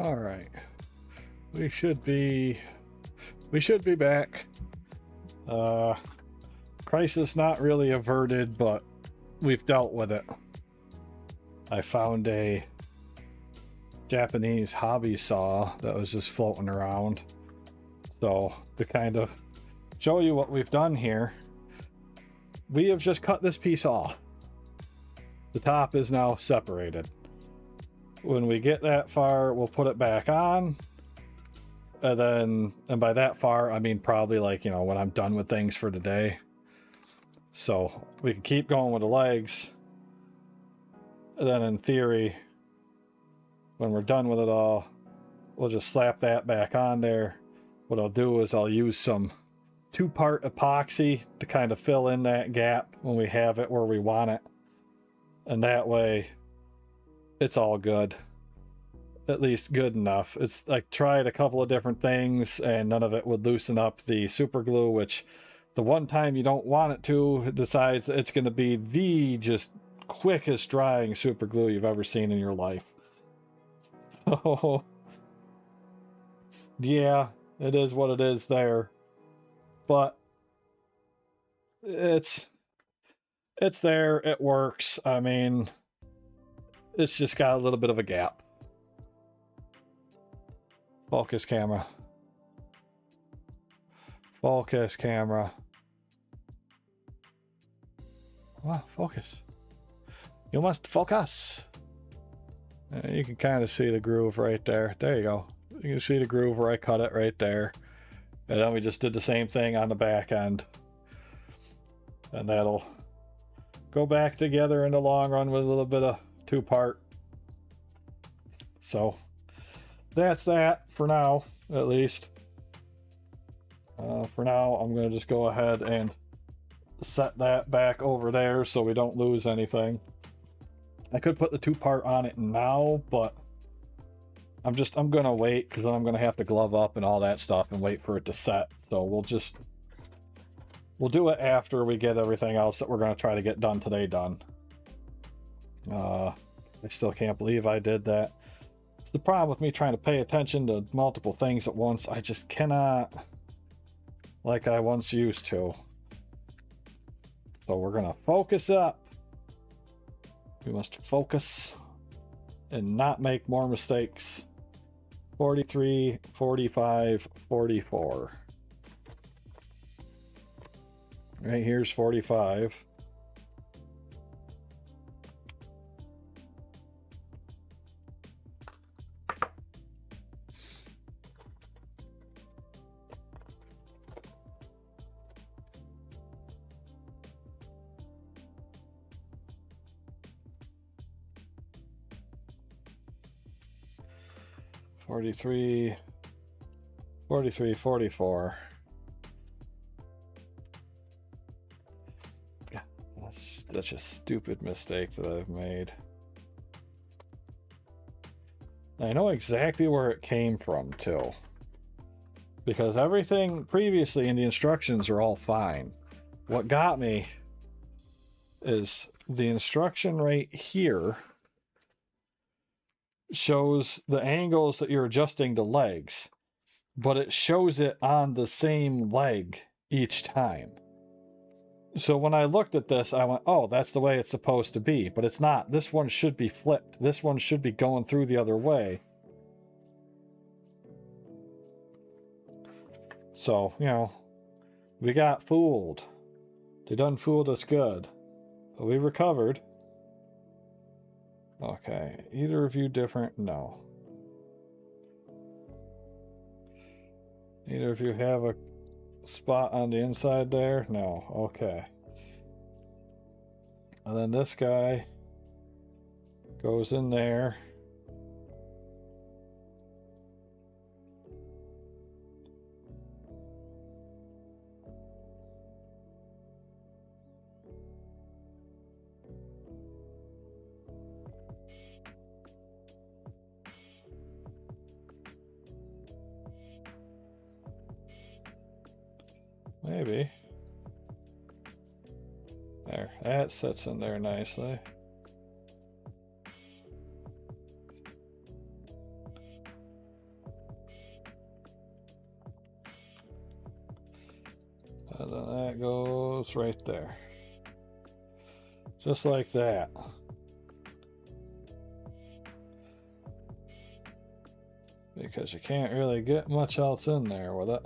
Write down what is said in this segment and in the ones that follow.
All right. We should be back. Crisis not really averted, but we've dealt with it. I found a Japanese hobby saw that was just floating around. So to kind of show you what we've done here, we have just cut this piece off. The top is now separated. When we get that far, we'll put it back on. And by that far, I mean probably like, you know, when I'm done with things for today. So we can keep going with the legs. And then in theory, when we're done with it all, we'll just slap that back on there. What I'll do is I'll use some 2-part epoxy to kind of fill in that gap when we have it where we want it. And that way, it's all good. At least good enough. It's like tried a couple of different things and none of it would loosen up the super glue, which the one time you don't want it to, it decides it's going to be the just quickest drying super glue you've ever seen in your life. Oh, yeah, it is what it is there. But it's there, it works. I mean, it's just got a little bit of a gap. Focus camera. Focus camera. Well, focus. You must focus. You can kind of see the groove right there. There you go. You can see the groove where I cut it right there. And then we just did the same thing on the back end. And that'll go back together in the long run with a little bit of 2-part. So that's that for now, at least. For now, I'm going to just go ahead and set that back over there so we don't lose anything. I could put the 2-part on it now, but I'm going to wait because then I'm going to have to glove up and all that stuff and wait for it to set. So we'll do it after we get everything else that we're going to try to get done today done. I still can't believe I did that. It's the problem with me trying to pay attention to multiple things at once. I just cannot like I once used to. So we're going to focus up. We must focus and not make more mistakes. 43, 45, 44. Right here's 45. Forty-three, 44. That's such a stupid mistake that I've made. I know exactly where it came from too, because everything previously in the instructions are all fine. What got me is the instruction right here shows the angles that you're adjusting the legs, but it shows it on the same leg each time. So when I looked at this, I went, oh, that's the way it's supposed to be, but it's not. This one should be flipped. This one should be going through the other way. So, you know, we got fooled. They done fooled us good, but we recovered. Okay, either of you different? No. Either of you have a spot on the inside there? No. Okay. And then this guy goes in there. Maybe. There, that sits in there nicely. And then that goes right there. Just like that. Because you can't really get much else in there with it.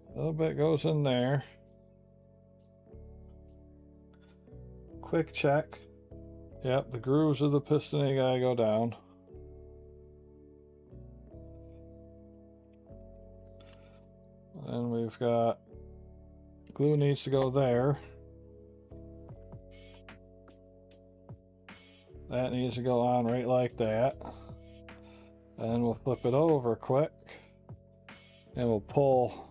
A little bit goes in there. Quick check. Yep, the grooves of the piston gotta go down. And we've got glue needs to go there. That needs to go on right like that. And we'll flip it over quick. And we'll pull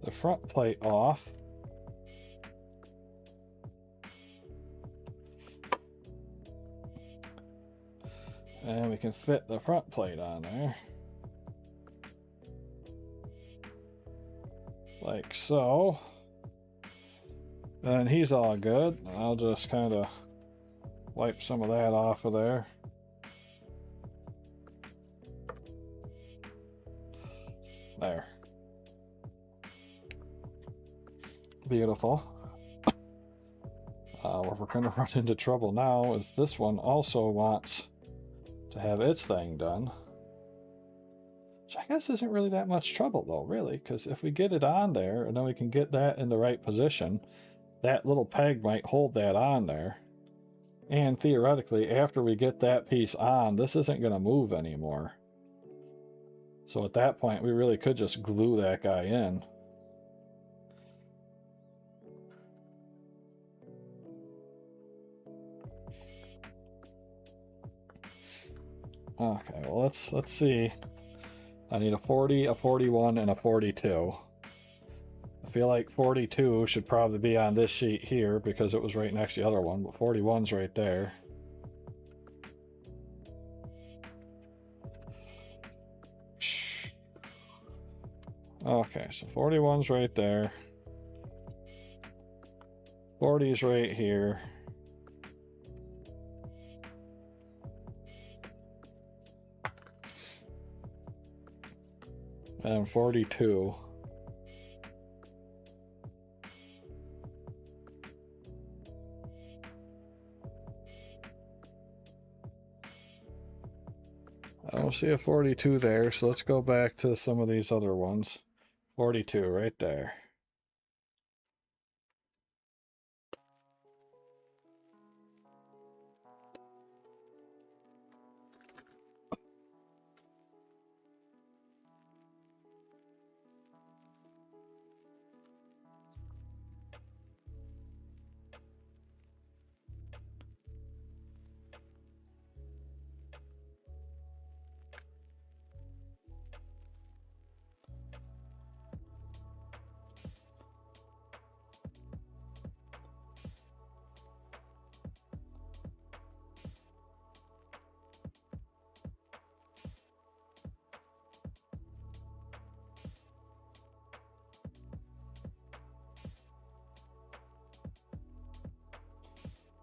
the front plate off. And we can fit the front plate on there. Like so. And he's all good. I'll just kind of wipe some of that off of there. There. Beautiful. Where we're going to run into trouble now is this one also wants to have its thing done. Which I guess isn't really that much trouble though, really, because if we get it on there and then we can get that in the right position, that little peg might hold that on there. And theoretically, after we get that piece on, this isn't going to move anymore. So at that point, we really could just glue that guy in. Okay, well let's see. I need a 40, a 41, and a 42. I feel like 42 should probably be on this sheet here because it was right next to the other one, but 41's right there. Okay, so 41's right there. 40's right here. And 42. I don't see a 42 there, so let's go back to some of these other ones. 42 right there.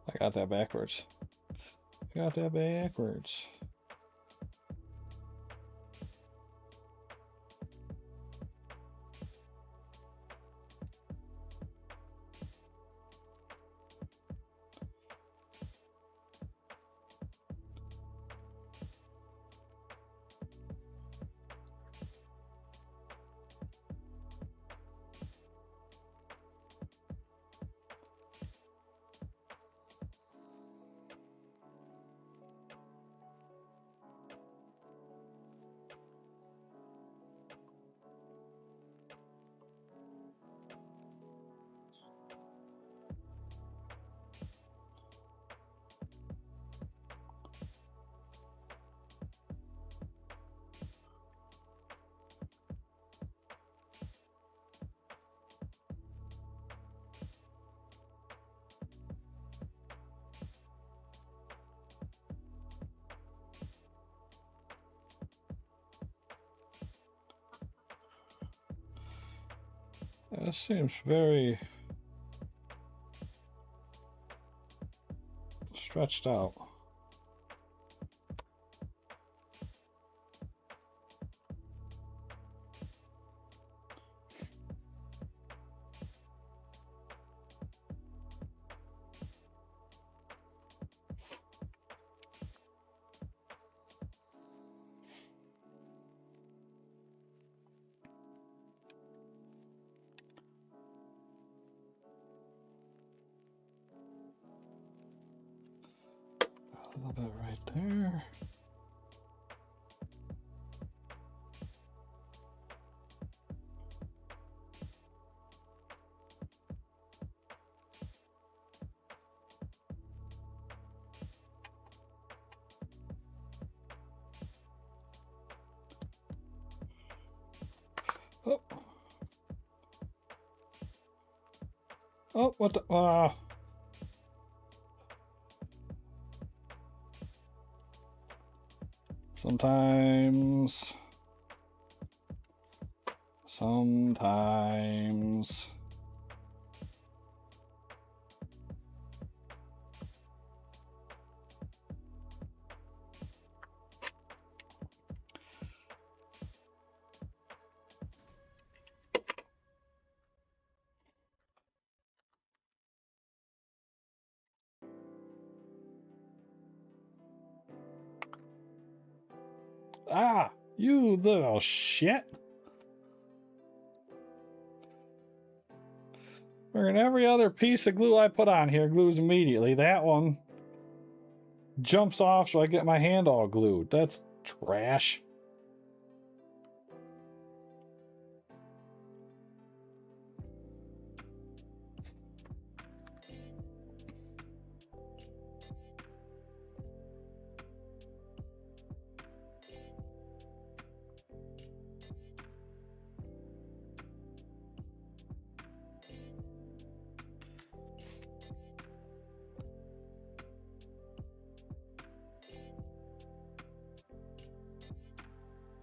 I got that backwards. Got that backwards. That seems very stretched out. A little bit right there. Oh. Oh, what the? Sometimes. Ah, you little shit. And every other piece of glue I put on here glues immediately. That one jumps off so I get my hand all glued. That's trash.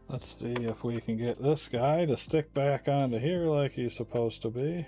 Let's see if we can get this guy to stick back onto here like he's supposed to be.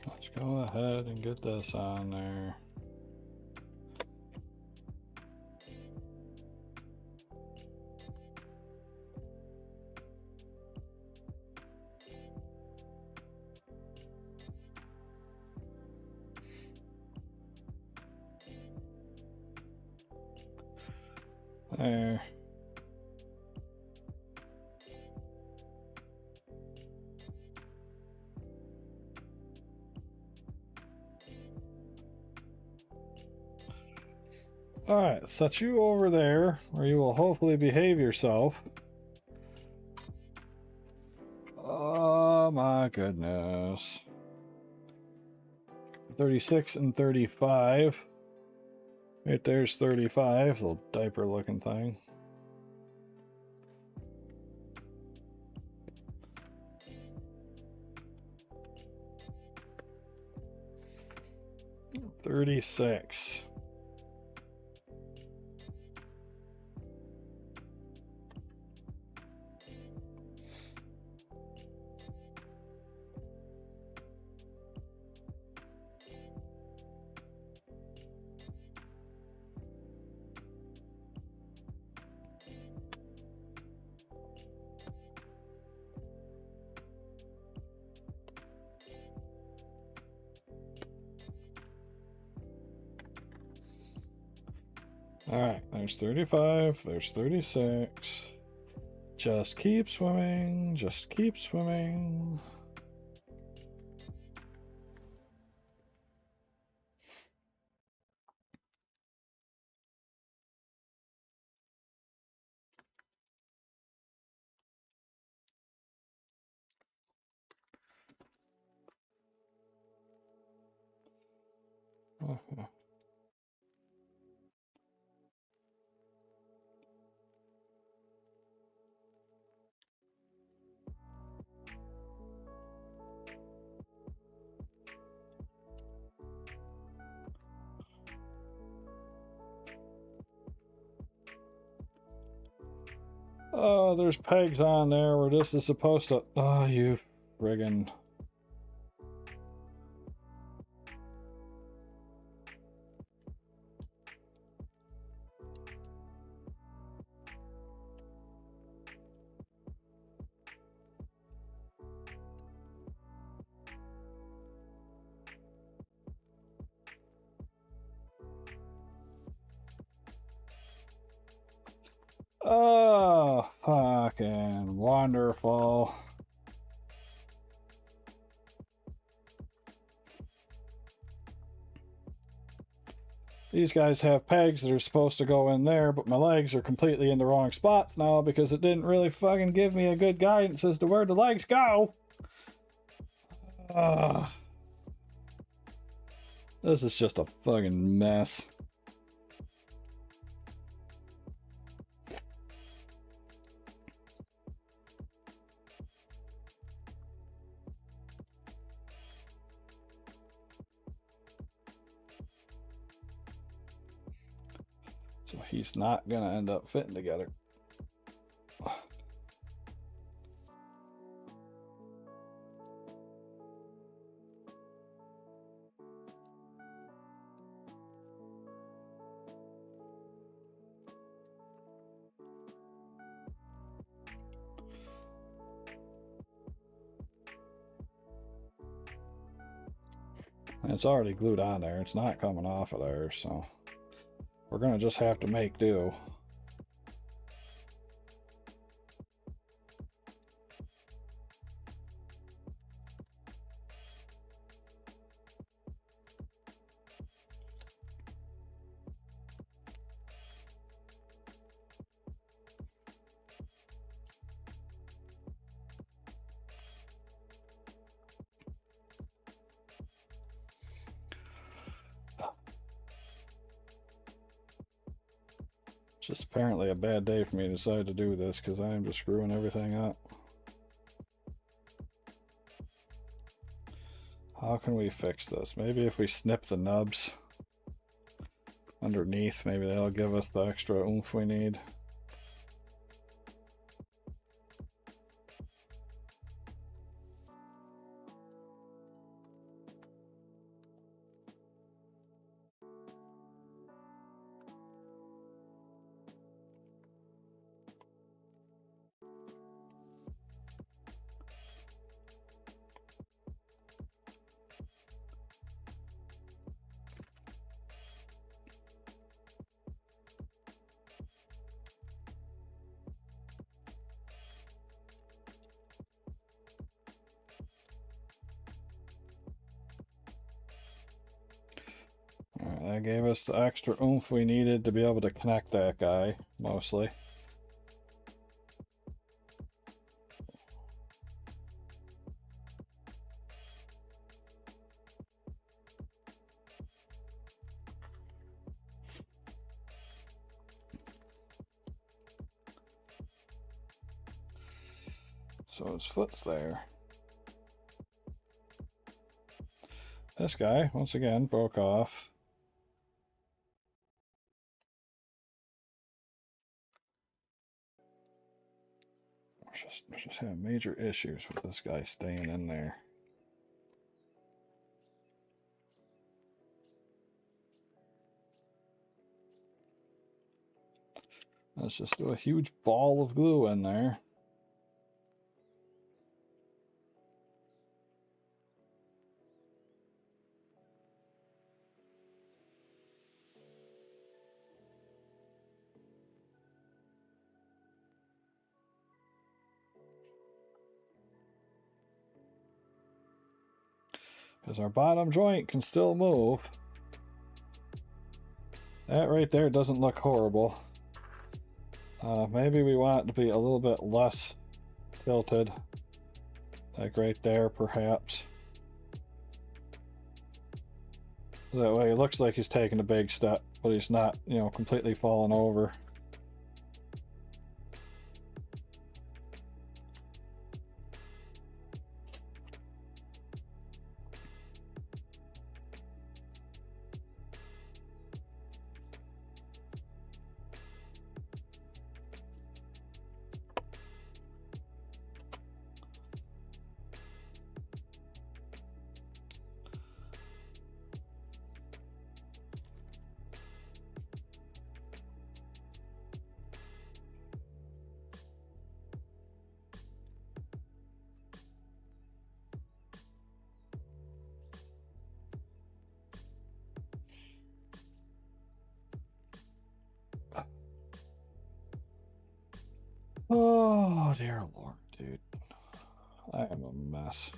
Let's go ahead and get this on there. There. Alright, set you over there where you will hopefully behave yourself. Oh my goodness. 36 and 35. Right there's 35, little diaper looking thing. $36. Alright, there's 35, there's 36. Just keep swimming, just keep swimming. Oh, there's pegs on there where this is supposed to... Oh, you friggin'... Oh, fucking wonderful. These guys have pegs that are supposed to go in there, but my legs are completely in the wrong spots now because it didn't really fucking give me a good guidance as to where the legs go. This is just a fucking mess. So he's not gonna end up fitting together. And it's already glued on there. It's not coming off of there, so we're gonna just have to make do. It's just apparently a bad day for me to decide to do this because I am just screwing everything up. How can we fix this? Maybe if we snip the nubs underneath, maybe that'll give us the extra oomph we need. Alright, that gave us the extra oomph we needed to be able to connect that guy, mostly. So his foot's there. This guy, once again, broke off. We're just having major issues with this guy staying in there. Let's just do a huge ball of glue in there. Because our bottom joint can still move. That right there doesn't look horrible. Maybe we want it to be a little bit less tilted. Like right there, perhaps. That way it looks like he's taking a big step, but he's not, you know, completely falling over. Oh, dear Lord, dude. I am a mess.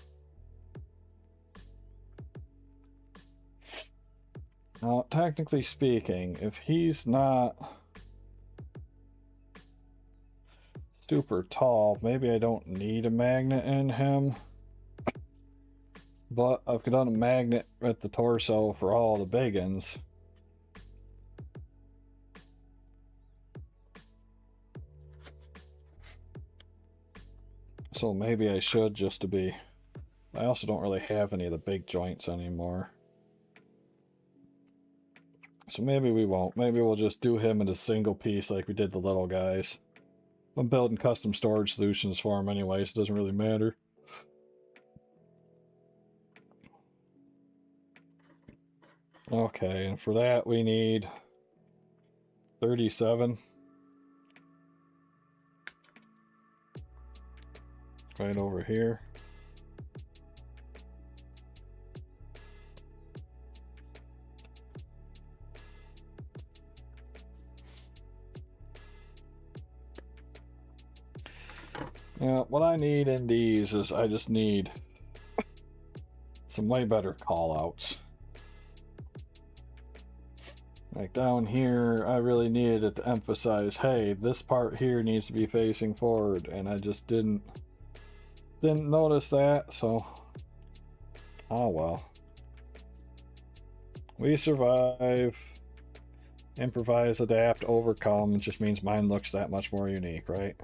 Now, technically speaking, if he's not super tall, maybe I don't need a magnet in him. But I've done a magnet at the torso for all the big uns. So maybe I should, just to be... I also don't really have any of the big joints anymore. So maybe we won't. Maybe we'll just do him in a single piece like we did the little guys. I'm building custom storage solutions for him anyway, so it doesn't really matter. Okay, and for that we need 37. Right over here. Yeah, what I need in these is I just need some way better callouts. Like down here, I really needed it to emphasize, hey, this part here needs to be facing forward, and I just didn't notice that, so oh well. We survive. Improvise, adapt, overcome. It just means mine looks that much more unique, right?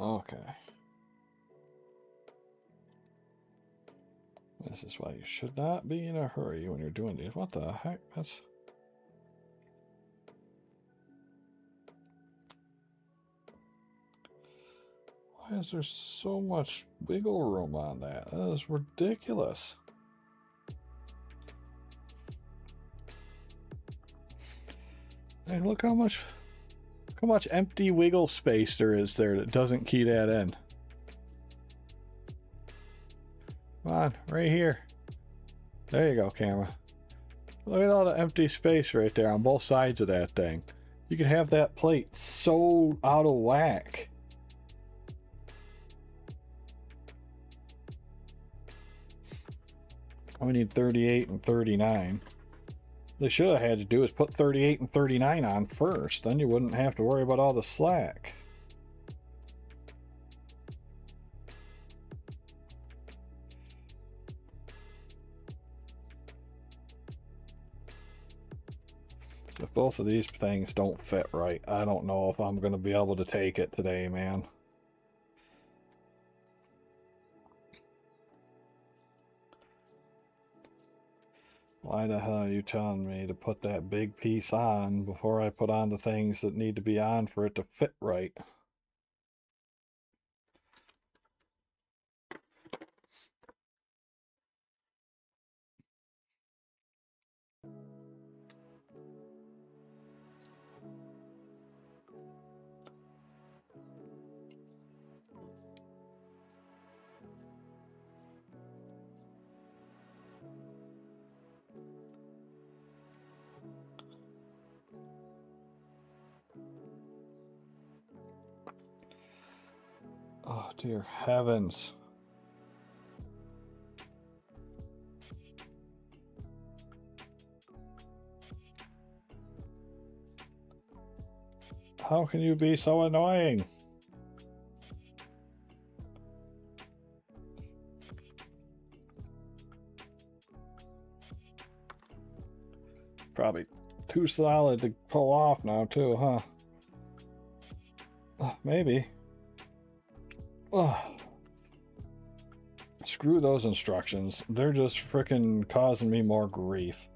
Okay. This is why you should not be in a hurry when you're doing these. What the heck? That's... Why is there so much wiggle room on that? That is ridiculous. Hey, look how much empty wiggle space there is there that doesn't key that in. Come on, right here. There you go, camera. Look at all the empty space right there on both sides of that thing. You could have that plate so out of whack. We need 38 and 39. They should have had to do is put 38 and 39 on first. Then you wouldn't have to worry about all the slack. If both of these things don't fit right, I don't know if I'm going to be able to take it today, man. Why the hell are you telling me to put that big piece on before I put on the things that need to be on for it to fit right? Oh, dear heavens. How can you be so annoying? Probably too solid to pull off now, too, huh? Maybe. Ugh. Screw those instructions. They're just freaking causing me more grief.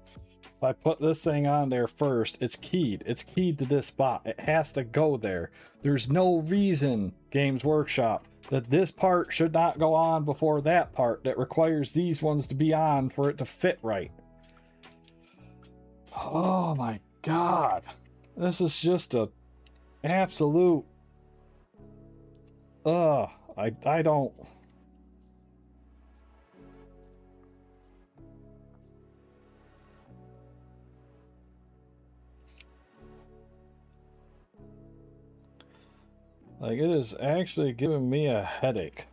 If I put this thing on there first, it's keyed. It's keyed to this spot. It has to go there. There's no reason, Games Workshop, that this part should not go on before that part that requires these ones to be on for it to fit right. Oh my god. This is just a absolute... I don't... Like, it is actually giving me a headache,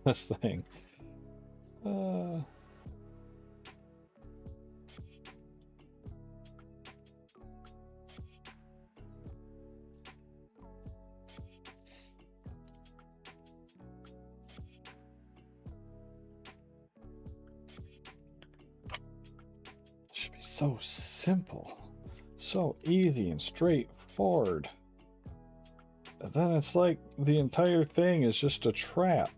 this thing. Should be so simple, so easy and straightforward. And then it's like the entire thing is just a trap.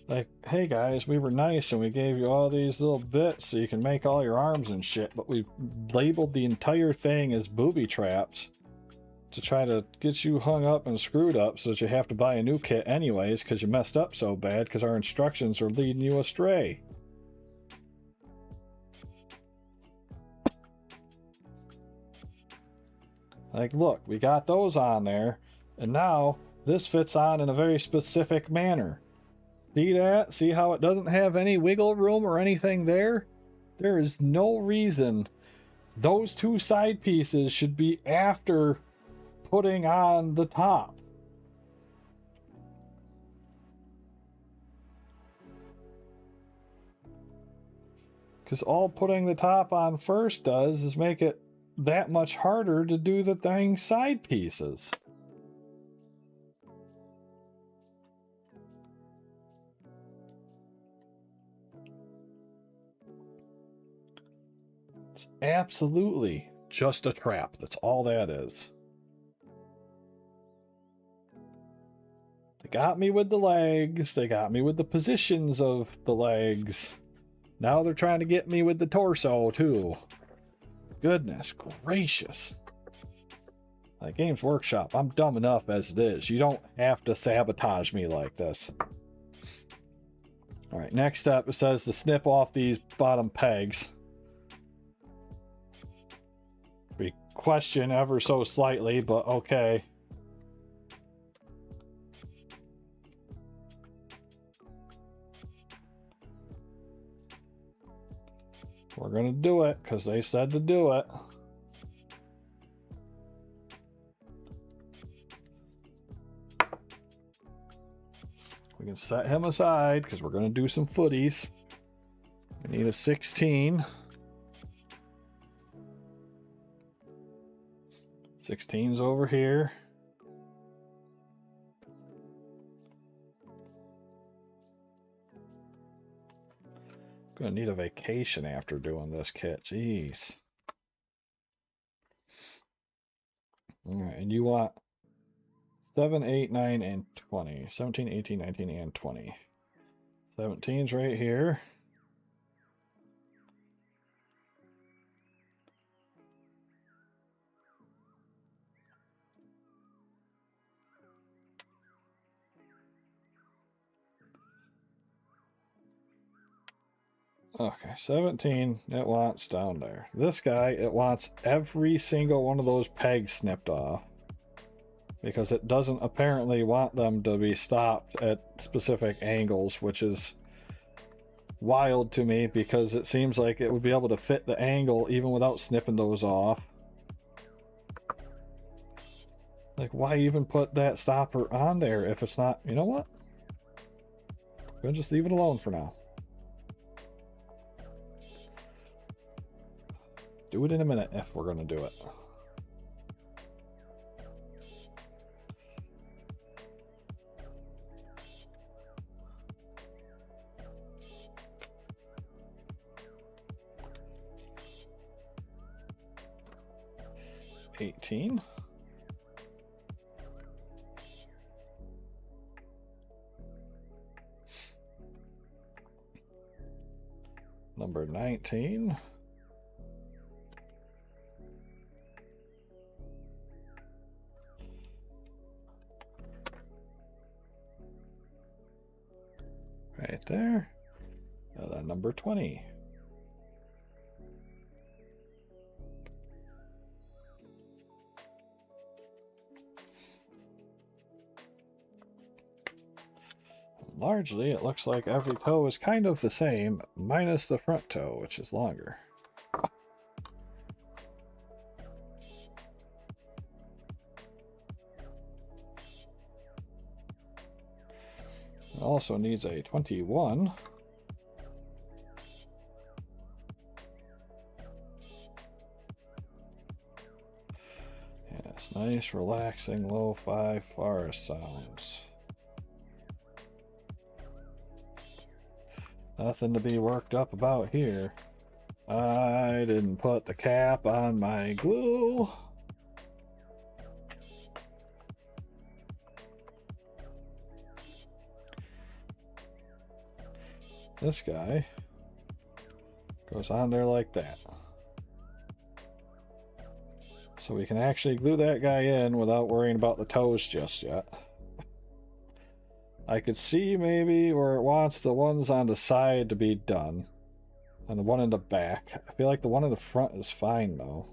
Like, hey guys, we were nice and we gave you all these little bits so you can make all your arms and shit, but we've labeled the entire thing as booby traps to try to get you hung up and screwed up so that you have to buy a new kit anyways because you messed up so bad because our instructions are leading you astray. Like, look, we got those on there, and now this fits on in a very specific manner. See that? See how it doesn't have any wiggle room or anything there? There is no reason those two side pieces should be after putting on the top. Because all putting the top on first does is make it that much harder to do the dang side pieces. It's absolutely just a trap. That's all that is. They got me with the legs. They got me with the positions of the legs. Now they're trying to get me with the torso too. Goodness gracious. Like, Games Workshop, I'm dumb enough as it is. You don't have to sabotage me like this. Alright, next up it says to snip off these bottom pegs. We question ever so slightly, but okay. We're gonna do it because they said to do it. We can set him aside because we're gonna do some footies. We need a 16. 16's over here. Gonna need a vacation after doing this kit. Jeez. Alright, and you want 7, 8, 9, and 20. 17, 18, 19, and 20. 17's right here. Okay, 17, it wants down there. This guy, it wants every single one of those pegs snipped off. Because it doesn't apparently want them to be stopped at specific angles, which is wild to me because it seems like it would be able to fit the angle even without snipping those off. Like, why even put that stopper on there if it's not... You know what? I'm gonna just leave it alone for now. Do it in a minute if we're gonna do it. $18. Number 19. Right there. And then number 20. Largely, it looks like every toe is kind of the same, minus the front toe, which is longer. It also needs a 21. Yes, nice, relaxing, lo-fi forest sounds. Nothing to be worked up about here. I didn't put the cap on my glue. This guy goes on there like that. So we can actually glue that guy in without worrying about the toes just yet. I could see maybe where it wants the ones on the side to be done. And the one in the back. I feel like the one in the front is fine though.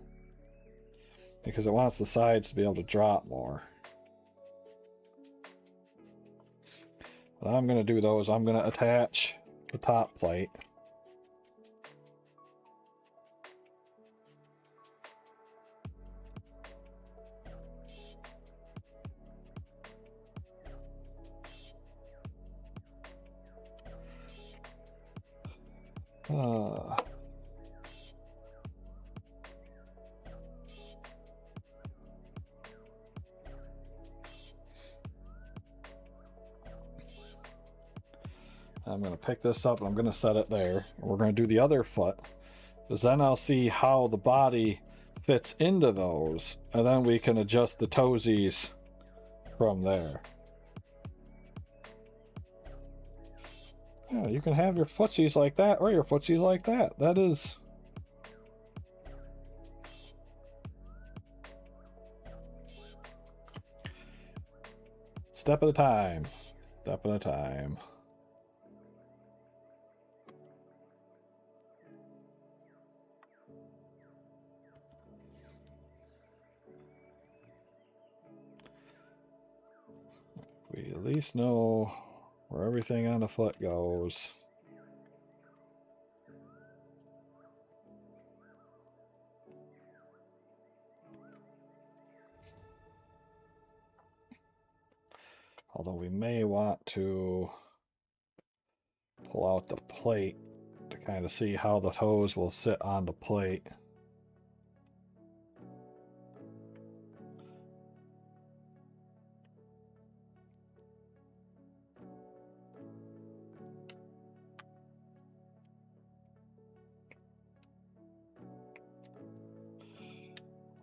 Because it wants the sides to be able to drop more. What I'm going to do though is I'm going to attach the top plate. I'm going to pick this up and I'm going to set it there. We're going to do the other foot, because then I'll see how the body fits into those, and then we can adjust the toesies from there. Yeah, you can have your footsies like that or your footsies like that. That is... step at a time. Step at a time. We at least know where everything on the foot goes. Although we may want to pull out the plate to kind of see how the toes will sit on the plate.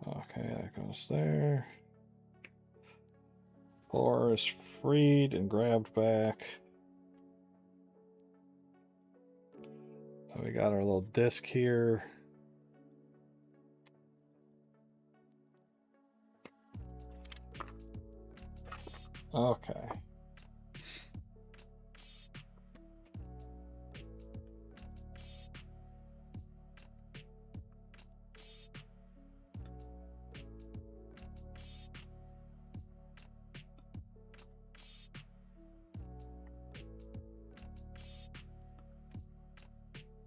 Okay, that goes there. Floor is freed and grabbed back. So we got our little disc here. Okay.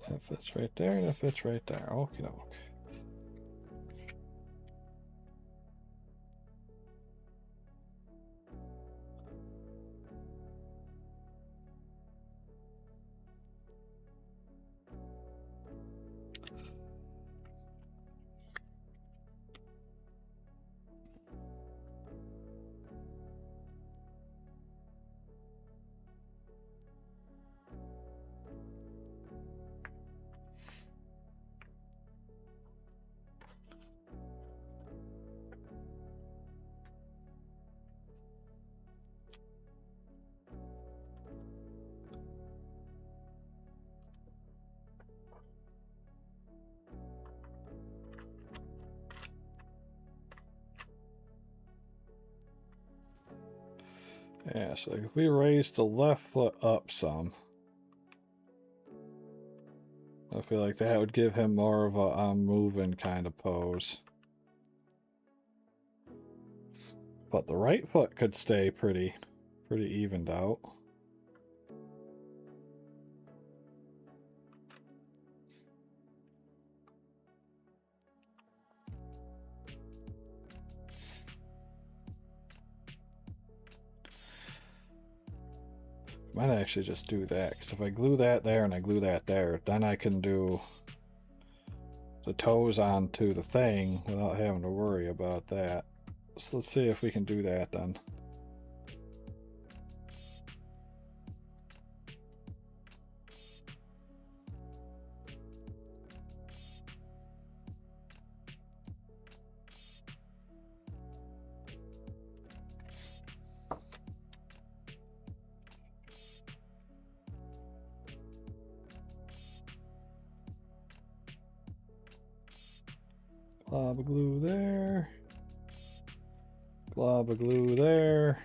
That fits right there, and that fits right there. Okie doke. Yeah, so if we raise the left foot up some, I feel like that would give him more of a I'm moving kind of pose. But the right foot could stay pretty evened out. Might actually just do that, because if I glue that there and I glue that there, then I can do the toes onto the thing without having to worry about that. So let's see if we can do that then. Glob of glue there. Glob of glue there.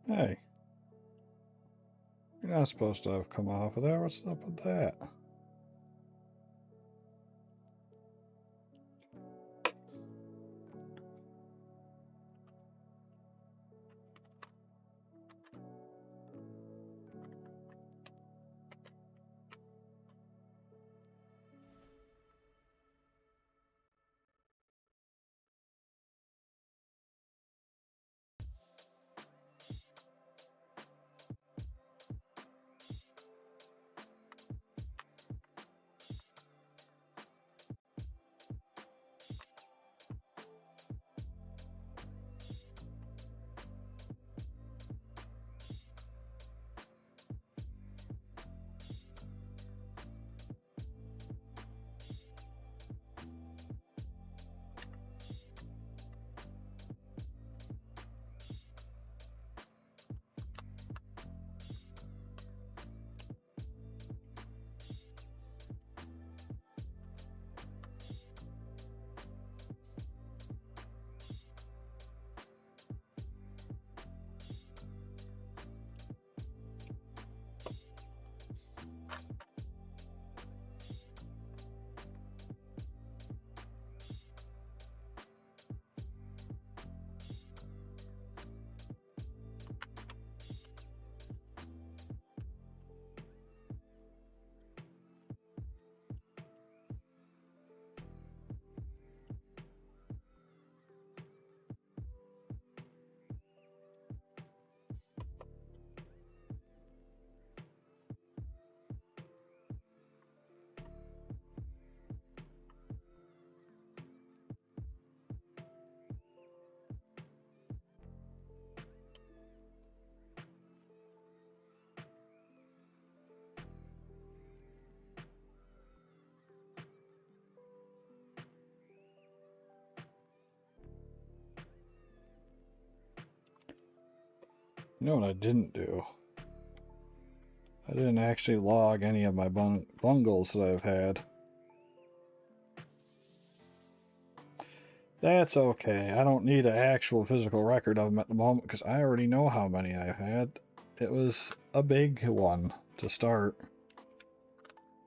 Hey. You're not supposed to have come off of there. What's up with that? You know what I didn't do? I didn't actually log any of my bungles that I've had. That's okay. I don't need an actual physical record of them at the moment because I already know how many I've had. It was a big one to start.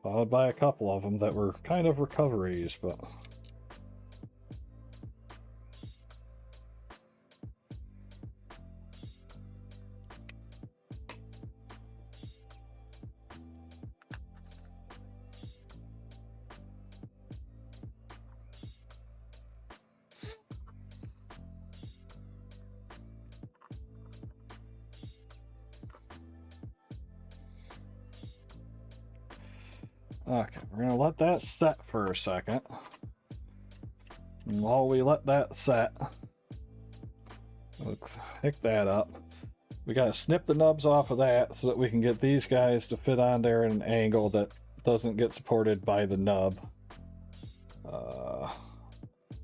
followed by a couple of them that were kind of recoveries, but okay, we're gonna let that set for a second. And while we let that set, let's pick that up. We gotta snip the nubs off of that so that we can get these guys to fit on there at an angle that doesn't get supported by the nub.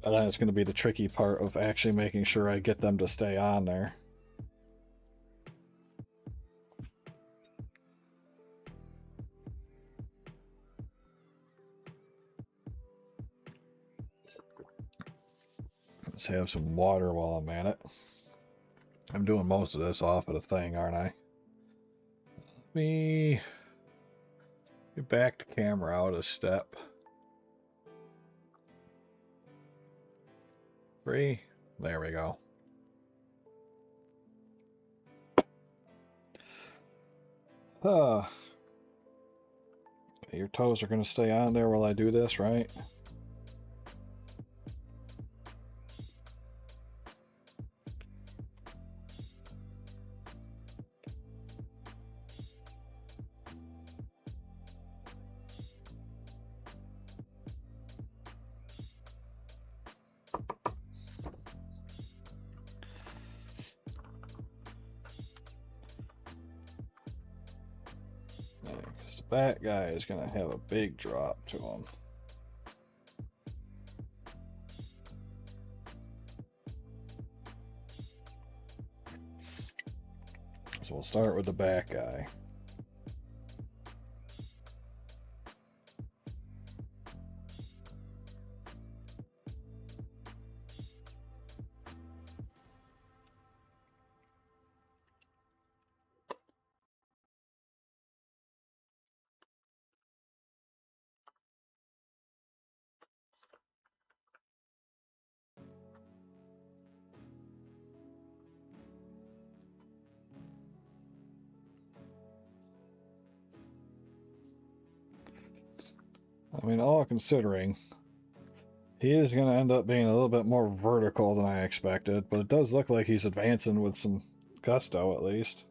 And then it's going to be the tricky part of actually making sure I get them to stay on there. Let's have some water while I'm at it. I'm doing most of this off of the thing, aren't I? Let me get back the camera out a step. 3. There we go. Okay, your toes are going to stay on there while I do this, right? That guy is going to have a big drop to him. So we'll start with the back guy. I mean, all considering, he is going to end up being a little bit more vertical than I expected, but it does look like he's advancing with some gusto at least.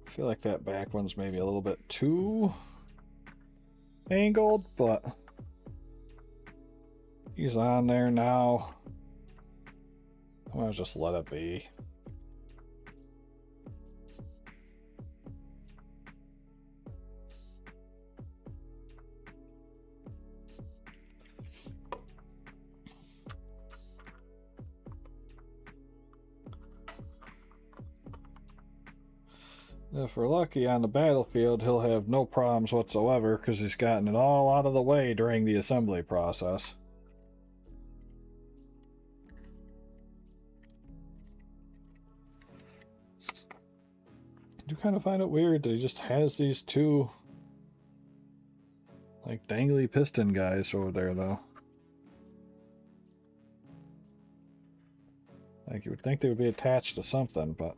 I feel like that back one's maybe a little bit too angled, but he's on there now. I'm gonna just let it be. If we're lucky on the battlefield, he'll have no problems whatsoever because he's gotten it all out of the way during the assembly process. I do kind of find it weird that he just has these two like dangly piston guys over there though. Like you would think they would be attached to something, but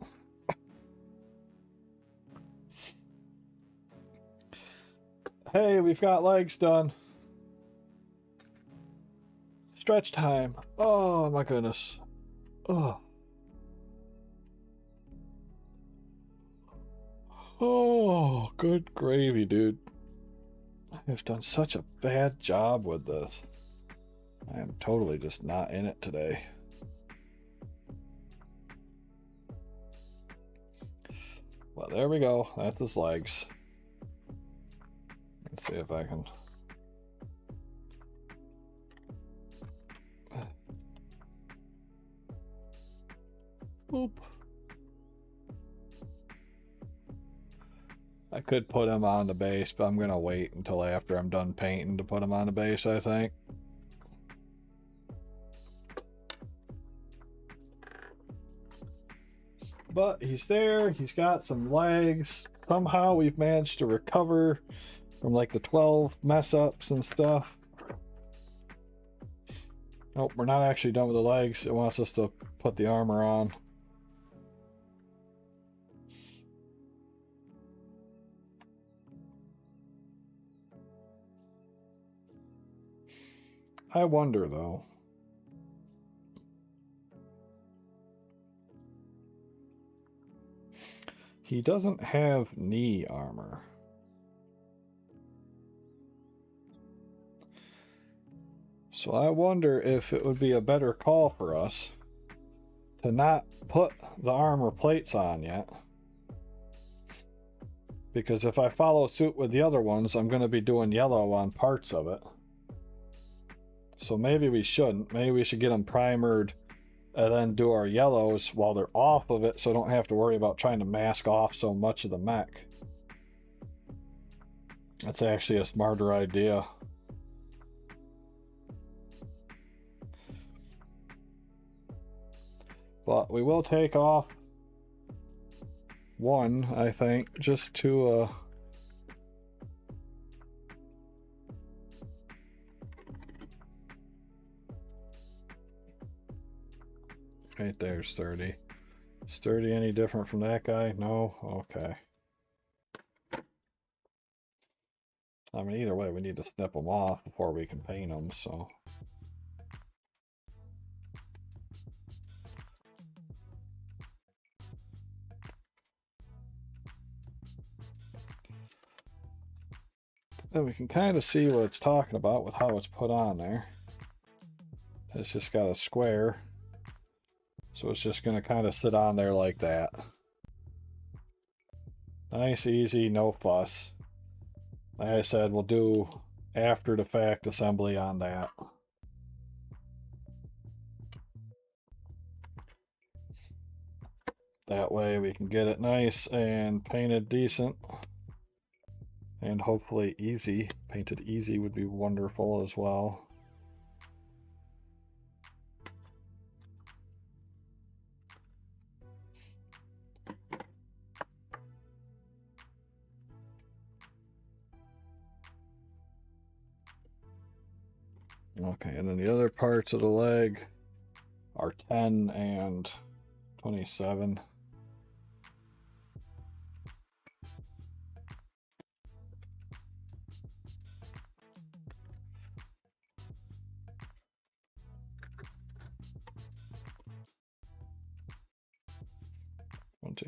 hey, we've got legs done. Stretch time. Oh my goodness. Oh. Oh, good gravy, dude. I've done such a bad job with this. I am totally just not in it today. Well, there we go. That's his legs. Let's see if I can. Boop. I could put him on the base, but I'm going to wait until after I'm done painting to put him on the base, I think. But he's there. He's got some legs. Somehow we've managed to recover from like the 12 mess ups and stuff. Nope, we're not actually done with the legs. It wants us to put the armor on. I wonder though. He doesn't have knee armor. So I wonder if it would be a better call for us to not put the armor plates on yet. Because if I follow suit with the other ones, I'm going to be doing yellow on parts of it. So maybe we shouldn't. Maybe we should get them primered and then do our yellows while they're off of it, so I don't have to worry about trying to mask off so much of the mech. That's actually a smarter idea. But we will take off one, I think, just to right there, sturdy. Sturdy any different from that guy? No? Okay. I mean, either way, we need to snip them off before we can paint them, so. And we can kind of see what it's talking about with how it's put on there. It's just got a square. So it's just going to kind of sit on there like that. Nice, easy, no fuss. Like I said, we'll do after the fact assembly on that. That way we can get it nice and painted decent. And hopefully easy. Painted easy would be wonderful as well. Okay, and then the other parts of the leg are 10 and 27.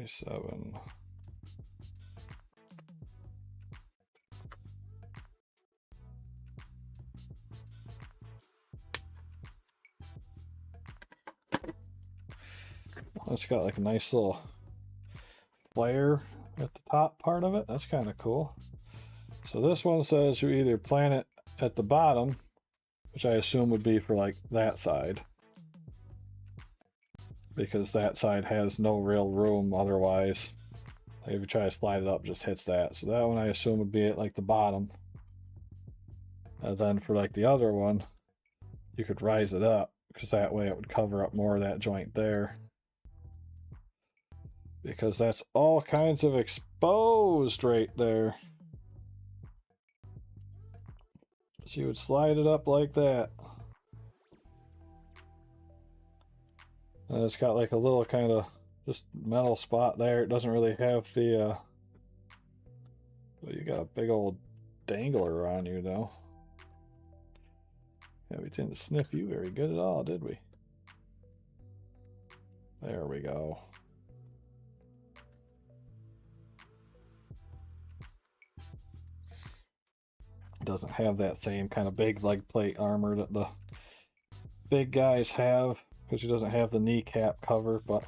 Seven. It's got like a nice little flare at the top part of it. That's kind of cool. So this one says you either plant it at the bottom, which I assume would be for like that side, because that side has no real room otherwise. Like if you try to slide it up, it just hits that. So that one I assume would be at like the bottom. And then for like the other one, you could rise it up, because that way it would cover up more of that joint there. Because that's all kinds of exposed right there. So you would slide it up like that. And it's got like a little kind of just metal spot there. It doesn't really have the well, you got a big old dangler on you though. Yeah, we didn't snip you very good at all, did we? There we go. It doesn't have that same kind of big leg plate armor that the big guys have, because he doesn't have the kneecap cover, but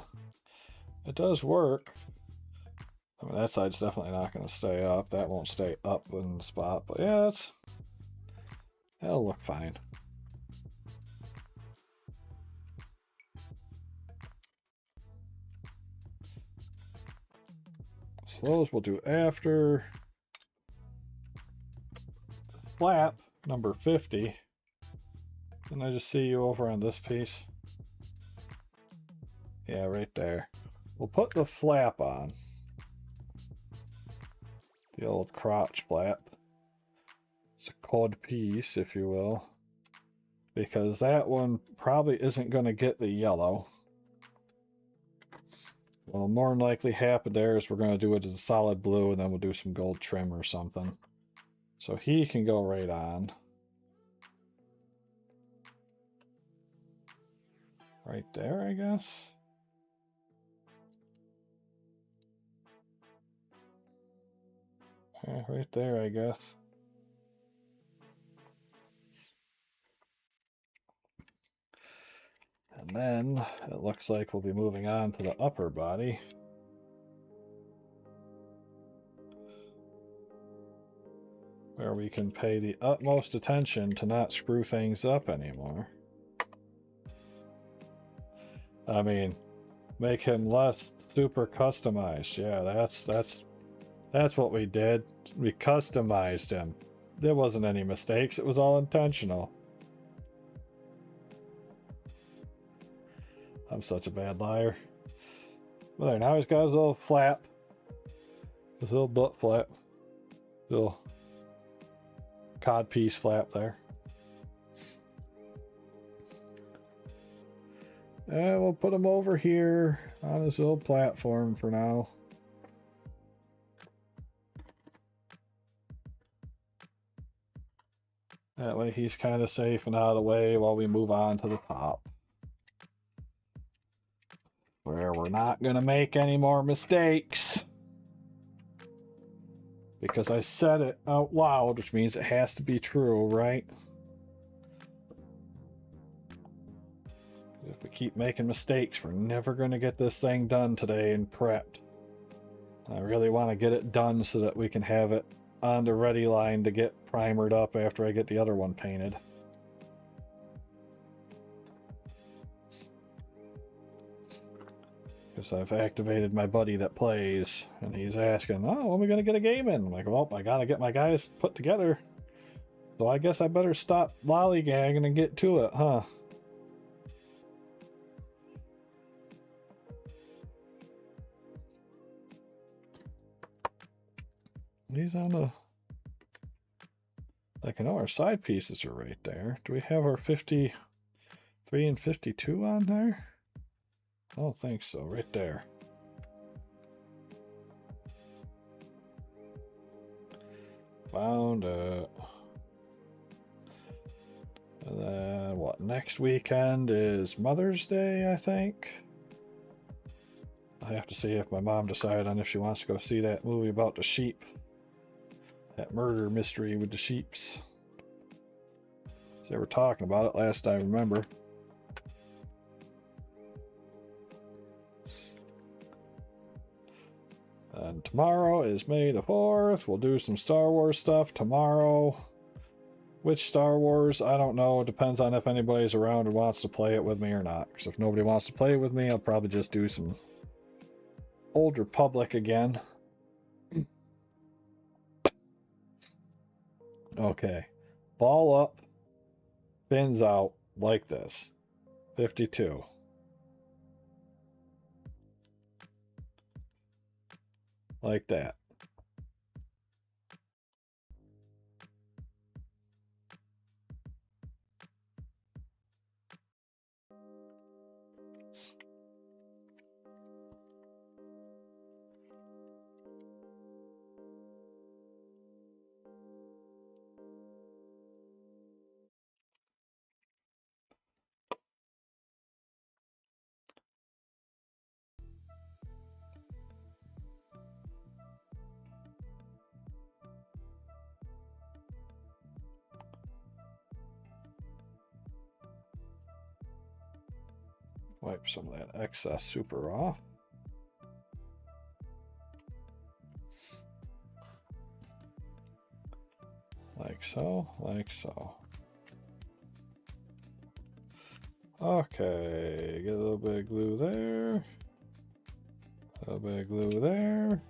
it does work. I mean, that side's definitely not going to stay up. That won't stay up in the spot, but yeah, that'll look fine. So those we'll do after. Flap number 50. Can I just see you over on this piece? Yeah, right there. We'll put the flap on. The old crotch flap. It's a cod piece, if you will. Because that one probably isn't going to get the yellow. What'll more than likely happen there is we're going to do it as a solid blue, and then we'll do some gold trim or something. So he can go right on. Right there, I guess. Yeah, right there, I guess. And then it looks like we'll be moving on to the upper body. Where we can pay the utmost attention to not screw things up anymore. I mean, make him less super customized. Yeah, that's what we did. We customized him. There wasn't any mistakes. It was all intentional. I'm such a bad liar. But there, now he's got his little flap. His little butt flap. Little codpiece flap there. And we'll put him over here on his little platform for now. That way he's kind of safe and out of the way while we move on to the top. Where we're not going to make any more mistakes. Because I said it out loud, which means it has to be true, right? If we keep making mistakes, we're never going to get this thing done today and prepped. I really want to get it done so that we can have it on the ready line to get primered up after I get the other one painted. Because I've activated my buddy that plays, and he's asking, oh, when are we going to get a game in? I'm like, well, I got to get my guys put together. So I guess I better stop lollygagging and get to it, huh? These on the... Like, I know our side pieces are right there. Do we have our 53 and 52 on there? I don't think so. Right there. Found it. And then, what, next weekend is Mother's Day, I think? I have to see if my mom decided on if she wants to go see that movie about the sheep. That murder mystery with the sheeps. They were talking about it last I remember. And tomorrow is May the 4th. We'll do some Star Wars stuff tomorrow. Which Star Wars? I don't know. It depends on if anybody's around and wants to play it with me or not. Because if nobody wants to play it with me, I'll probably just do some Old Republic again. Okay. Ball up. Fins out like this. 52. Like that. Wipe some of that excess super off. Like so, like so. Okay, get a little bit of glue there. A little bit of glue there.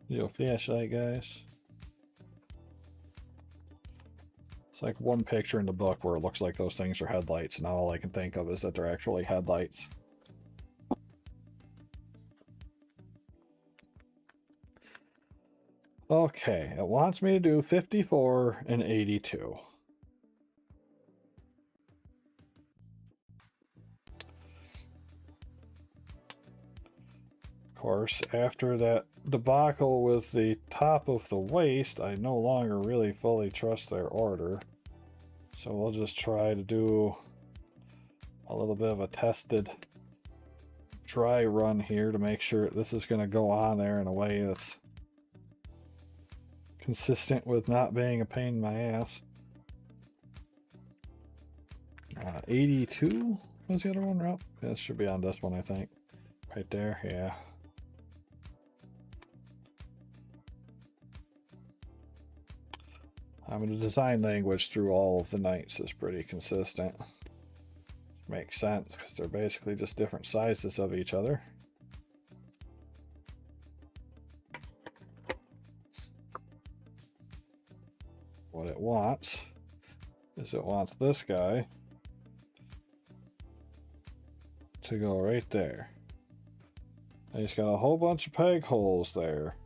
Yo, flashlight, guys. It's like one picture in the book where it looks like those things are headlights, and all I can think of is that they're actually headlights. Okay, it wants me to do 54 and 82. Of course, after that debacle with the top of the waist, I no longer really fully trust their order. So we'll just try to do a little bit of a tested dry run here to make sure this is going to go on there in a way that's consistent with not being a pain in my ass. 82 was the other one, right? This should be on this one, I think. Right there, yeah. I mean, the design language through all of the knights is pretty consistent. Makes sense, because they're basically just different sizes of each other. What it wants is it wants this guy to go right there. And he's got a whole bunch of peg holes there.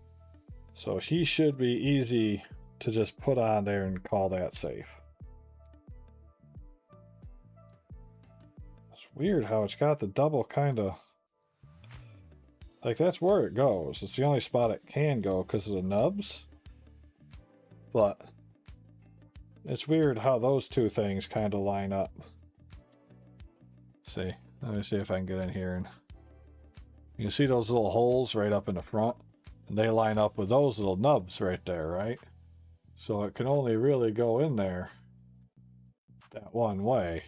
So he should be easy to just put on there and call that safe. It's weird how it's got the double kind of... Like, that's where it goes. It's the only spot it can go because of the nubs. But it's weird how those two things kind of line up. See, let me see if I can get in here. And you can see those little holes right up in the front. And they line up with those little nubs right there, right? So it can only really go in there that one way.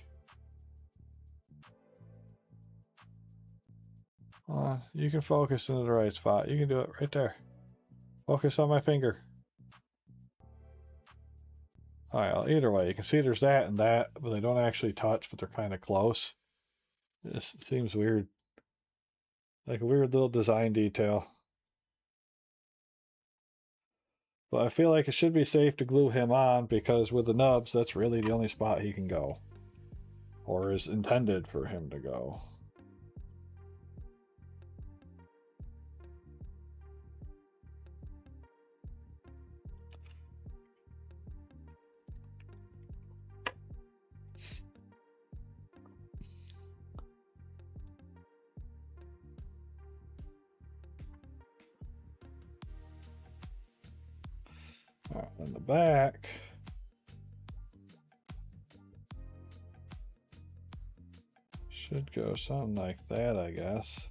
You can focus into the right spot. You can do it right there. Focus on my finger. Alright, well, either way, you can see there's that and that, but they don't actually touch, but they're kind of close. This seems weird. Like a weird little design detail. But I feel like it should be safe to glue him on, because with the nubs, that's really the only spot he can go. Or is intended for him to go. Alright, in the back, should go something like that, I guess.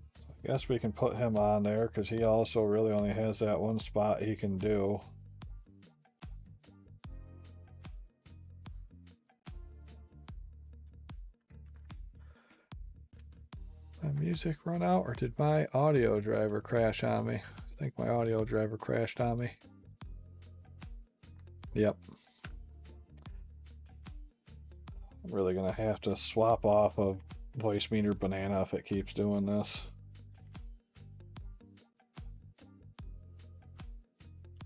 I guess we can put him on there because he also really only has that one spot he can do. My music run out, or did my audio driver crash on me? I think my audio driver crashed on me. Yep. I'm really gonna have to swap off of voice meter banana if it keeps doing this.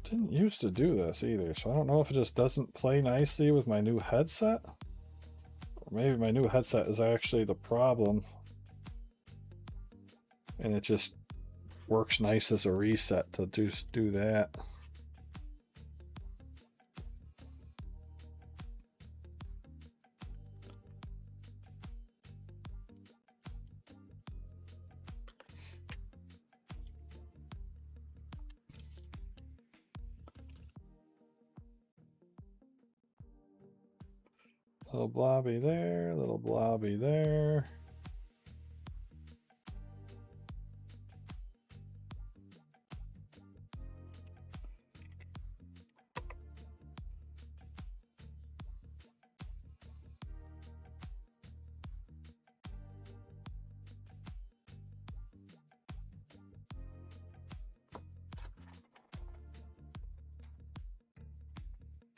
Didn't used to do this either, so I don't know if it just doesn't play nicely with my new headset. Or maybe my new headset is actually the problem. And it just works nice as a reset to just do that. Little blobby there, little blobby there.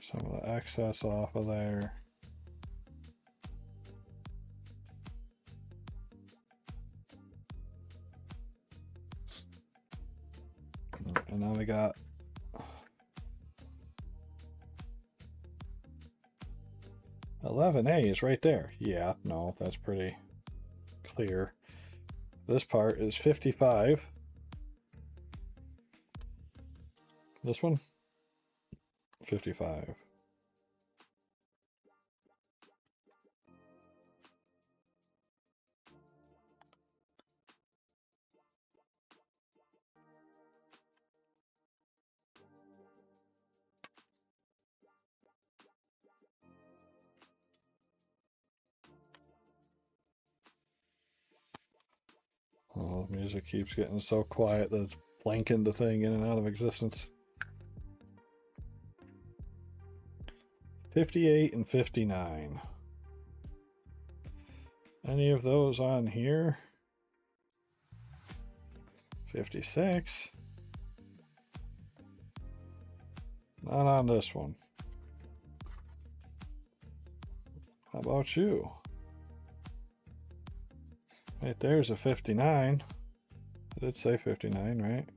Some of the excess off of there. and now we got $11A is right there. Yeah, no, that's pretty clear. This part is 55. This one? 55. Oh, the music keeps getting so quiet that it's blanking the thing in and out of existence. 58 and 59. Any of those on here? 56. Not on this one. How about you? Right there's a 59. I did say 59, right?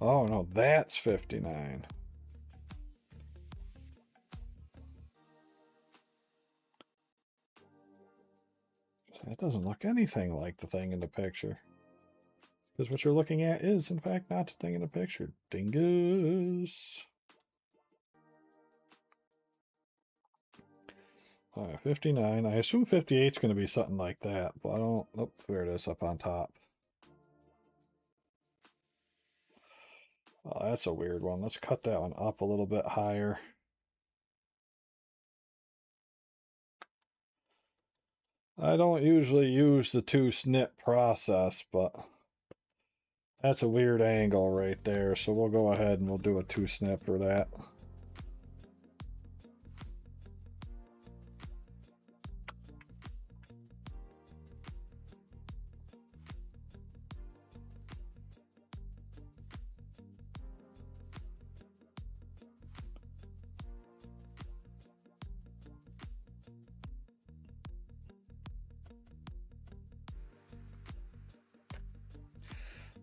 Oh no, that's 59. That doesn't look anything like the thing in the picture. Because what you're looking at is, in fact, not the thing in the picture. Dingus. All right, 59. I assume 58 is going to be something like that, but I don't... Oh, there it is up on top. Oh, that's a weird one. Let's cut that one up a little bit higher. I don't usually use the 2-snip process, but that's a weird angle right there, so we'll go ahead and we'll do a 2-snip for that.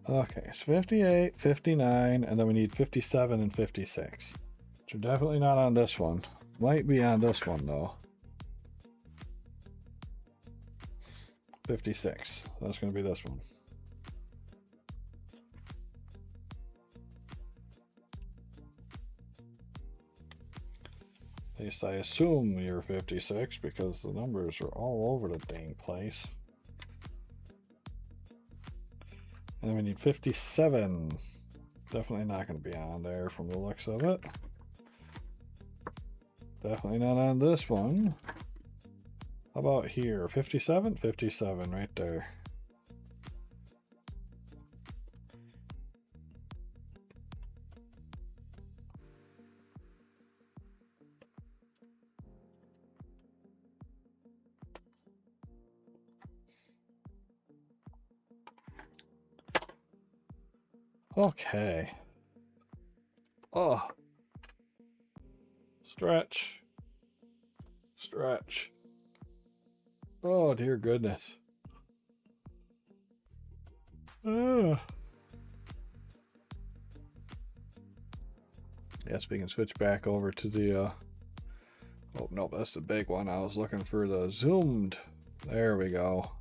Okay, it's 58, 59, and then we need 57 and 56. Which are definitely not on this one. Might be on this one, though. 56. That's going to be this one. At least I assume you're 56, because the numbers are all over the dang place. And then we need 57. Definitely not going to be on there from the looks of it. Definitely not on this one. How about here? 57? 57 right there. Okay. Oh. Stretch. Stretch. Oh, dear goodness. Yes, we can switch back over to the, oh, no, that's the big one. I was looking for the zoomed. There we go.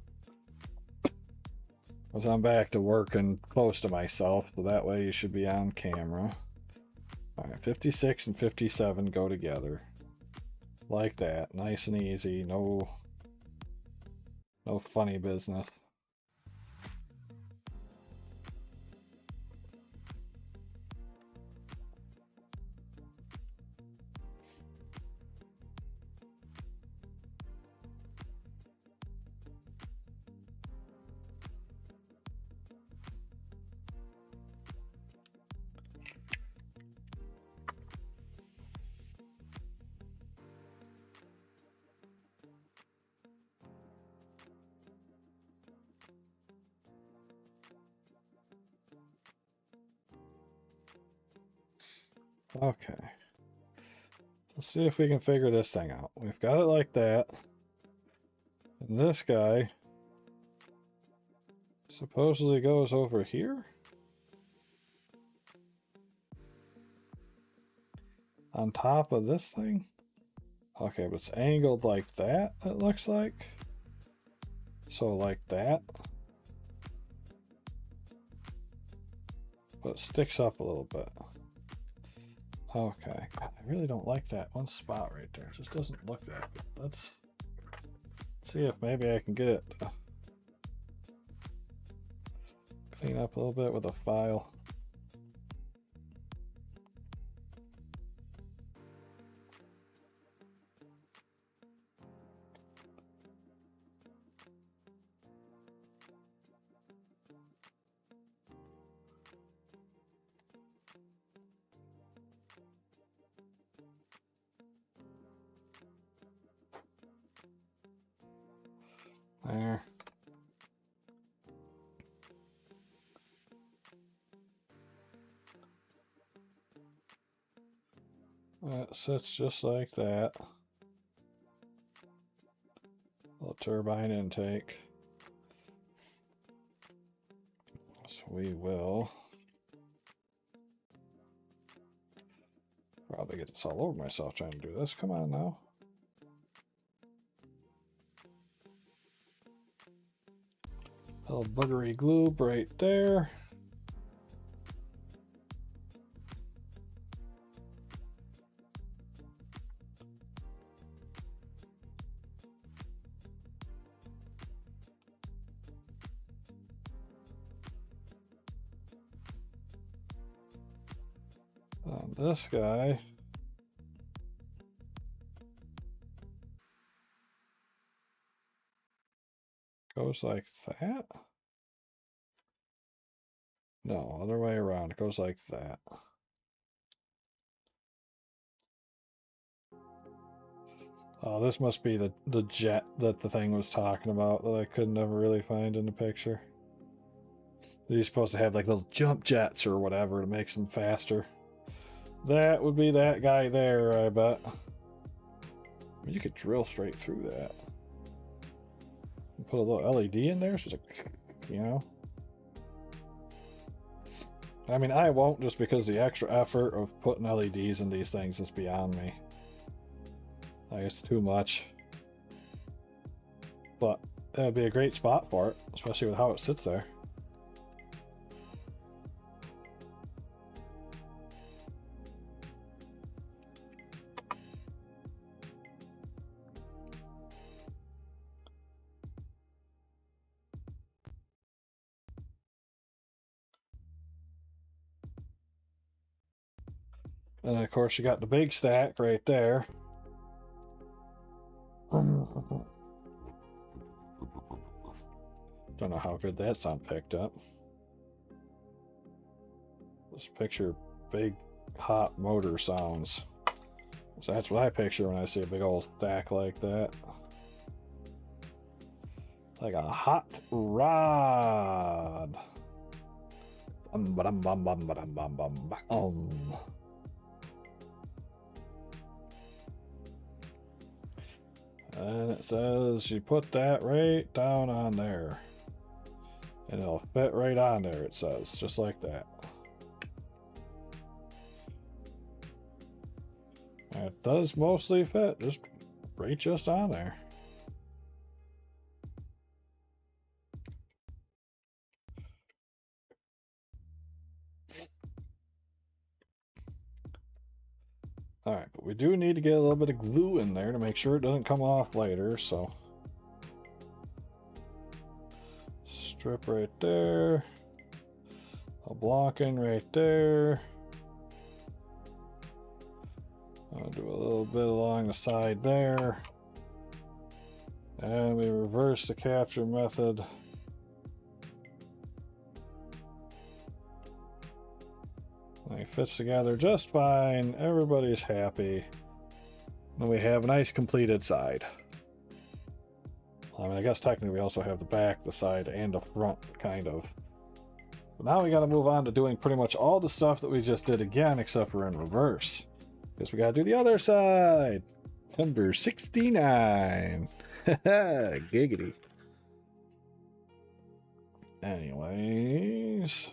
Because I'm back to working close to myself, so that way you should be on camera. Alright, 56 and 57 go together. Like that. Nice and easy. No funny business. Okay. Let's see if we can figure this thing out. We've got it like that. And this guy supposedly goes over here. on top of this thing. Okay, but it's angled like that, it looks like. So like that. But it sticks up a little bit. Okay, I really don't like that one spot right there. It just doesn't look that good. Let's see if maybe I can get it to clean up a little bit with a file. There. That sits just like that. Little turbine intake. So we will probably get this all over myself trying to do this. Come on now. Little buttery glue right there. This guy goes like that. No, other way around. It goes like that. Oh, this must be the jet that the thing was talking about that I could never really find in the picture. They're supposed to have like little jump jets or whatever to make them faster. That would be that guy there, I bet. You could drill straight through that. Put a little LED in there, so it's like, you know. I mean, I won't, just because the extra effort of putting LEDs in these things is beyond me. Like, it's too much. But it would be a great spot for it, especially with how it sits there. And of course you got the big stack right there. Don't know how good that sound picked up. Just picture big hot motor sounds. So that's what I picture when I see a big old stack like that. Like a hot rod. And it says you put that right down on there. And it'll fit right on there, it says. Just like that. And it does mostly fit, just on there. Alright, but we do need to get a little bit of glue in there to make sure it doesn't come off later, so. Strip right there. A blocking right there. I'll do a little bit along the side there. And we reverse the capture method. It fits together just fine. Everybody's happy. And we have a nice completed side. I mean, I guess technically we also have the back, the side, and the front, kind of. But now we got to move on to doing pretty much all the stuff that we just did again, except for in reverse. Because we got to do the other side. Number 69. Giggity. Anyways.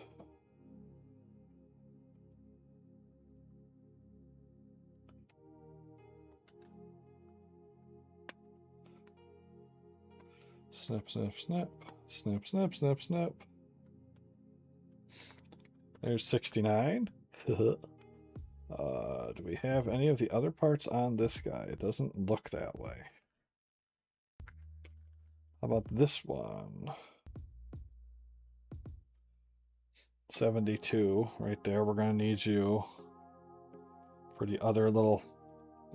Snip, snip, snip. Snip, snip, snip, snip. There's 69. Do we have any of the other parts on this guy? It doesn't look that way. How about this one? 72 right there. We're going to need you for the other little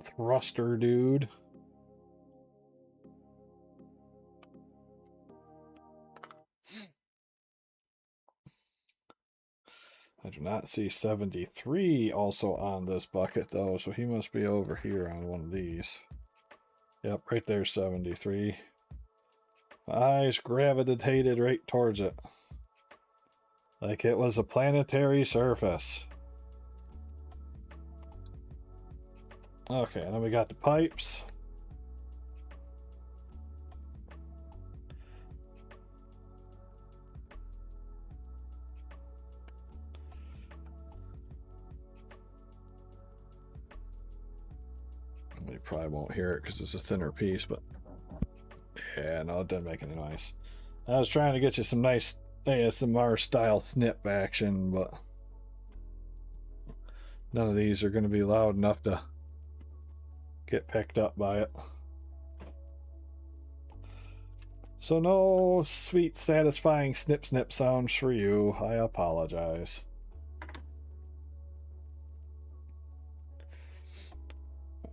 thruster dude. I do not see 73 also on this bucket though, so he must be over here on one of these. Yep, right there, 73. My eyes gravitated right towards it. Like it was a planetary surface. Okay, and then we got the pipes. You probably won't hear it because it's a thinner piece, but yeah, no, it doesn't make any noise. I was trying to get you some nice ASMR style snip action, but none of these are going to be loud enough to get picked up by it. So no sweet, satisfying snip snip sounds for you. I apologize.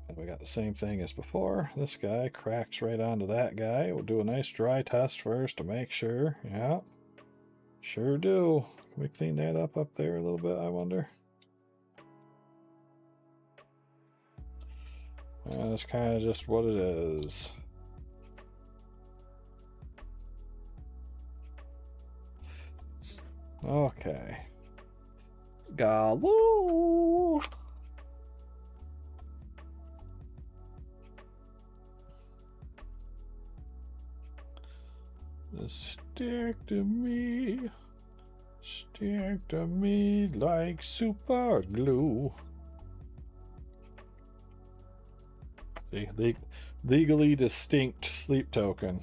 And we got the same thing as before. This guy cracks right onto that guy. We'll do a nice dry test first to make sure. Yeah, sure do. Can we clean that up there a little bit, I wonder? That's kind of just what it is. Okay. Galoo! Stick to me. Stick to me like super glue. The legally distinct sleep token.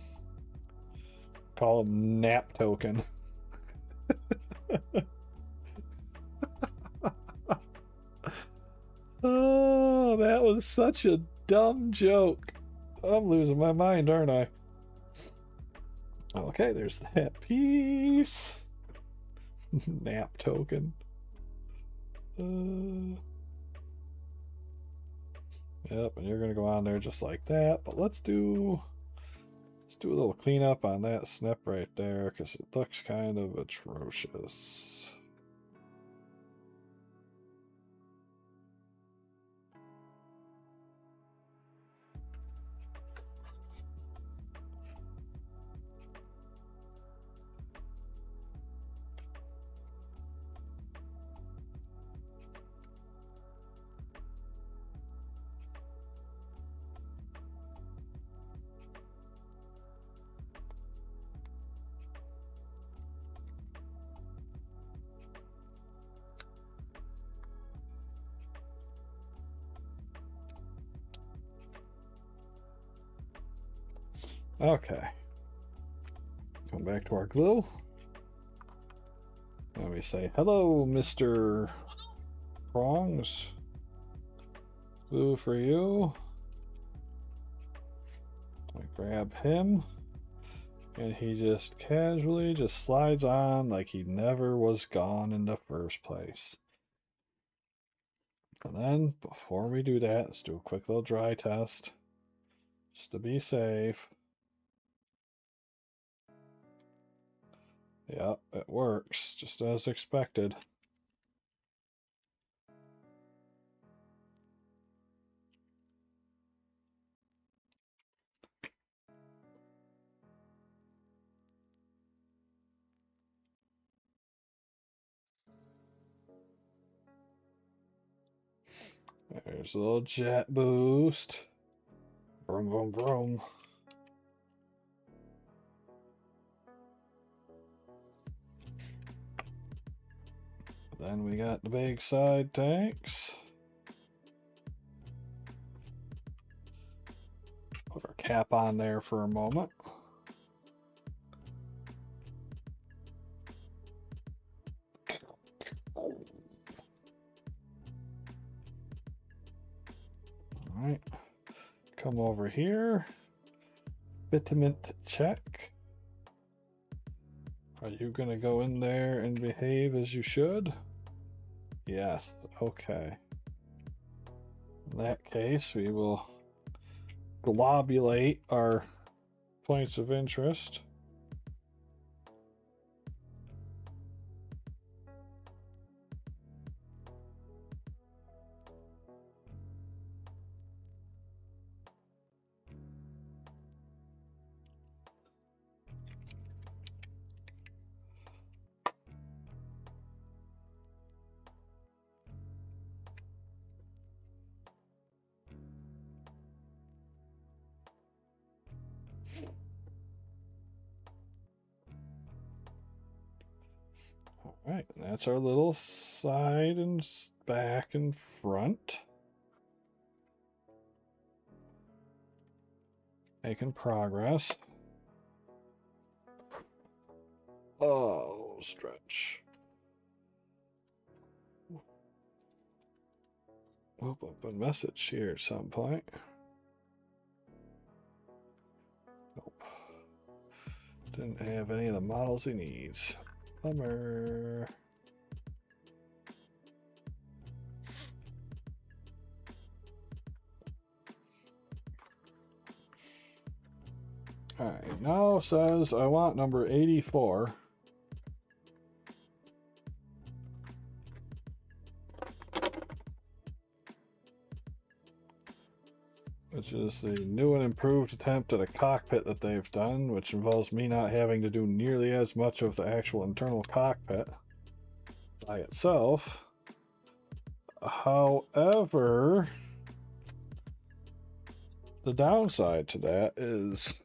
Call them nap token. Oh, that was such a dumb joke. I'm losing my mind, aren't I? Okay, there's that piece. Nap token. Yep, and you're gonna go on there just like that. But let's do a little cleanup on that snip right there because it looks kind of atrocious. Okay. Come back to our glue. Let me say hello, Mr. Prongs. Glue for you. I grab him. And he just casually just slides on like he never was gone in the first place. And then, before we do that, let's do a quick little dry test. Just to be safe. Yep, it works, just as expected. There's a little jet boost. Vroom, vroom, vroom. Then we got the big side tanks. Put our cap on there for a moment. come over here. Fitment check. Are you going to go in there and behave as you should? Yes. Okay. In that case, we will globulate our points of interest. Alright, that's our little side and back and front. Making progress. Oh, stretch. We'll open message here at some point. Nope. Didn't have any of the models he needs. Bummer. Alright, now says I want number 84. Which is the new and improved attempt at a cockpit that they've done, which involves me not having to do nearly as much of the actual internal cockpit by itself. However, the downside to that is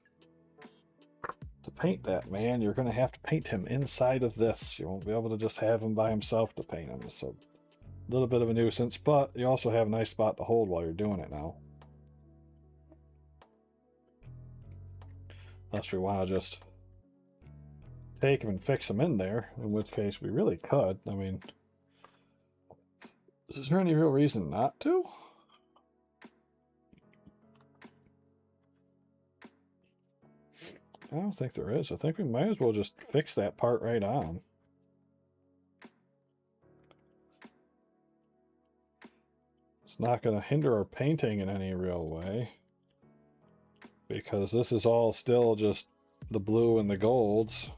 to paint that man, you're going to have to paint him inside of this. You won't be able to just have him by himself to paint him. So a little bit of a nuisance, but you also have a nice spot to hold while you're doing it now. Unless we want to just take him and fix him in there, in which case we really could. I mean, is there any real reason not to? I don't think there is. I think we might as well just fix that part right on. It's not going to hinder our painting in any real way, because this is all still just the blue and the golds.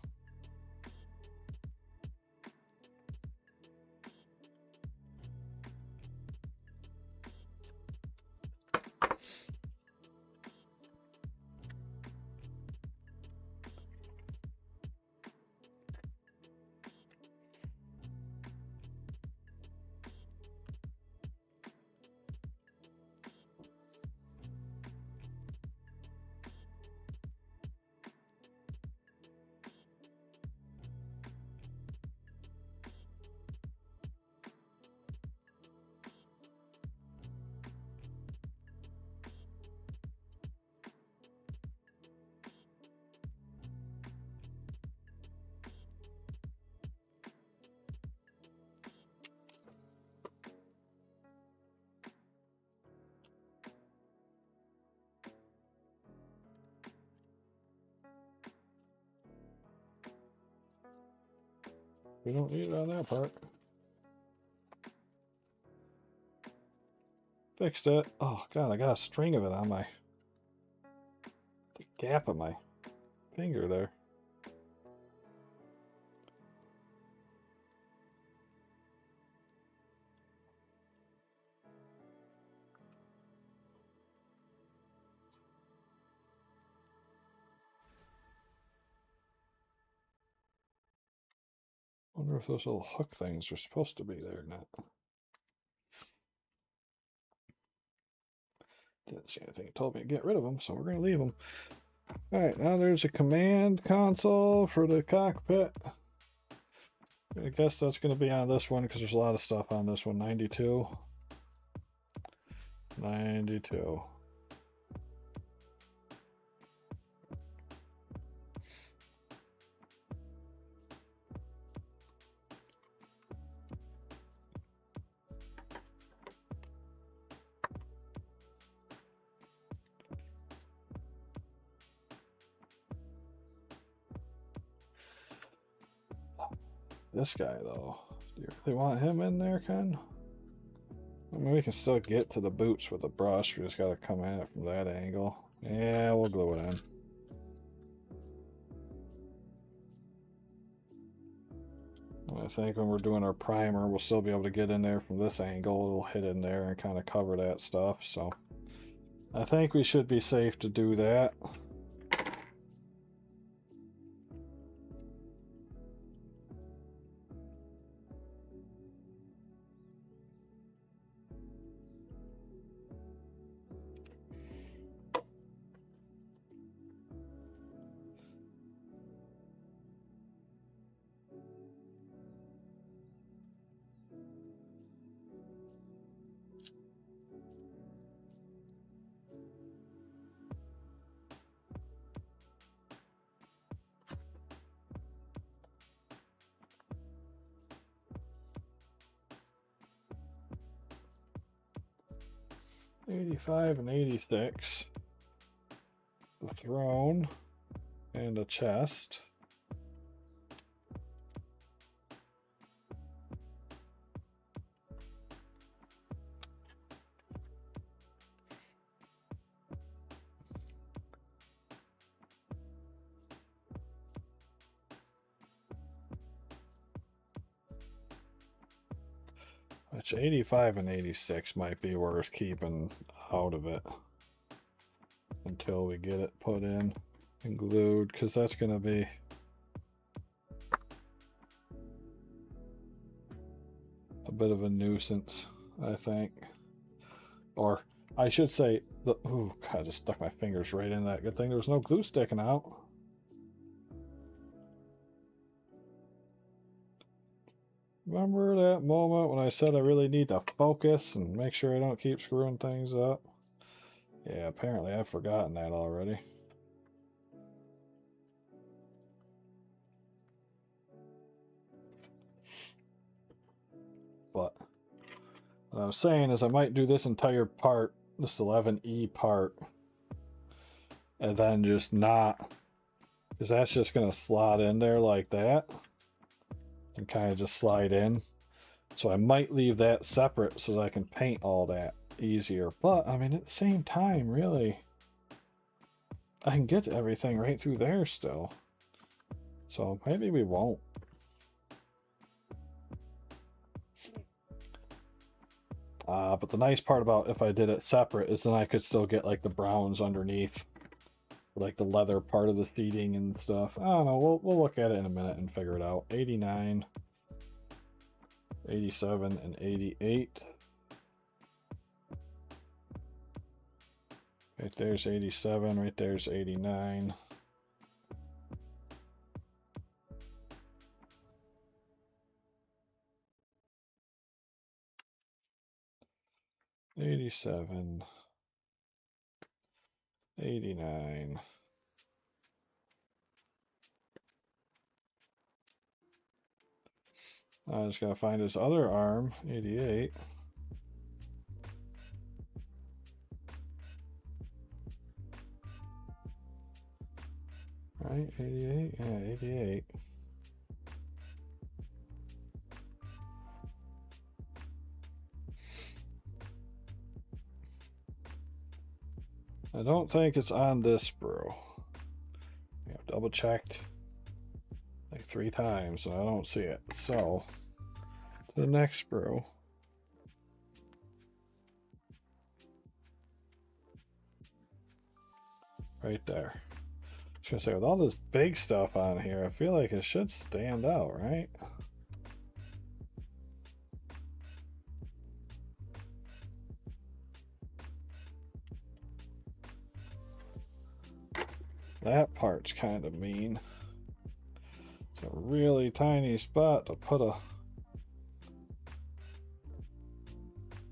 We don't need it on that part. Fixed it. Oh god, I got a string of it on the gap of my finger there. Wonder if those little hook things are supposed to be there or not. Didn't see anything that told me to get rid of them, so we're going to leave them. Alright, now there's a command console for the cockpit. I guess that's going to be on this one because there's a lot of stuff on this one. 92. 92. this guy though. Do you really want him in there, Ken? I mean, we can still get to the boots with the brush. We just got to come at it from that angle. Yeah, we'll glue it in. I think when we're doing our primer, we'll still be able to get in there from this angle. It'll hit in there and kind of cover that stuff. So I think we should be safe to do that. '85 and '86. The throne and a chest. Which 85 and 86 might be worth keeping out of it until we get it put in and glued, because that's going to be a bit of a nuisance, I think. Or I should say, ooh, God, I just stuck my fingers right in that. Good thing there was no glue sticking out. Remember that moment when I said I really need to focus and make sure I don't keep screwing things up? Yeah, apparently I've forgotten that already. But what I was saying is I might do this entire part, this 11E part, and then just not, because that's just going to slot in there like that and kind of just slide in. So I might leave that separate so that I can paint all that easier. But I mean, at the same time, really, I can get everything right through there still. So maybe we won't. But the nice part about if I did it separate is then I could still get like the browns underneath, like the leather part of the seating and stuff. I don't know. We'll look at it in a minute and figure it out. 89, 87, and 88. Right there's 87. Right there's 89. '87, '89. I just gotta find his other arm, 88. Right, 88? Yeah, 88. I don't think it's on this sprue. I've double checked like 3 times and I don't see it. So, to the next sprue. Right there. I was gonna say, with all this big stuff on here, I feel like it should stand out, right? That part's kind of mean. It's a really tiny spot to put a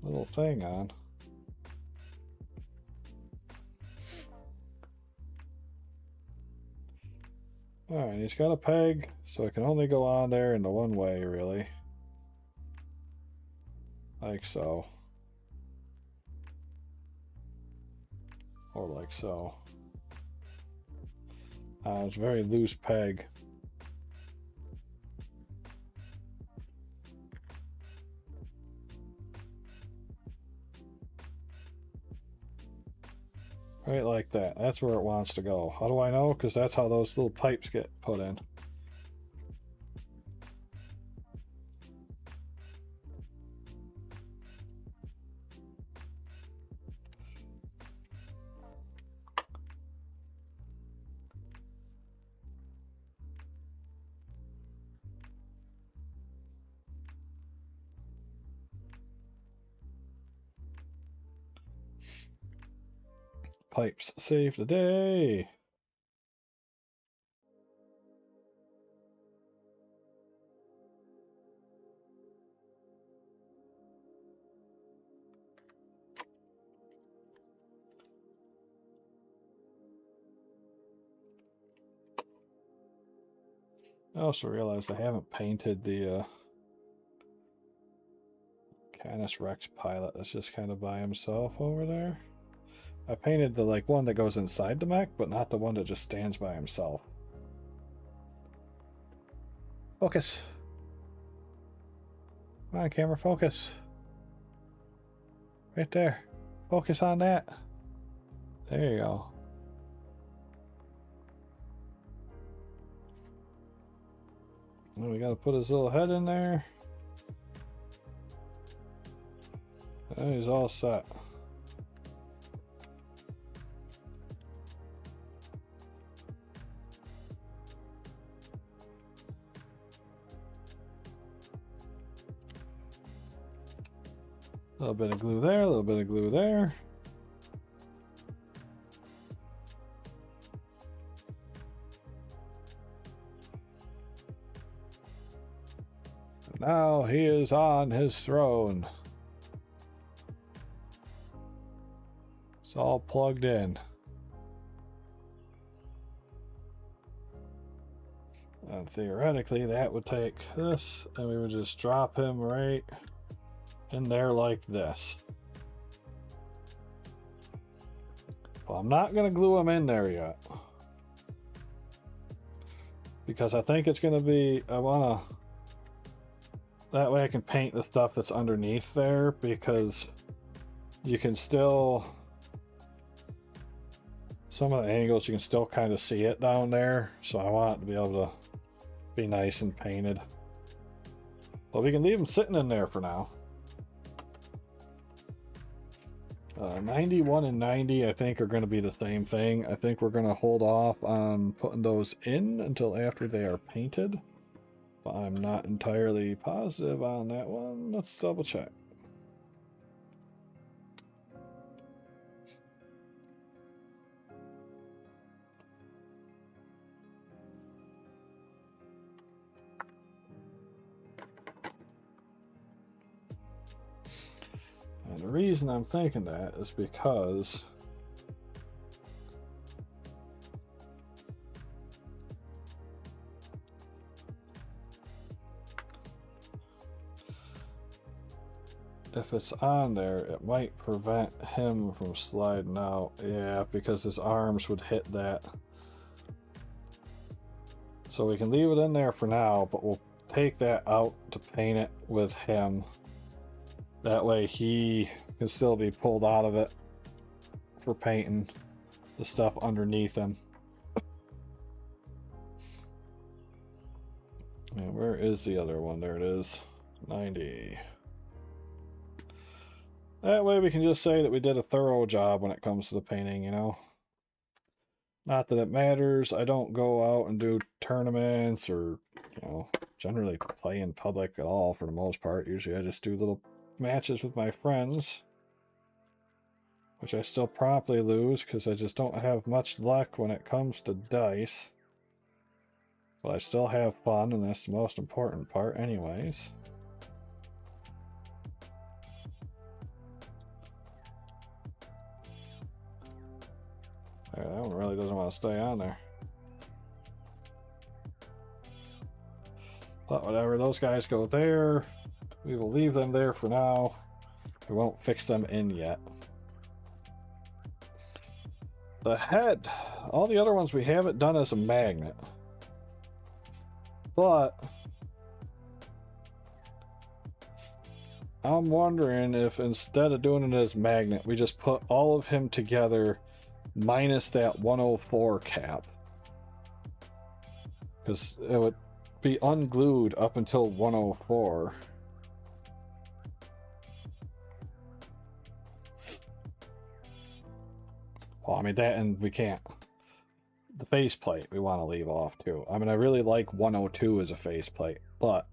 little thing on. Alright, he's got a peg, so it can only go on there in the one way, really. Like so. Or like so. It's a very loose peg. Right like that. That's where it wants to go. How do I know? Because that's how those little pipes get put in. Pipes save the day. I also realized I haven't painted the Canis Rex pilot that's just kind of by himself over there. I painted the one that goes inside the mech, but not the one that just stands by himself. Focus. Come on, camera, focus. Right there. Focus on that. There you go. Well, we gotta put his little head in there. And he's all set. A little bit of glue there, a little bit of glue there. Now he is on his throne. It's all plugged in. And theoretically, that would take this, and we would just drop him right in there like this. Well, I'm not going to glue him in there yet. Because I think it's going to be, I want to, that way I can paint the stuff that's underneath there, because you can still, some of the angles you can still kind of see it down there, so I want it to be able to be nice and painted. But we can leave them sitting in there for now. 91 and 90 I think are going to be the same thing. I think we're going to hold off on putting those in until after they are painted, but I'm not entirely positive on that one. Let's double check. And the reason I'm thinking that is because if it's on there, it might prevent him from sliding out. Yeah, because his arms would hit that. So we can leave it in there for now, but we'll take that out to paint it with him. That way he can still be pulled out of it for painting the stuff underneath him. And where is the other one? There it is. 90. That way we can just say that we did a thorough job when it comes to the painting, you know. Not that it matters. I don't go out and do tournaments or, you know, generally play in public at all for the most part. Usually I just do little matches with my friends, which I still promptly lose because I just don't have much luck when it comes to dice. But I still have fun, and that's the most important part anyways. That one really doesn't want to stay on there. But whatever, those guys go there. We will leave them there for now. We won't fix them in yet. The head, all the other ones we have it done as a magnet. But I'm wondering if instead of doing it as magnet, we just put all of him together minus that 104 cap. Because it would be unglued up until 104. Well, I mean, that, and we can't. The faceplate we want to leave off too. I mean, I really like 102 as a faceplate, but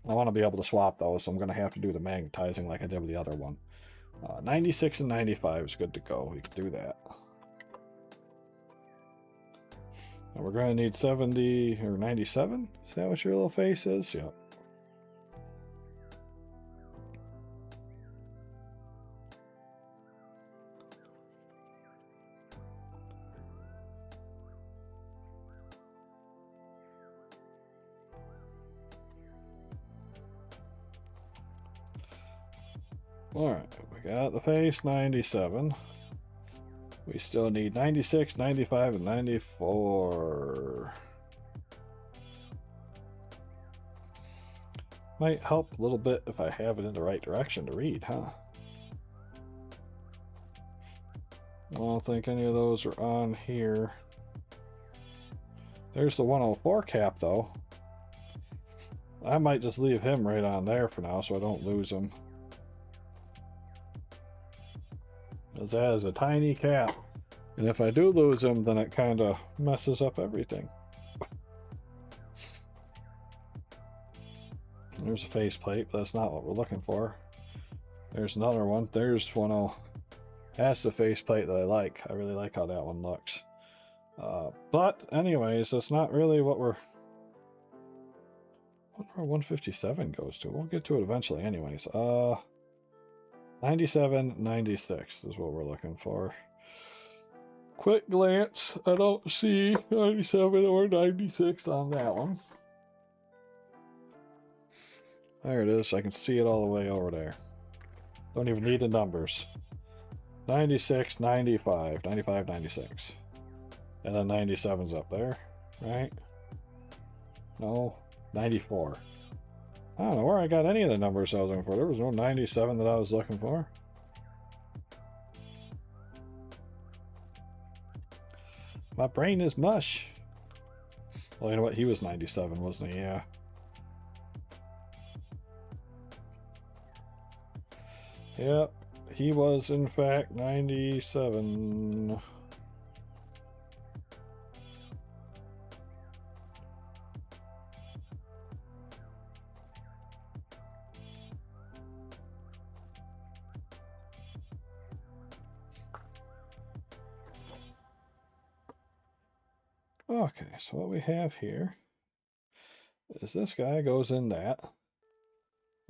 I want to be able to swap those, so I'm going to have to do the magnetizing like I did with the other one. 96 and 95 is good to go. We can do that. And we're going to need 70 or 97. Is that what your little face is? Yep. Alright, we got the face, 97. We still need 96, 95, and 94. Might help a little bit if I have it in the right direction to read, huh? I don't think any of those are on here. There's the 104 cap, though. I might just leave him right on there for now so I don't lose him. That is a tiny cap, and if I do lose him, then it kind of messes up everything. There's a faceplate, but that's not what we're looking for. There's another one. There's one. Oh, that's the faceplate that I like. I really like how that one looks. But anyways, that's not really what we're... What our 157 goes to. We'll get to it eventually anyways. 97, 96 is what we're looking for. Quick glance, I don't see 97 or 96 on that one. There it is, I can see it all the way over there. Don't even need the numbers. 96, 95, 95, 96. And then 97's up there, right? No, 94. I don't know where I got any of the numbers I was looking for. There was no 97 that I was looking for. My brain is mush. Well, you know what? He was 97, wasn't he? Yeah. Yep. He was, in fact, 97. Okay, so what we have here is this guy goes in that,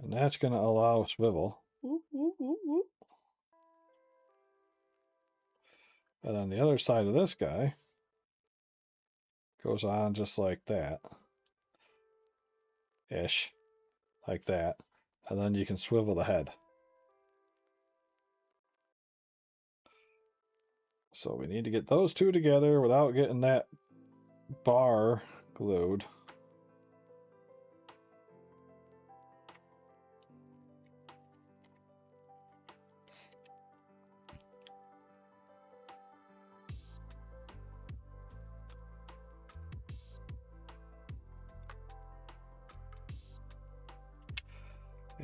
and that's going to allow swivel. And then the other side of this guy goes on just like that. Ish. Like that. And then you can swivel the head. So we need to get those two together without getting that bar glued.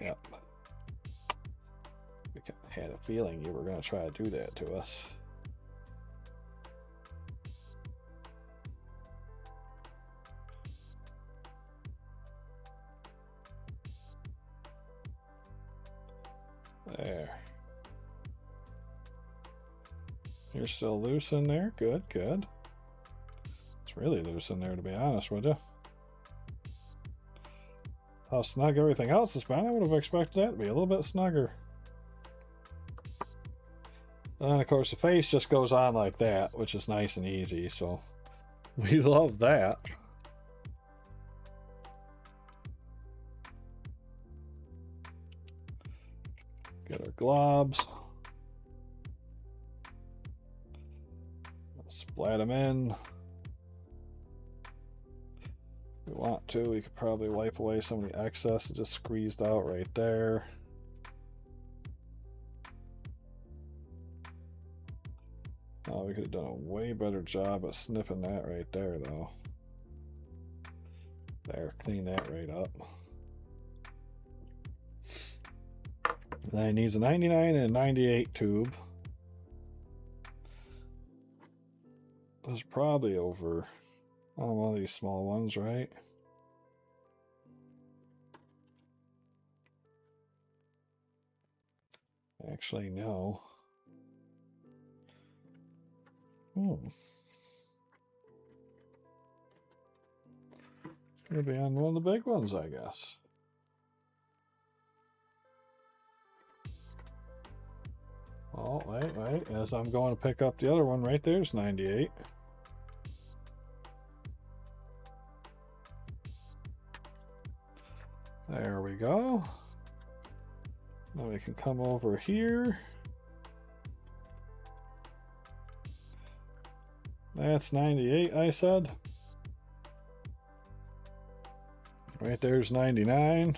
Yep. We had a feeling you were going to try to do that to us. There. You're still loose in there? Good, good. It's really loose in there, to be honest with you. How snug everything else has been, I would have expected that to be a little bit snugger. And of course the face just goes on like that, which is nice and easy, so we love that. Get our globs. Splat them in. If we want to, we could probably wipe away some of the excess that just squeezed out right there. Oh, we could have done a way better job of sniffing that right there, though. There, clean that right up. Then it needs a 99 and a 98 tube. It's probably over on one of these small ones, right? Actually, no. It's gonna be on one of the big ones, I guess. Oh, wait. As I'm going to pick up the other one, right there's 98. There we go. Now we can come over here. That's 98, I said. Right there's 99.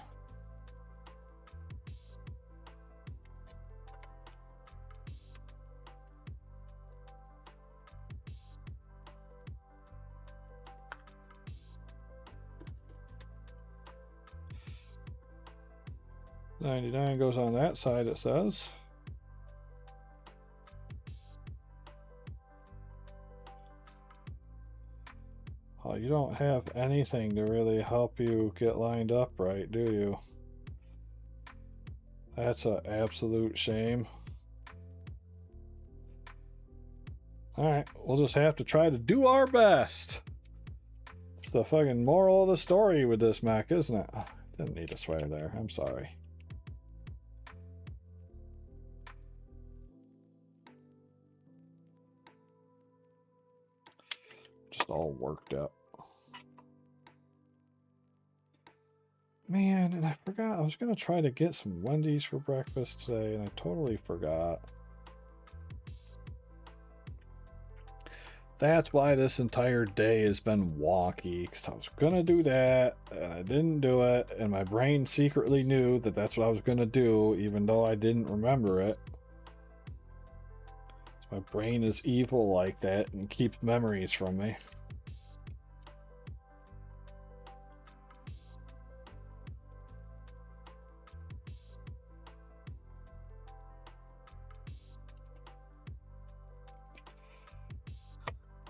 $99 goes on that side, it says. Oh, you don't have anything to really help you get lined up right, do you? That's an absolute shame. Alright, we'll just have to try to do our best. It's the fucking moral of the story with this mech, isn't it? Didn't need to swear there, I'm sorry. Just all worked up. Man, and I forgot. I was going to try to get some Wendy's for breakfast today, and I totally forgot. That's why this entire day has been wonky, because I was going to do that, and I didn't do it, and my brain secretly knew that that's what I was going to do, even though I didn't remember it. My brain is evil like that and keeps memories from me.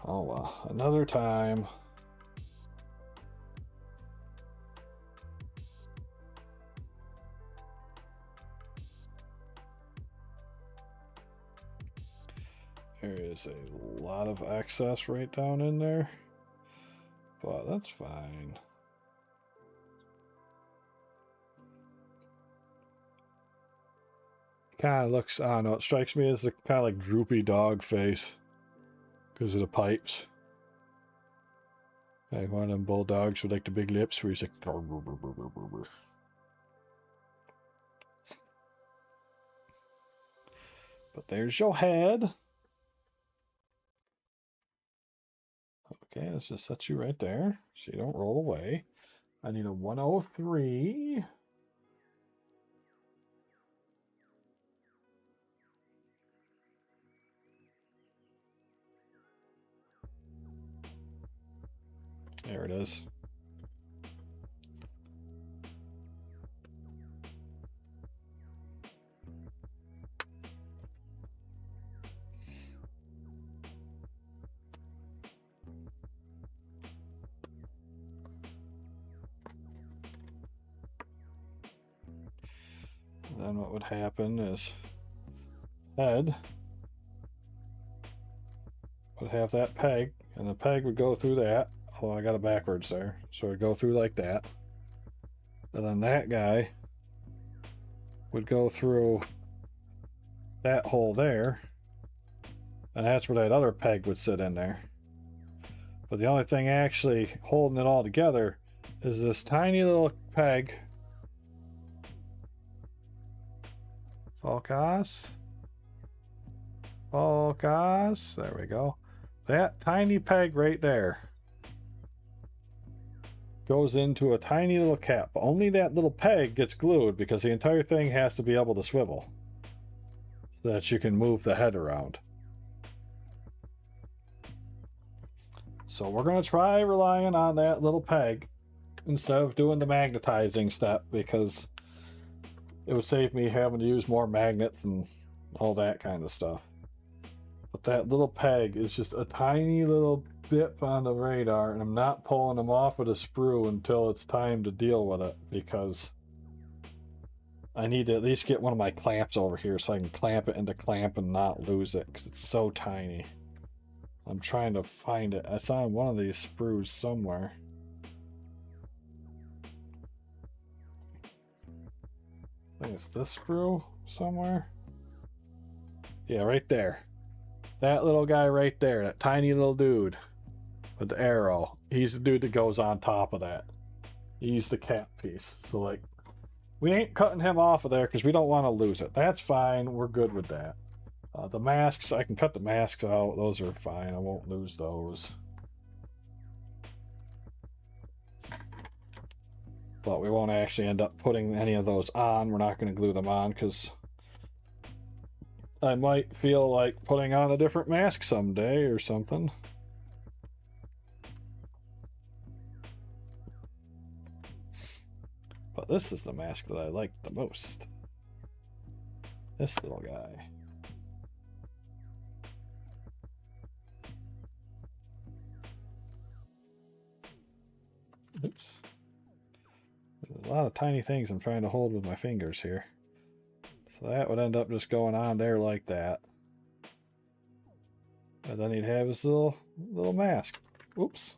Oh well, another time. There is a lot of excess right down in there, but that's fine. Kind of looks, I don't know, it strikes me as a kind of like droopy dog face because of the pipes. Like one of them bulldogs with like the big lips where he's like... But there's your head. Okay, let's just set you right there so you don't roll away. I need a 103. There it is. Then what would happen is head would have that peg, and the peg would go through that. Oh, I got it backwards there. So it would go through like that. And then that guy would go through that hole there. And that's where that other peg would sit in there. But the only thing actually holding it all together is this tiny little peg. Focus. Focus. There we go. That tiny peg right there goes into a tiny little cap. Only that little peg gets glued because the entire thing has to be able to swivel so that you can move the head around. So we're going to try relying on that little peg instead of doing the magnetizing step, because it would save me having to use more magnets and all that kind of stuff. But that little peg is just a tiny little dip on the radar, and I'm not pulling them off with a sprue until it's time to deal with it, because I need to at least get one of my clamps over here so I can clamp it into clamp and not lose it, because it's so tiny. I'm trying to find it. It's on one of these sprues somewhere. I think it's this sprue somewhere. Yeah, right there. That little guy right there, that tiny little dude with the arrow. He's the dude that goes on top of that. He's the cap piece. So, like, we ain't cutting him off of there because we don't want to lose it. That's fine. We're good with that. The masks, I can cut the masks out. Those are fine. I won't lose those. But we won't actually end up putting any of those on. We're not going to glue them on because I might feel like putting on a different mask someday or something. But this is the mask that I like the most. This little guy. Oops. There's a lot of tiny things I'm trying to hold with my fingers here. So that would end up just going on there like that. And then he'd have his little mask. Oops.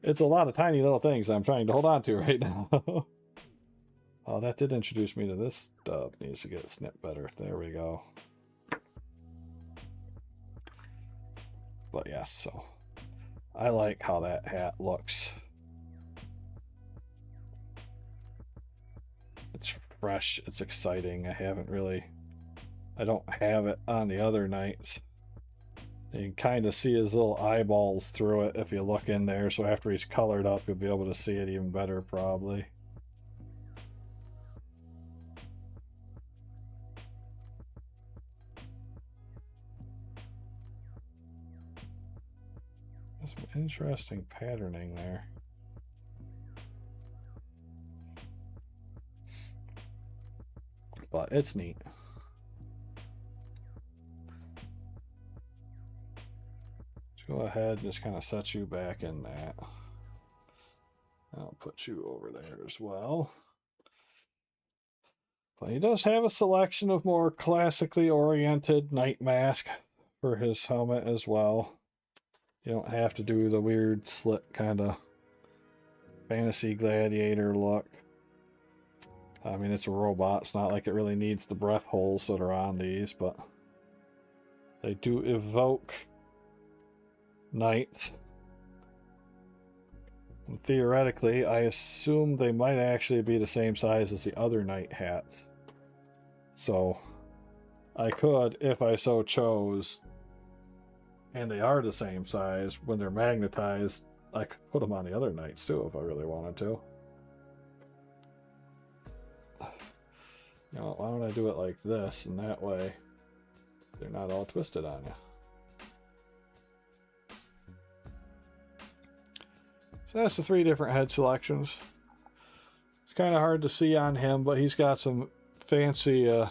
It's a lot of tiny little things I'm trying to hold on to right now. Oh, that did introduce me to this stub. Needs to get it snipped better. There we go. But yes, so I like how that hat looks. It's fresh, it's exciting. I don't have it on the other knights. You can kind of see his little eyeballs through it if you look in there, so after he's colored up you'll be able to see it even better probably. There's some interesting patterning there. But it's neat. Go ahead and just kind of set you back in that. I'll put you over there as well. But he does have a selection of more classically oriented knight mask for his helmet as well. You don't have to do the weird slit kind of fantasy gladiator look. I mean, it's a robot. It's not like it really needs the breath holes that are on these, but they do evoke knights. And theoretically, I assume they might actually be the same size as the other knight hats. So I could, if I so chose, and they are the same size, when they're magnetized, I could put them on the other knights too if I really wanted to. You know, why don't I do it like this, and that way they're not all twisted on you. So that's the 3 different head selections. It's kind of hard to see on him, but he's got some fancy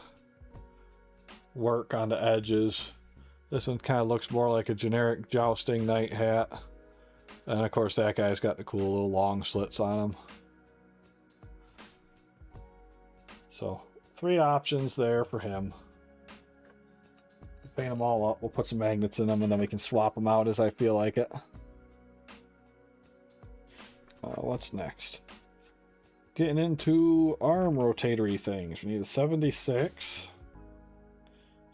work on the edges. This one kind of looks more like a generic jousting knight hat. And of course that guy's got the cool little long slits on him. So 3 options there for him. Paint them all up. We'll put some magnets in them and then we can swap them out as I feel like it. What's next? Getting into arm rotatory things. We need a 76.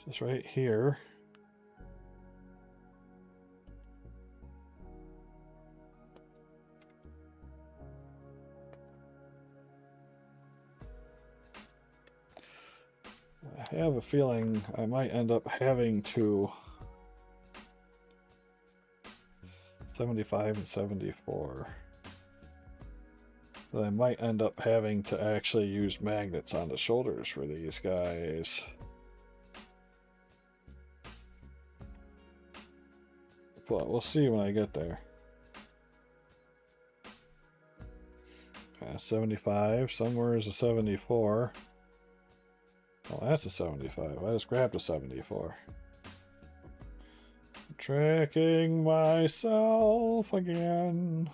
Just right here. I have a feeling I might end up having to 75 and 74. But I might end up having to actually use magnets on the shoulders for these guys. but we'll see when I get there. 75, somewhere is a 74. Oh, that's a 75. I just grabbed a 74. Tracking myself again.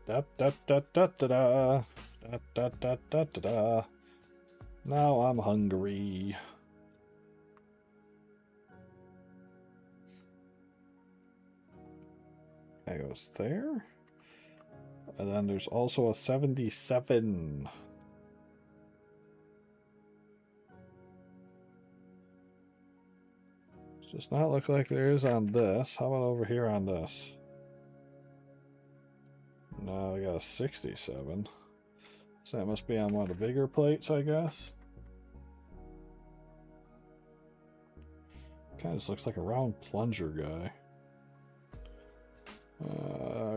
Da da da da da da da da da da da da. Now I'm hungry. That goes there. And then there's also a 77. Does not look like there is on this. How about over here on this? No, we got a 67. So that must be on one of the bigger plates, I guess. Kind of just looks like a round plunger guy.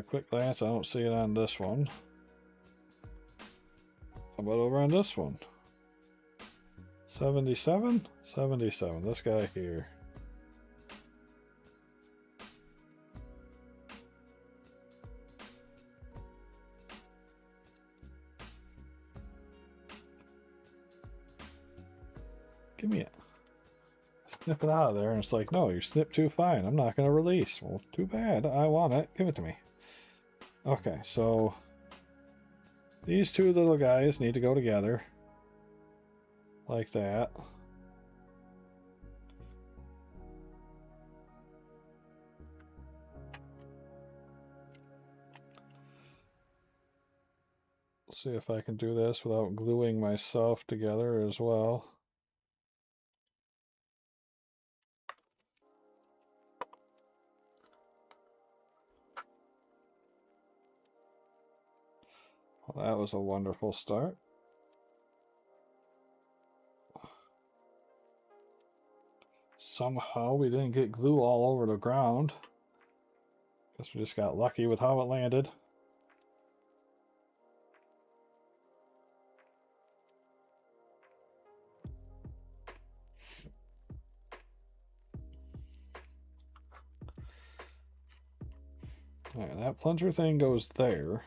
Quick glance, I don't see it on this one. How about over on this one? 77? 77, this guy here. Give me it. Snip it out of there, and it's like, no, you snipped too fine. I'm not going to release. Well, too bad. I want it. Give it to me. Okay, so these two little guys need to go together. Like that. Let's see if I can do this without gluing myself together as well. Well, that was a wonderful start. Somehow we didn't get glue all over the ground. Guess we just got lucky with how it landed. Alright, that plunger thing goes there.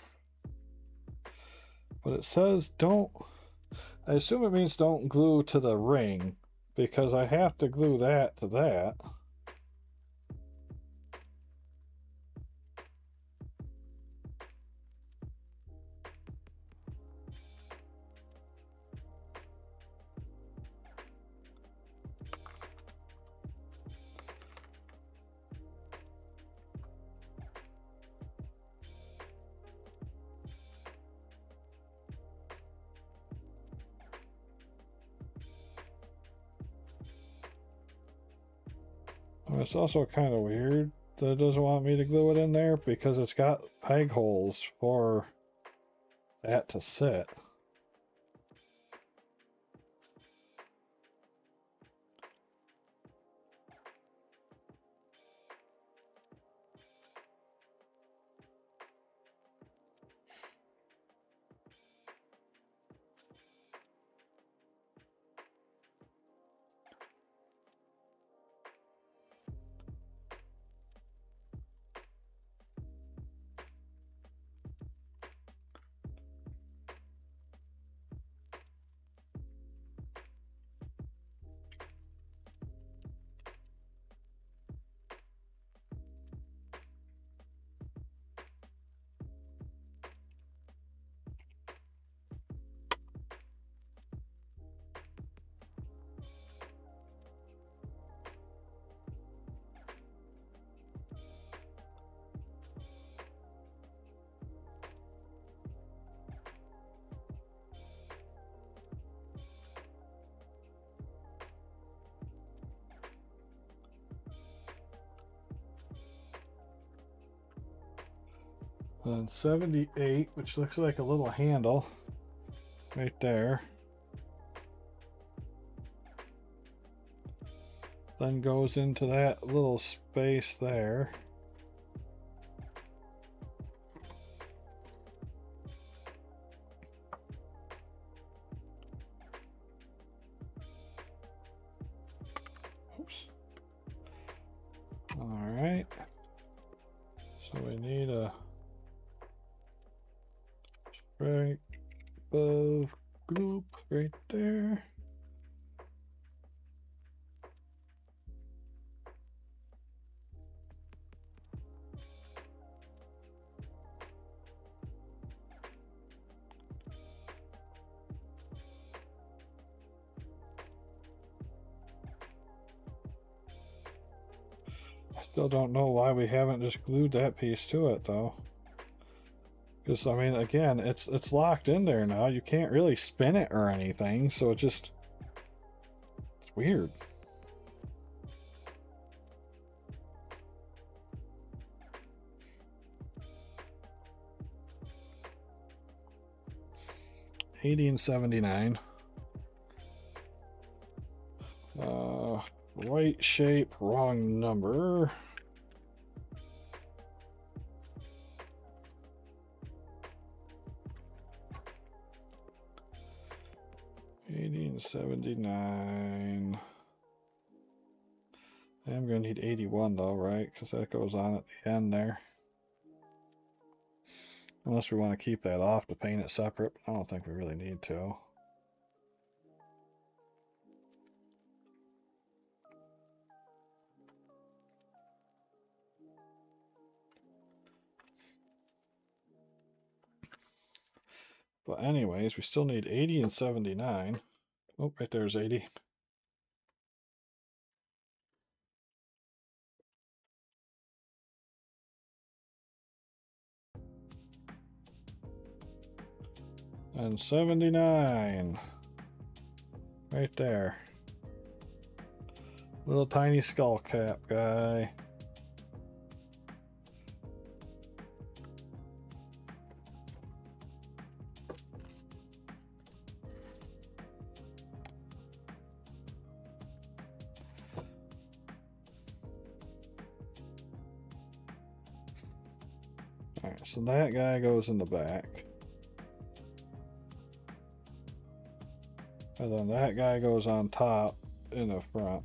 But it says don't... I assume it means don't glue to the ring, because I have to glue that to that. It's also kind of weird that it doesn't want me to glue it in there because it's got peg holes for that to sit. Then 78, which looks like a little handle right there. Then goes into that little space there. Oops. All right. of group right there. Still don't know why we haven't just glued that piece to it though. Because I mean, again, it's locked in there now. You can't really spin it or anything, so it's weird. $18.79. Right shape, wrong number. $18.79. I'm gonna need 81 though, right? Because that goes on at the end there. Unless we want to keep that off to paint it separate. I don't think we really need to. But anyways, we still need 80 and 79. Oh, right there's 80. And 79. Right there. Little tiny skull cap guy. Alright, so that guy goes in the back. And then that guy goes on top in the front.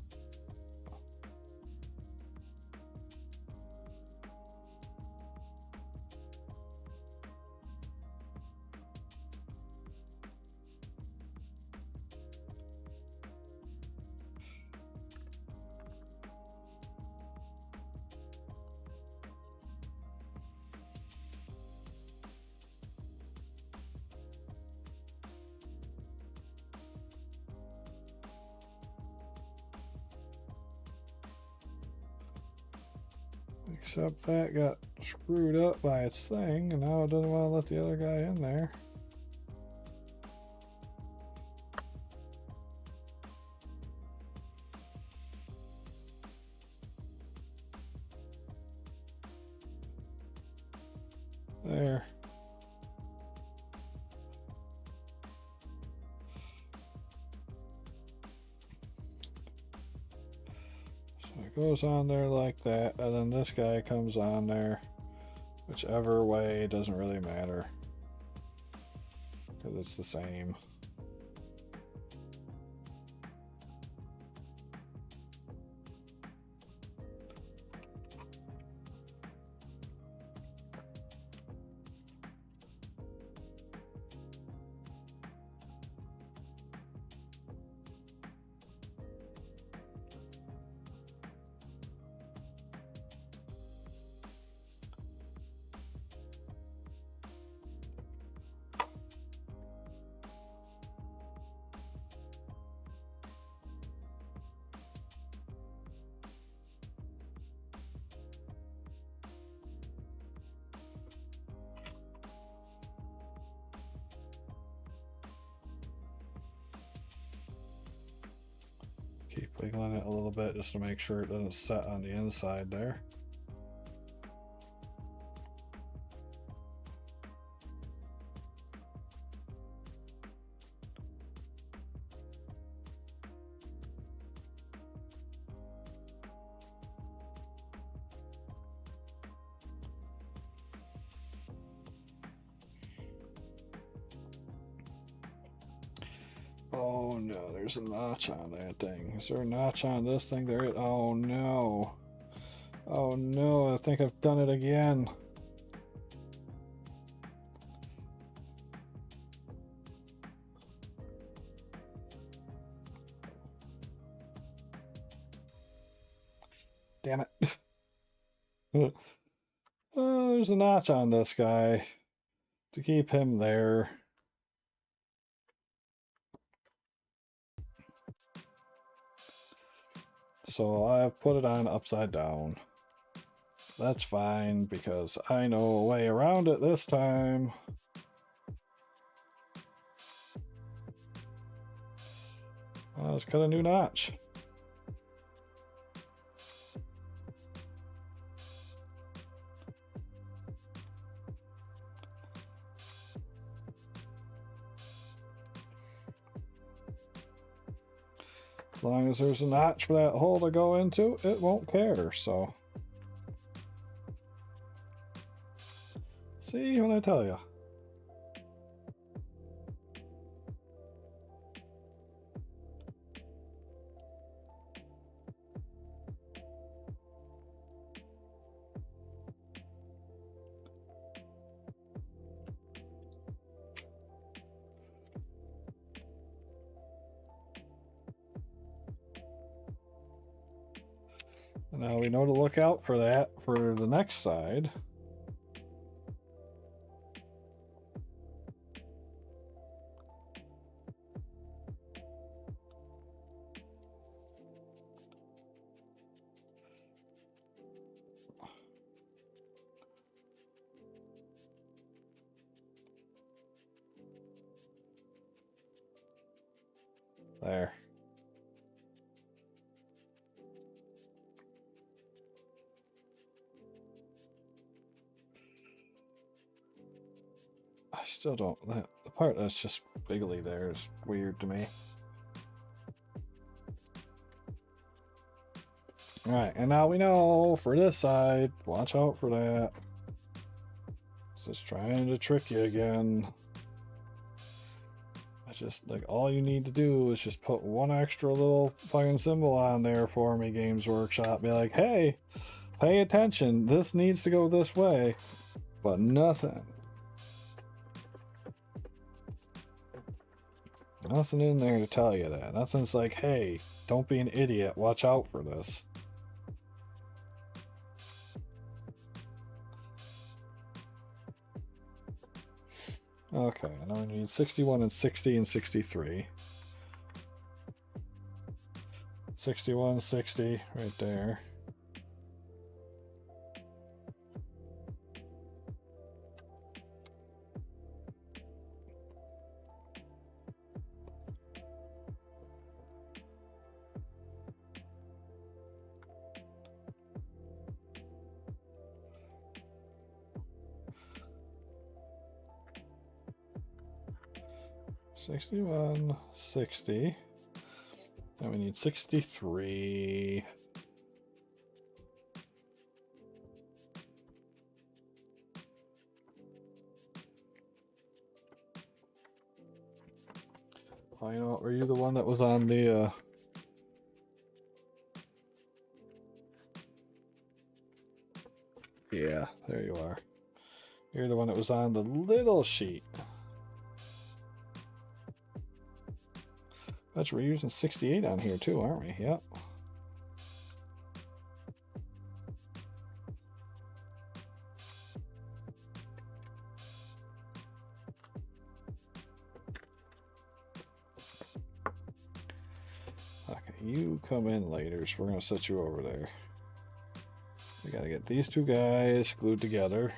Except that got screwed up by its thing, and now it doesn't want to let the other guy in there. There. It goes on there like that, and then this guy comes on there. Whichever way, doesn't really matter. Because it's the same. Keep wiggling it a little bit just to make sure it doesn't set on the inside there. Oh no, there's a notch on that thing. Is there a notch on this thing? There is. Oh no. Oh no, I think I've done it again. There's a notch on this guy to keep him there. So I've put it on upside down. That's fine because I know a way around it this time. Let's cut a new notch. As long as there's a notch for that hole to go into, it won't care, so. See what I tell you. Now we know to look out for that for the next side. There. I still don't. The part that's just wiggly there is weird to me. Alright, and now we know for this side, watch out for that. It's just trying to trick you again. I just, like, all you need to do is just put one extra little fucking symbol on there for me, Games Workshop. Be like, hey, pay attention, this needs to go this way. But nothing. Nothing in there to tell you that. Nothing's like, hey, don't be an idiot, watch out for this. Okay, now I need 61 and 60 and 63. 61, 60, right there. $61, $60. And we need 63. Oh, you know what? Were you the one that was on the Yeah, there you are. You're the one that was on the little sheet. But we're using 68 on here too, aren't we? Yep. Okay, you come in later, so we're going to set you over there. We got to get these two guys glued together.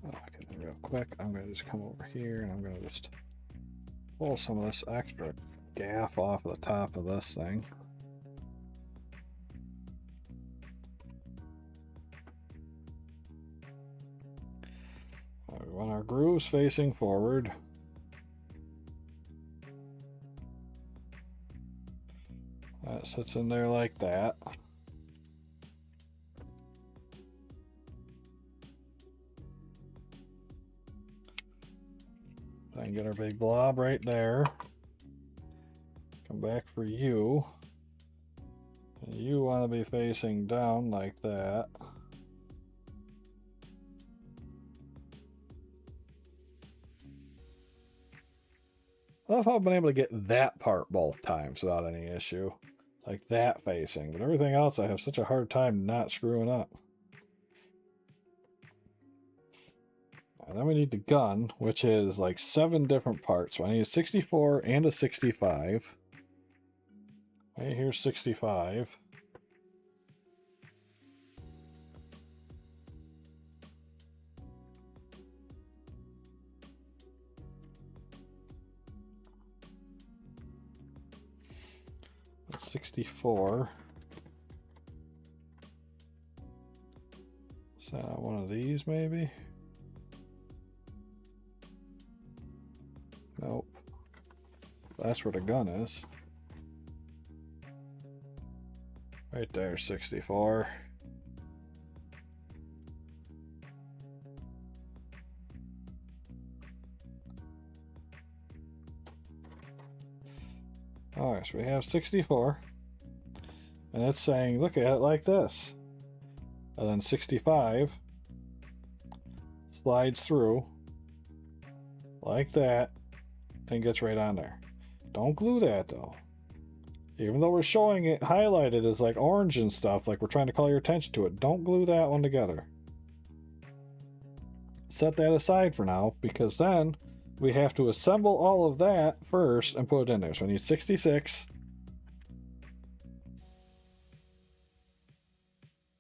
Okay, real quick, I'm going to just come over here and I'm going to just pull some of this extra gaff off of the top of this thing. We want our grooves facing forward. That sits in there like that. Then get our big blob right there. Come back for you. And you want to be facing down like that. I love how I've been able to get that part both times without any issue. Like that facing. But everything else I have such a hard time not screwing up. And then we need the gun, which is like 7 different parts. So I need a 64 and a 65. Right here's 65. That's 64. Is that one of these maybe? Nope. That's where the gun is. Right there, 64. Alright, so we have 64. And it's saying, look at it like this. And then 65 slides through like that and gets right on there. Don't glue that though. Even though we're showing it highlighted as like orange and stuff, like we're trying to call your attention to it, don't glue that one together. Set that aside for now, because then we have to assemble all of that first and put it in there. So I need 66.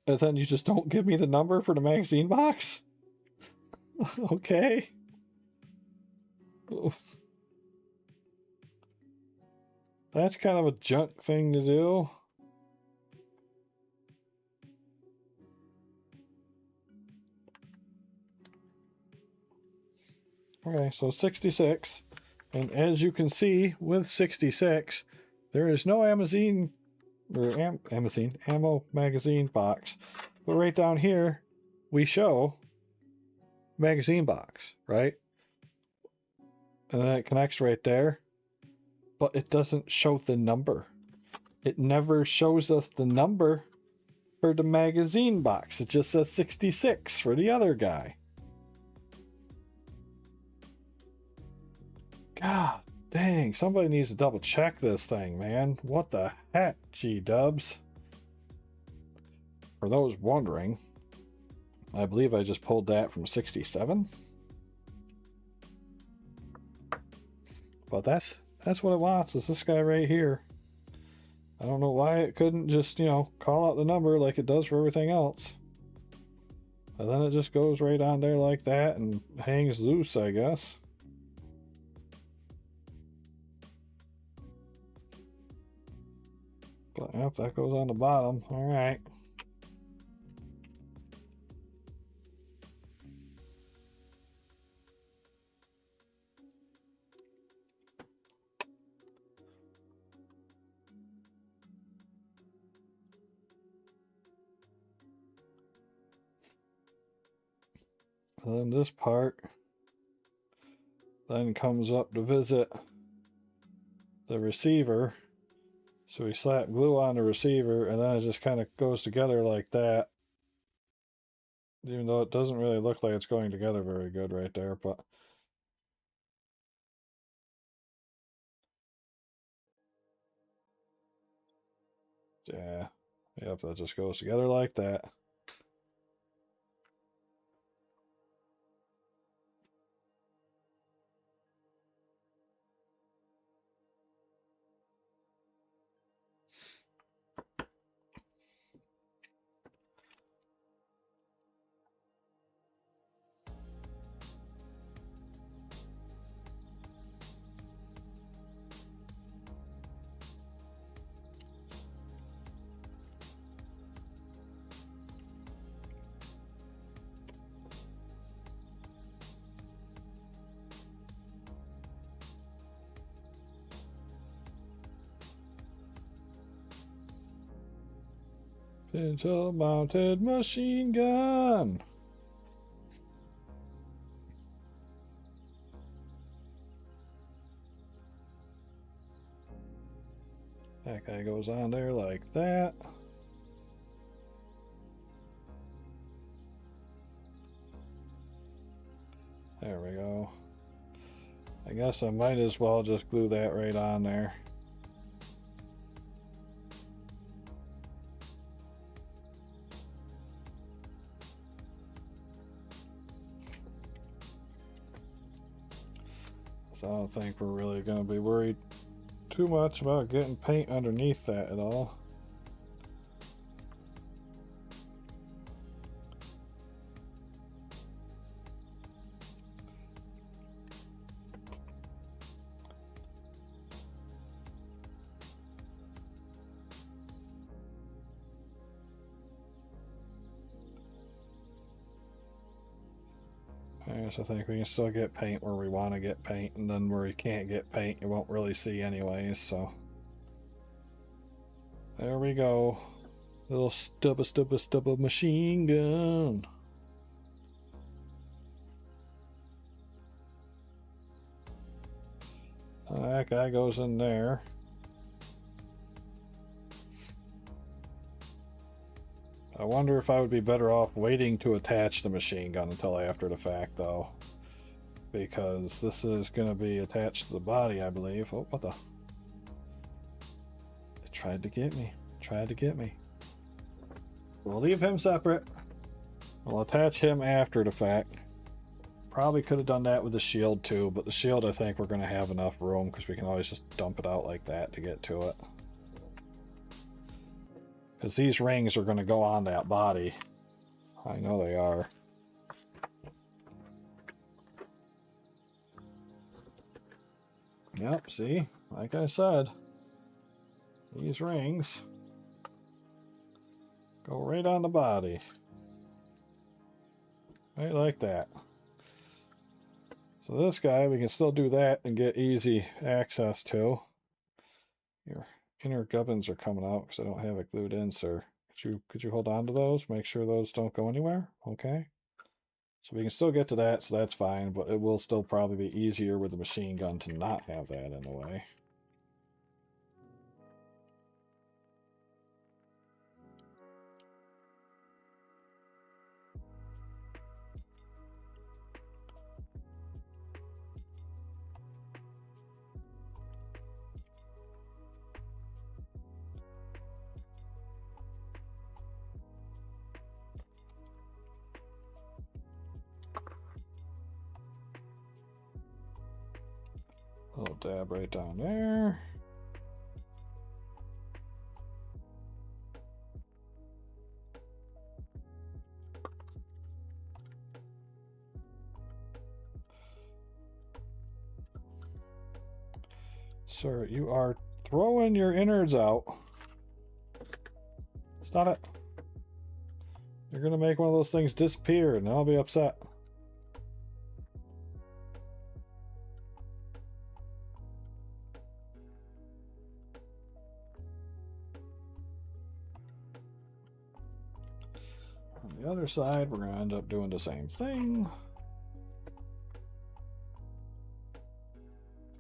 And then you just don't give me the number for the magazine box? Okay. That's kind of a junk thing to do. Okay, so 66. And as you can see, with 66, there is no Amazon or ammo magazine box. But right down here, we show magazine box, right? And then it connects right there. But it doesn't show the number. It never shows us the number for the magazine box. It just says 66 for the other guy. God dang, somebody needs to double check this thing, man. What the heck, G-dubs? For those wondering, I believe I just pulled that from 67. But that's what it wants, is this guy right here. I don't know why it couldn't just, you know, call out the number like it does for everything else. And then it just goes right on there like that and hangs loose, I guess. But yep, that goes on the bottom. All right. And then this part then comes up to visit the receiver. So we slap glue on the receiver and then it just kind of goes together like that. Even though it doesn't really look like it's going together very good right there, but yeah, yep, that just goes together like that. Digital mounted machine gun. That guy goes on there like that. There we go. I guess I might as well just glue that right on there. So I don't think we're really going to be worried too much about getting paint underneath that at all. Yes, I think we can still get paint where we want to get paint, and then where you can't get paint, you won't really see anyways, so. There we go. Little stubba machine gun. That guy goes in there. I wonder if I would be better off waiting to attach the machine gun until after the fact, though. Because this is going to be attached to the body, I believe. Oh, what the? It tried to get me. Tried to get me. We'll leave him separate. We'll attach him after the fact. Probably could have done that with the shield too, but the shield I think we're going to have enough room because we can always just dump it out like that to get to it. Because these rings are going to go on that body. I know they are. Yep, see? Like I said, these rings go right on the body. Right like that. So this guy, we can still do that and get easy access to. Your inner gubbins are coming out because I don't have it glued in, sir. Could you hold on to those? Make sure those don't go anywhere. Okay. So we can still get to that, so that's fine, but it will still probably be easier with the machine gun to not have that in the way. Little dab right down there. Sir, you are throwing your innards out. Stop it. You're gonna make one of those things disappear and I'll be upset. On the other side, we're gonna end up doing the same thing.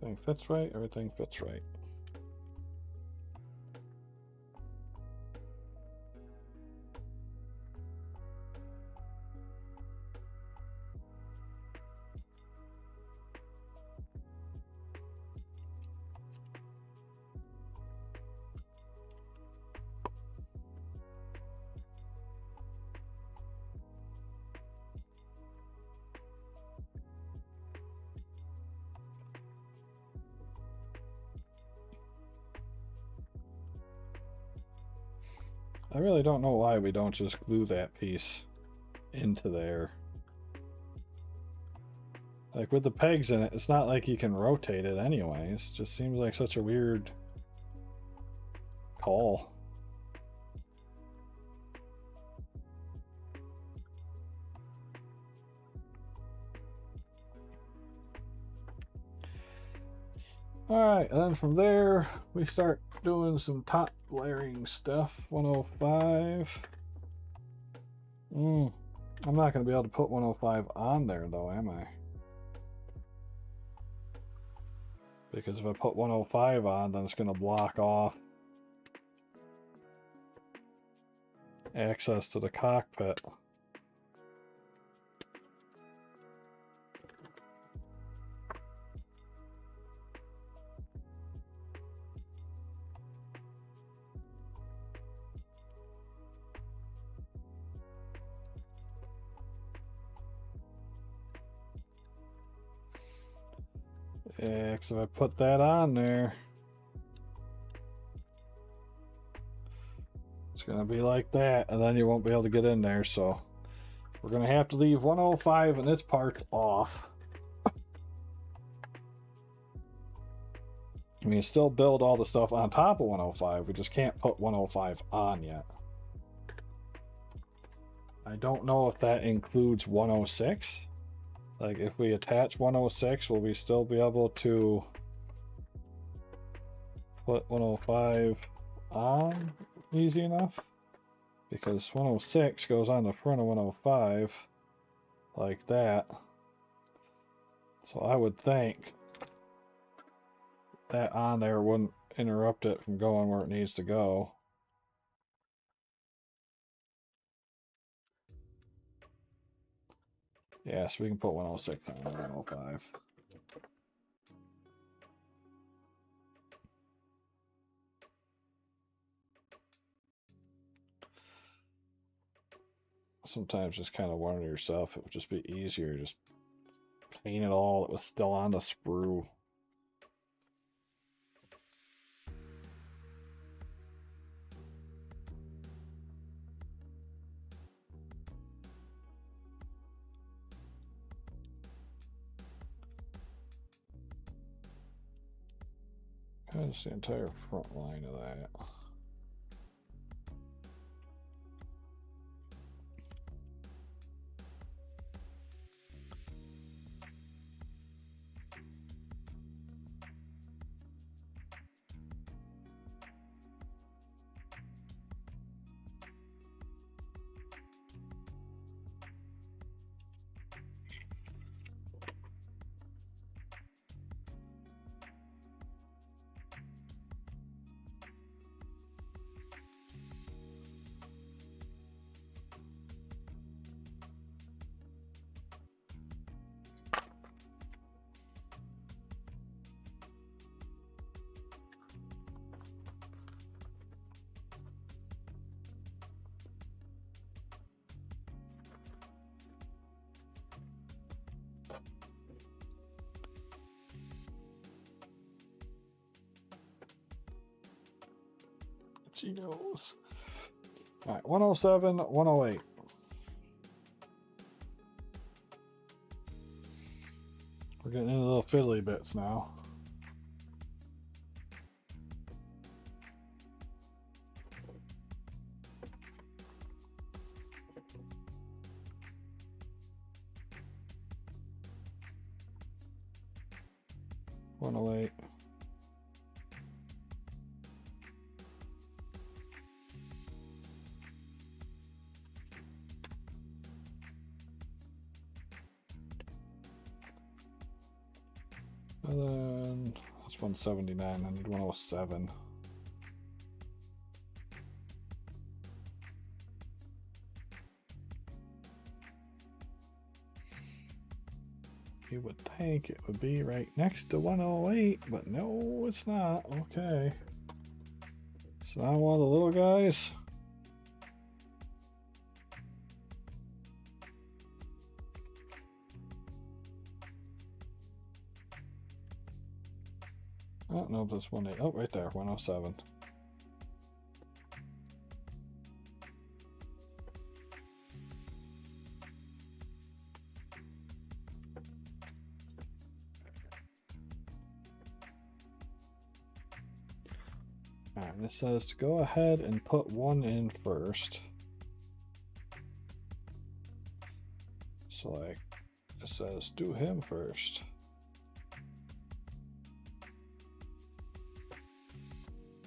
Everything fits right, everything fits right. I really don't know why we don't just glue that piece into there. Like with the pegs in it, it's not like you can rotate it anyways. It just seems like such a weird call. Alright, and then from there we start doing some top layering stuff. 105. I'm not going to be able to put 105 on there though, am I? Because if I put 105 on, then it's going to block off access to the cockpit. Yeah, because if I put that on there, it's going to be like that, and then you won't be able to get in there. So we're going to have to leave 105 and its parts off. I mean, still build all the stuff on top of 105. We just can't put 105 on yet. I don't know if that includes 106. Like, if we attach 106, will we still be able to put 105 on easy enough? Because 106 goes on the front of 105 like that. So I would think that on there wouldn't interrupt it from going where it needs to go. Yeah, so we can put 106 on 105. Sometimes just kind of wonder to yourself, it would just be easier to just paint it all that was still on the sprue. That's the entire front line of that. She knows. All right, 107, 108. We're getting into the little fiddly bits now. One oh eight. And then that's 179. I need 107. You would think it would be right next to 108, but no, it's not. Okay. It's not one of the little guys. Oh, no, that's 108. Oh, right there, 107. Alright, it says to go ahead and put one in first. So, like, it says do him first.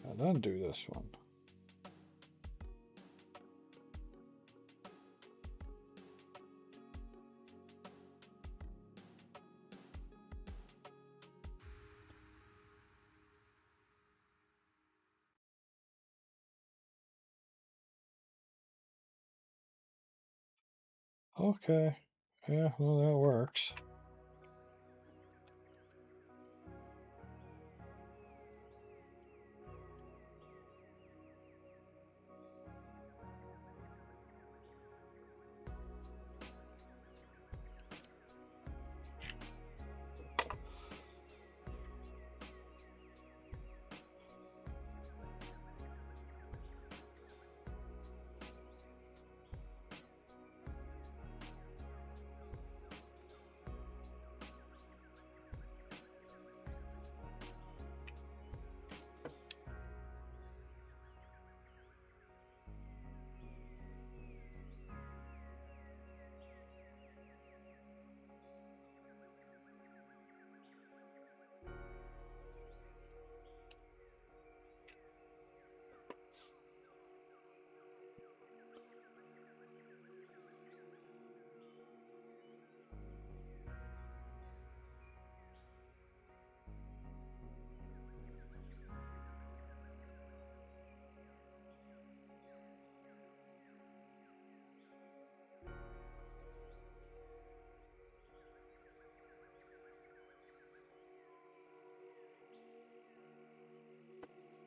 And then do this one. Okay. Yeah, well, that works.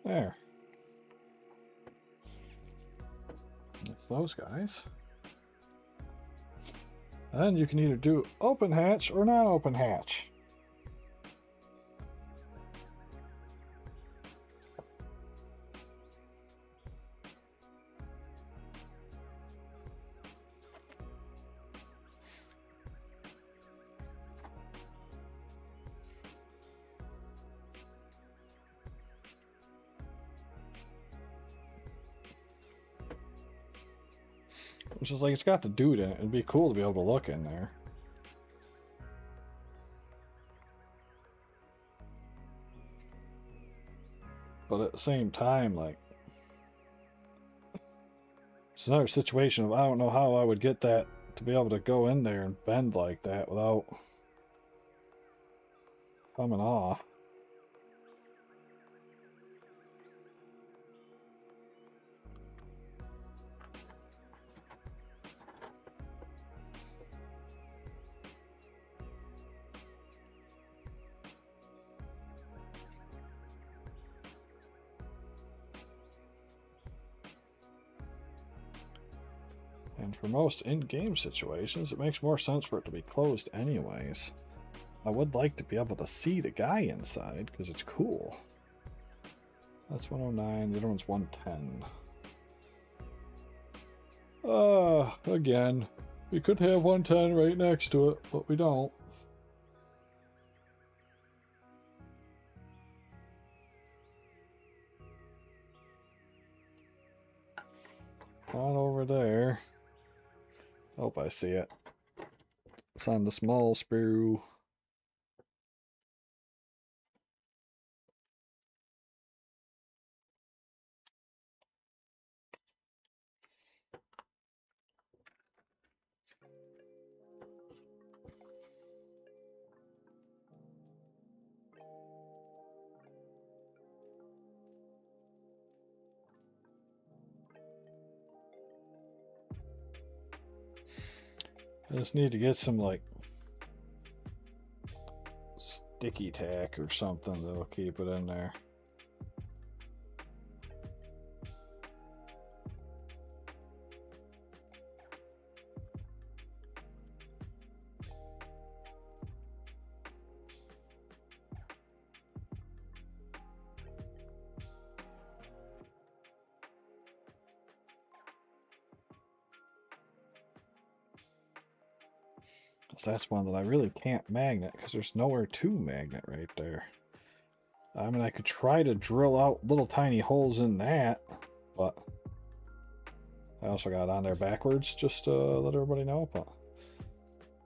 There. That's those guys. And you can either do open hatch or non-open hatch. Which is like, it's got the dude in it. It'd be cool to be able to look in there. But at the same time, like, it's another situation of I don't know how I would get that to be able to go in there and bend like that without coming off. And for most in-game situations, it makes more sense for it to be closed anyways. I would like to be able to see the guy inside, because it's cool. That's 109, the other one's 110. Again, we could have 110 right next to it, but we don't. On over there. Hope I see it. It's on the small sprue. I just need to get some, like, sticky tack or something that'll keep it in there. That's one that I really can't magnet because there's nowhere to magnet right there. I mean, I could try to drill out little tiny holes in that, but I also got it on there backwards just to let everybody know.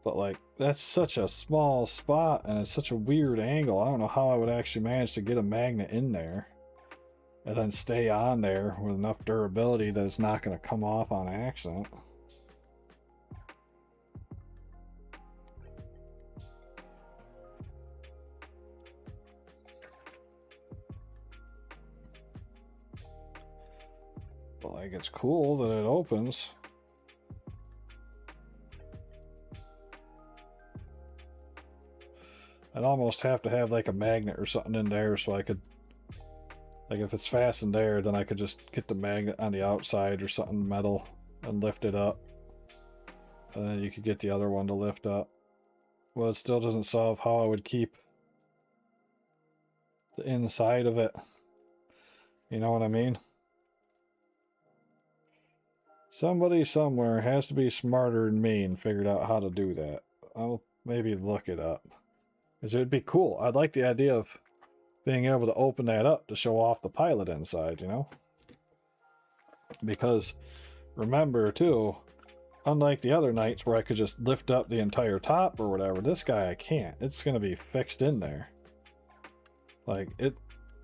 But like, that's such a small spot and it's such a weird angle. I don't know how I would actually manage to get a magnet in there. and then stay on there with enough durability that it's not going to come off on accident. But like, it's cool that it opens. I'd almost have to have like a magnet or something in there so I could, like if it's fastened there, then I could just get the magnet on the outside or something metal and lift it up. And then you could get the other one to lift up. Well, it still doesn't solve how I would keep the inside of it. You know what I mean? Somebody somewhere has to be smarter than me and figured out how to do that. I'll maybe look it up. Because it would be cool. I'd like the idea of being able to open that up to show off the pilot inside, you know? Because remember too, unlike the other Knights where I could just lift up the entire top or whatever, this guy I can't. It's going to be fixed in there. Like,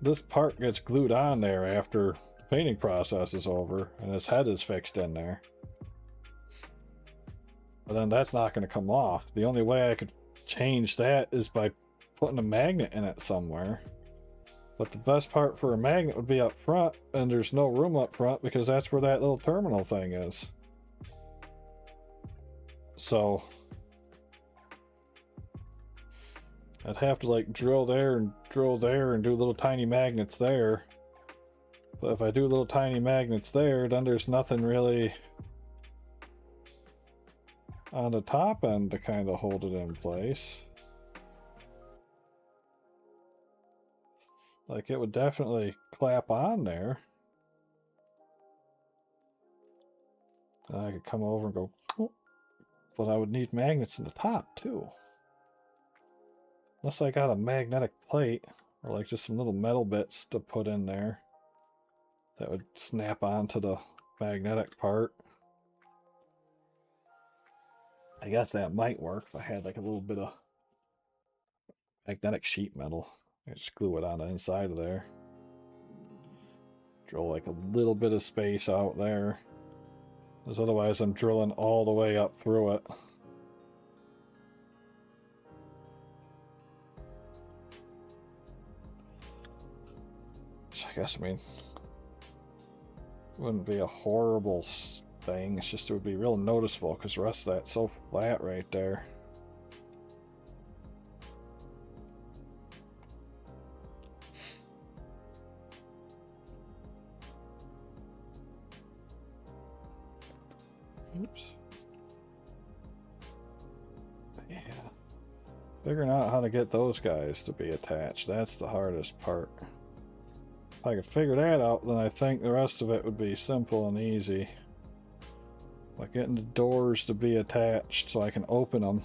this part gets glued on there after the painting process is over and his head is fixed in there. But then that's not going to come off. The only way I could change that is by putting a magnet in it somewhere. But the best part for a magnet would be up front, and there's no room up front because that's where that little terminal thing is. So I'd have to like drill there and drill there and do little tiny magnets there. But if I do little tiny magnets there, then there's nothing really on the top end to kind of hold it in place. Like, it would definitely clap on there. And I could come over and go, oh. But I would need magnets in the top too. Unless I got a magnetic plate or like just some little metal bits to put in there that would snap onto the magnetic part. I guess that might work if I had like a little bit of magnetic sheet metal. I just glue it on the inside of there. Drill like a little bit of space out there. Because otherwise I'm drilling all the way up through it. Which I guess, I mean, wouldn't be a horrible thing. It's just it would be real noticeable because the rest of that's so flat right there. Oops. Yeah. Figuring out how to get those guys to be attached, that's the hardest part. If I could figure that out, then I think the rest of it would be simple and easy. Like getting the doors to be attached so I can open them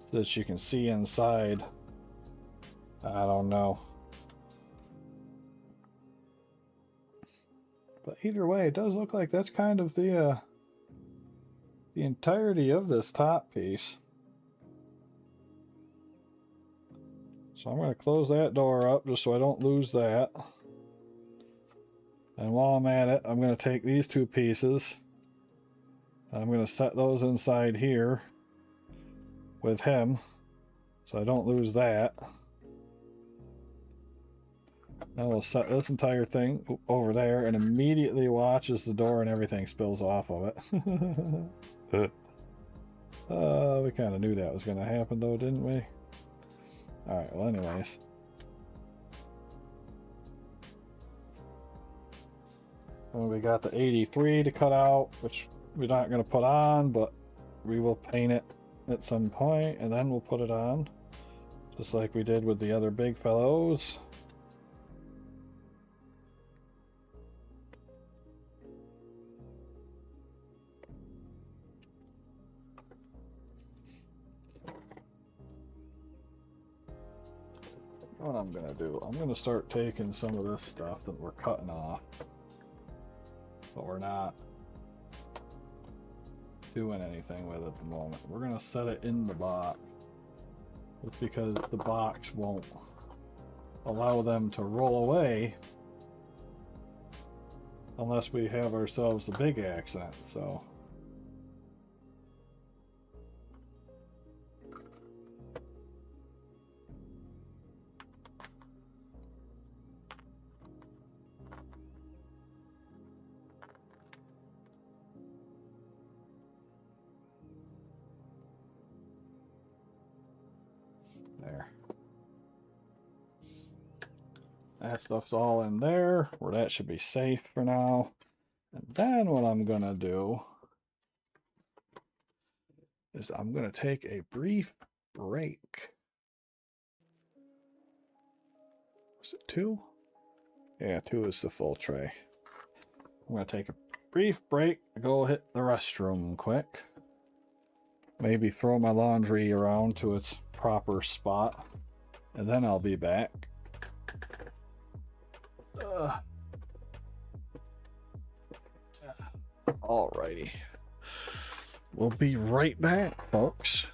so that you can see inside. I don't know. But either way, it does look like that's kind of the entirety of this top piece. So I'm going to close that door up just so I don't lose that. And while I'm at it, I'm going to take these two pieces. I'm going to set those inside here with him so I don't lose that. Then we'll set this entire thing over there and immediately watch as the door and everything spills off of it. We kind of knew that was going to happen though, didn't we? Alright, well anyways. And we got the 83 to cut out, which we're not going to put on, but we will paint it at some point and then we'll put it on. Just like we did with the other big fellows. What I'm going to do, I'm going to start taking some of this stuff that we're cutting off, but we're not doing anything with it at the moment. We're going to set it in the box. It's because the box won't allow them to roll away unless we have ourselves a big accident. So there. That stuff's all in there, where that should be safe for now. And then what I'm gonna do is I'm gonna take a brief break. Was it 2? Yeah, 2 is the full tray. I'm gonna take a brief break, go hit the restroom quick. Maybe throw my laundry around to its proper spot, and then I'll be back. Alrighty. We'll be right back, folks.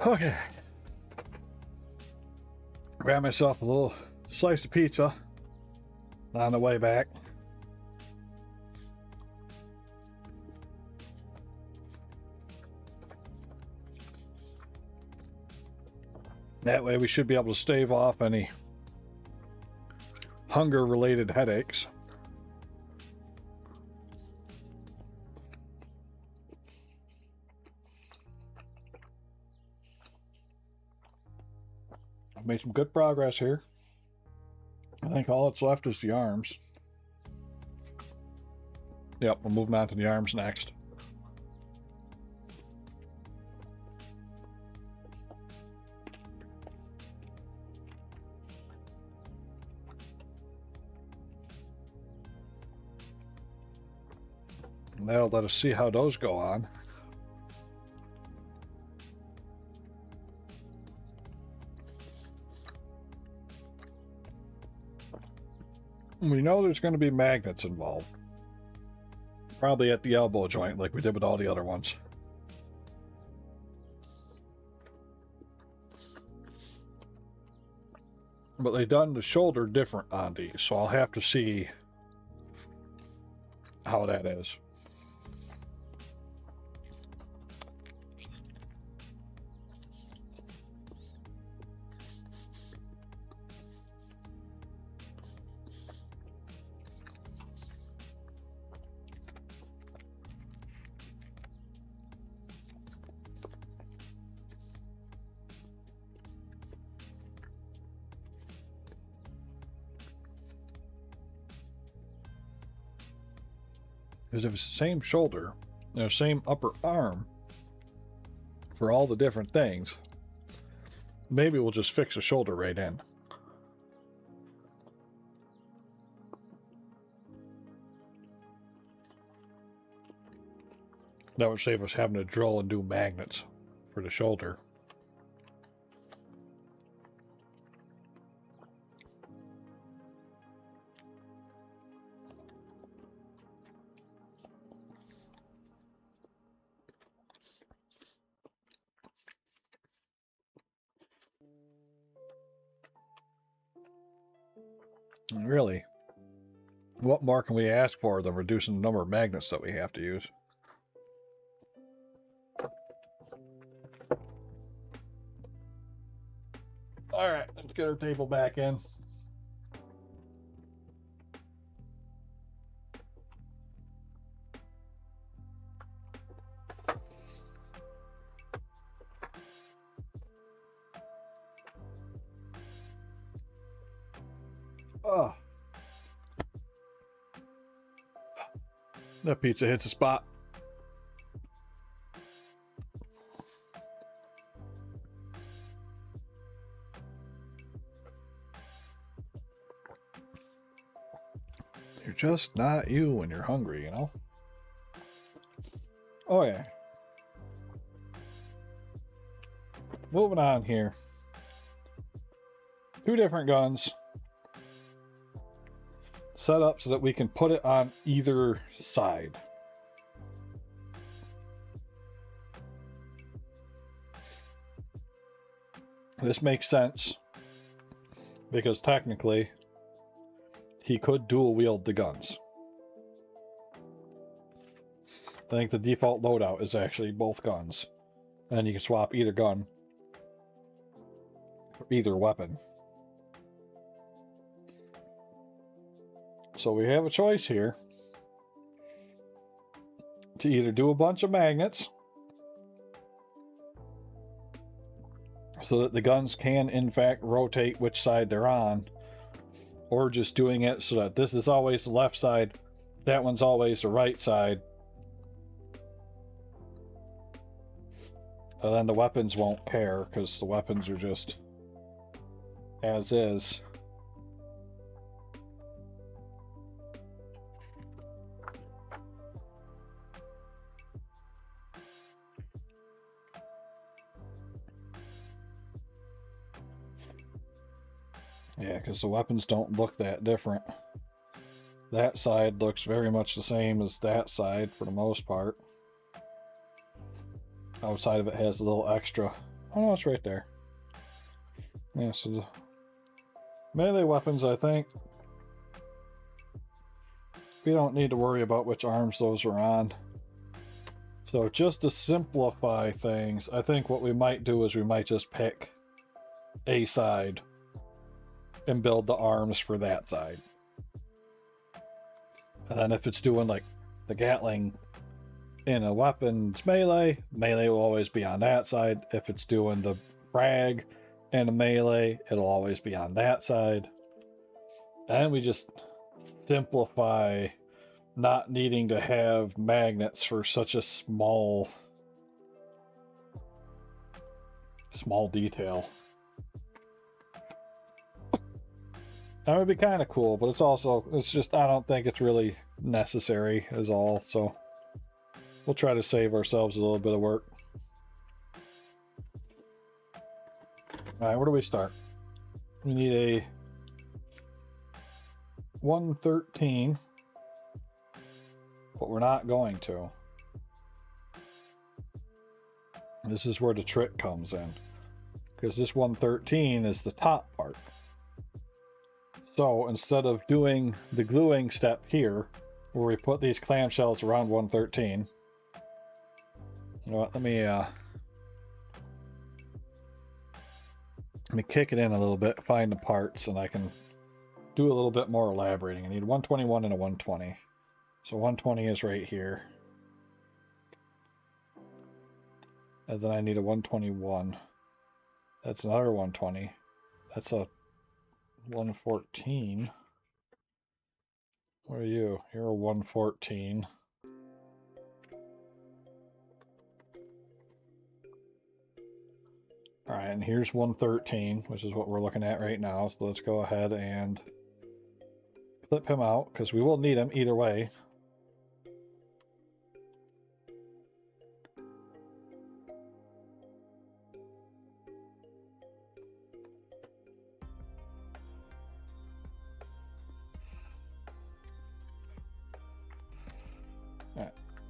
Okay. Grab myself a little slice of pizza on the way back. That way we should be able to stave off any hunger-related headaches. I've made some good progress here. I think all that's left is the arms. Yep, we're moving on to the arms next. And that'll let us see how those go on. We know there's going to be magnets involved. Probably at the elbow joint like we did with all the other ones. But they've done the shoulder different on these, so I'll have to see how that is. Because if it's the same shoulder, the same upper arm for all the different things, maybe we'll just fix the shoulder right in. That would save us having to drill and do magnets for the shoulder. Really, what more can we ask for than reducing the number of magnets that we have to use? Alright, let's get our table back in. Oh. That pizza hits a spot. You're just not you when you're hungry, you know? Oh yeah. Moving on here. Two different guns. Set up so that we can put it on either side. This makes sense because technically he could dual wield the guns. I think the default loadout is actually both guns, and you can swap either gun for either weapon. So we have a choice here to either do a bunch of magnets so that the guns can in fact rotate which side they're on, or just doing it so that this is always the left side, that one's always the right side, and then the weapons won't care because the weapons are just as is. Yeah, because the weapons don't look that different. That side looks very much the same as that side for the most part. Outside of it has a little extra Oh no, it's right there. Yeah, so the melee weapons, I think we don't need to worry about which arms those are on. So just to simplify things, I think what we might do is we might just pick a side and build the arms for that side. And then if it's doing like the Gatling in a weapons melee, melee will always be on that side. If it's doing the frag and a melee, it'll always be on that side. And we just simplify not needing to have magnets for such a small detail. That would be kind of cool, but it's just, I don't think it's really necessary is all, so we'll try to save ourselves a little bit of work. Alright, where do we start? We need a 113, but we're not going to. This is where the trick comes in, because this 113 is the top part. So instead of doing the gluing step here, where we put these clamshells around 113, you know what, let me kick it in a little bit, find the parts, and I can do a little bit more elaborating. I need 121 and a 120. So 120 is right here. And then I need a 121. That's another 120. That's a 114. What are you? You're a 114. Alright, and here's 113, which is what we're looking at right now. So let's go ahead and clip him out, because we will need him either way.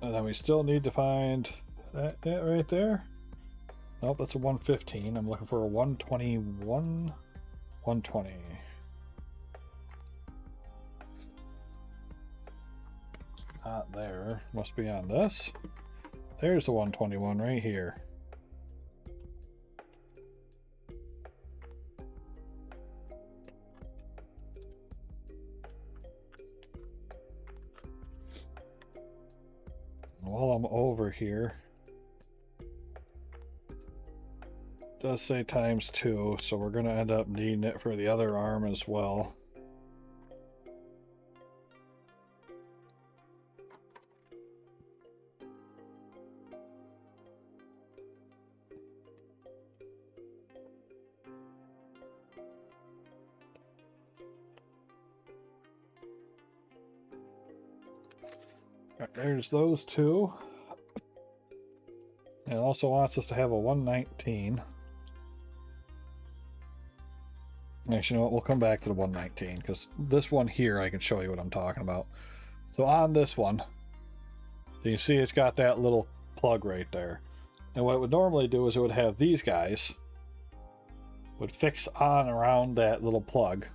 And then we still need to find that right there. Nope, that's a 115. I'm looking for a 121. 120. Not there. Must be on this. There's the 121 right here. While I'm over here, it does say ×2, so we're going to end up needing it for the other arm as well. There's those two. And it also wants us to have a 119. Actually, you know what? We'll come back to the 119, because this one here, I can show you what I'm talking about. So on this one, you can see it's got that little plug right there. And what it would normally do is it would have these guys would fix on around that little plug.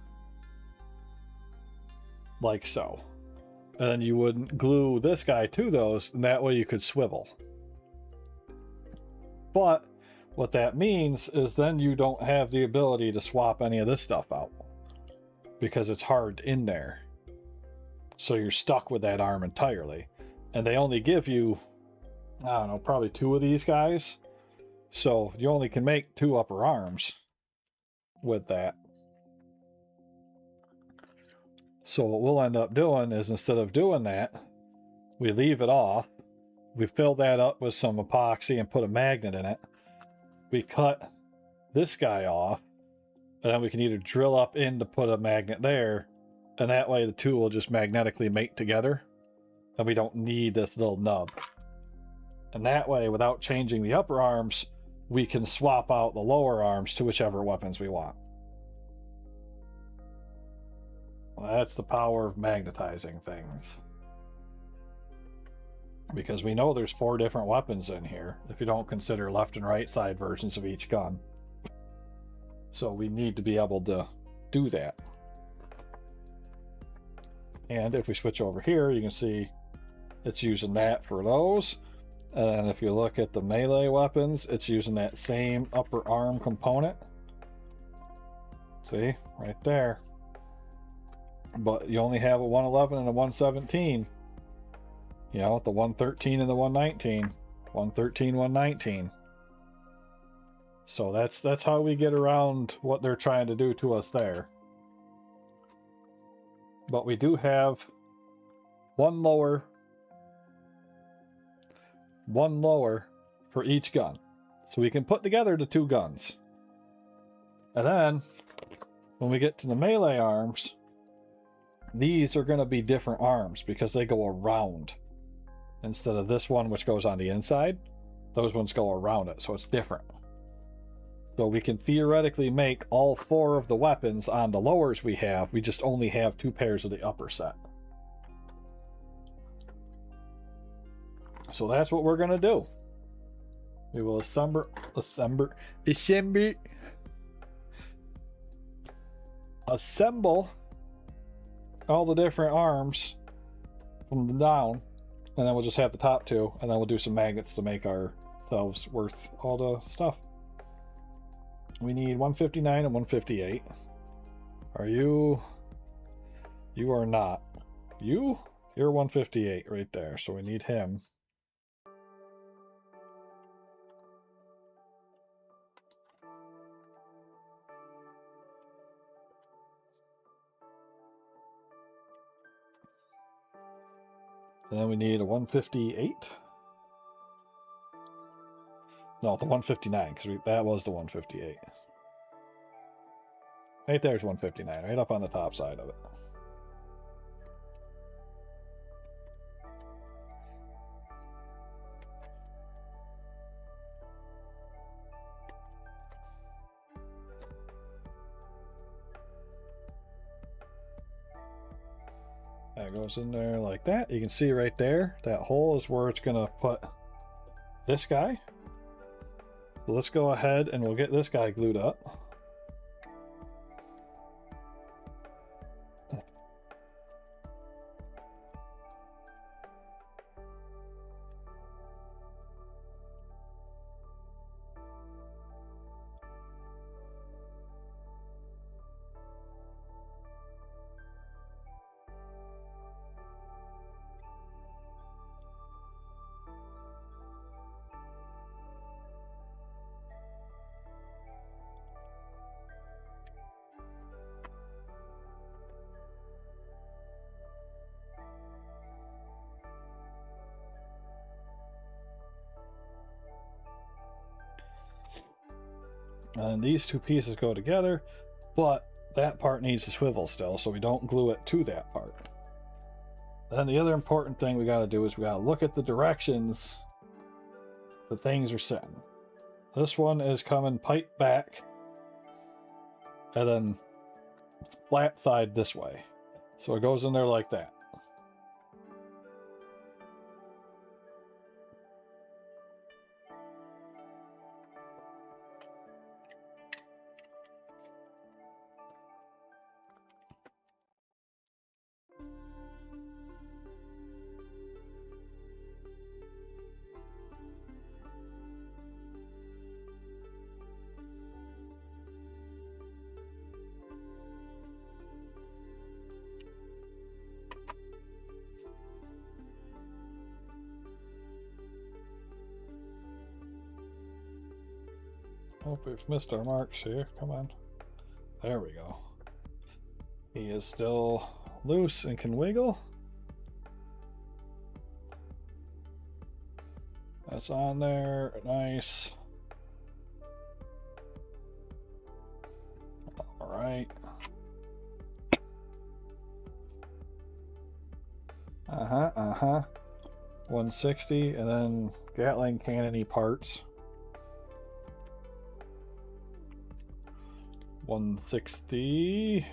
Like so. And then you would glue this guy to those, and that way you could swivel. But what that means is then you don't have the ability to swap any of this stuff out, because it's hard in there. So you're stuck with that arm entirely. And they only give you, I don't know, probably 2 of these guys. So you only can make 2 upper arms with that. So what we'll end up doing is, instead of doing that, we leave it off. We fill that up with some epoxy and put a magnet in it. We cut this guy off, and then we can either drill up in to put a magnet there, and that way the two will just magnetically mate together, and we don't need this little nub. And that way, without changing the upper arms, we can swap out the lower arms to whichever weapons we want. That's the power of magnetizing things. because we know there's 4 different weapons in here if you don't consider left and right side versions of each gun. So we need to be able to do that. And if we switch over here, you can see it's using that for those. And if you look at the melee weapons, it's using that same upper arm component. See, right there. But you only have a 111 and a 117. You know, the 113 and the 119. 113, 119. So that's how we get around what they're trying to do to us there. But we do have one lower for each gun. So we can put together the 2 guns. And then when we get to the melee arms, these are going to be different arms because they go around. Instead of this one, which goes on the inside, those ones go around it, so it's different. So we can theoretically make all 4 of the weapons on the lowers we have. We just only have 2 pairs of the upper set. So that's what we're going to do. We will assemble all the different arms from the down, and then we'll just have the top 2, and then we'll do some magnets to make ourselves worth all the stuff. We need 159 and 158. Are you? You are not. You're 158 right there, so we need him. And then we need a 158. No, the 159, because that was the 158. Right there's 159, right up on the top side of it. That goes in there like that. You can see right there, that hole is where it's going to put this guy. So let's go ahead and we'll get this guy glued up. And these 2 pieces go together, but that part needs to swivel still, so we don't glue it to that part. Then the other important thing we got to do is we got to look at the directions the things are sitting. This one is coming pipe back, and then flat side this way. So it goes in there like that. Hope we've missed our marks here. Come on. There we go. He is still loose and can wiggle. That's on there. Nice. All right. Uh-huh. 160, and then Gatling cannon parts. 160.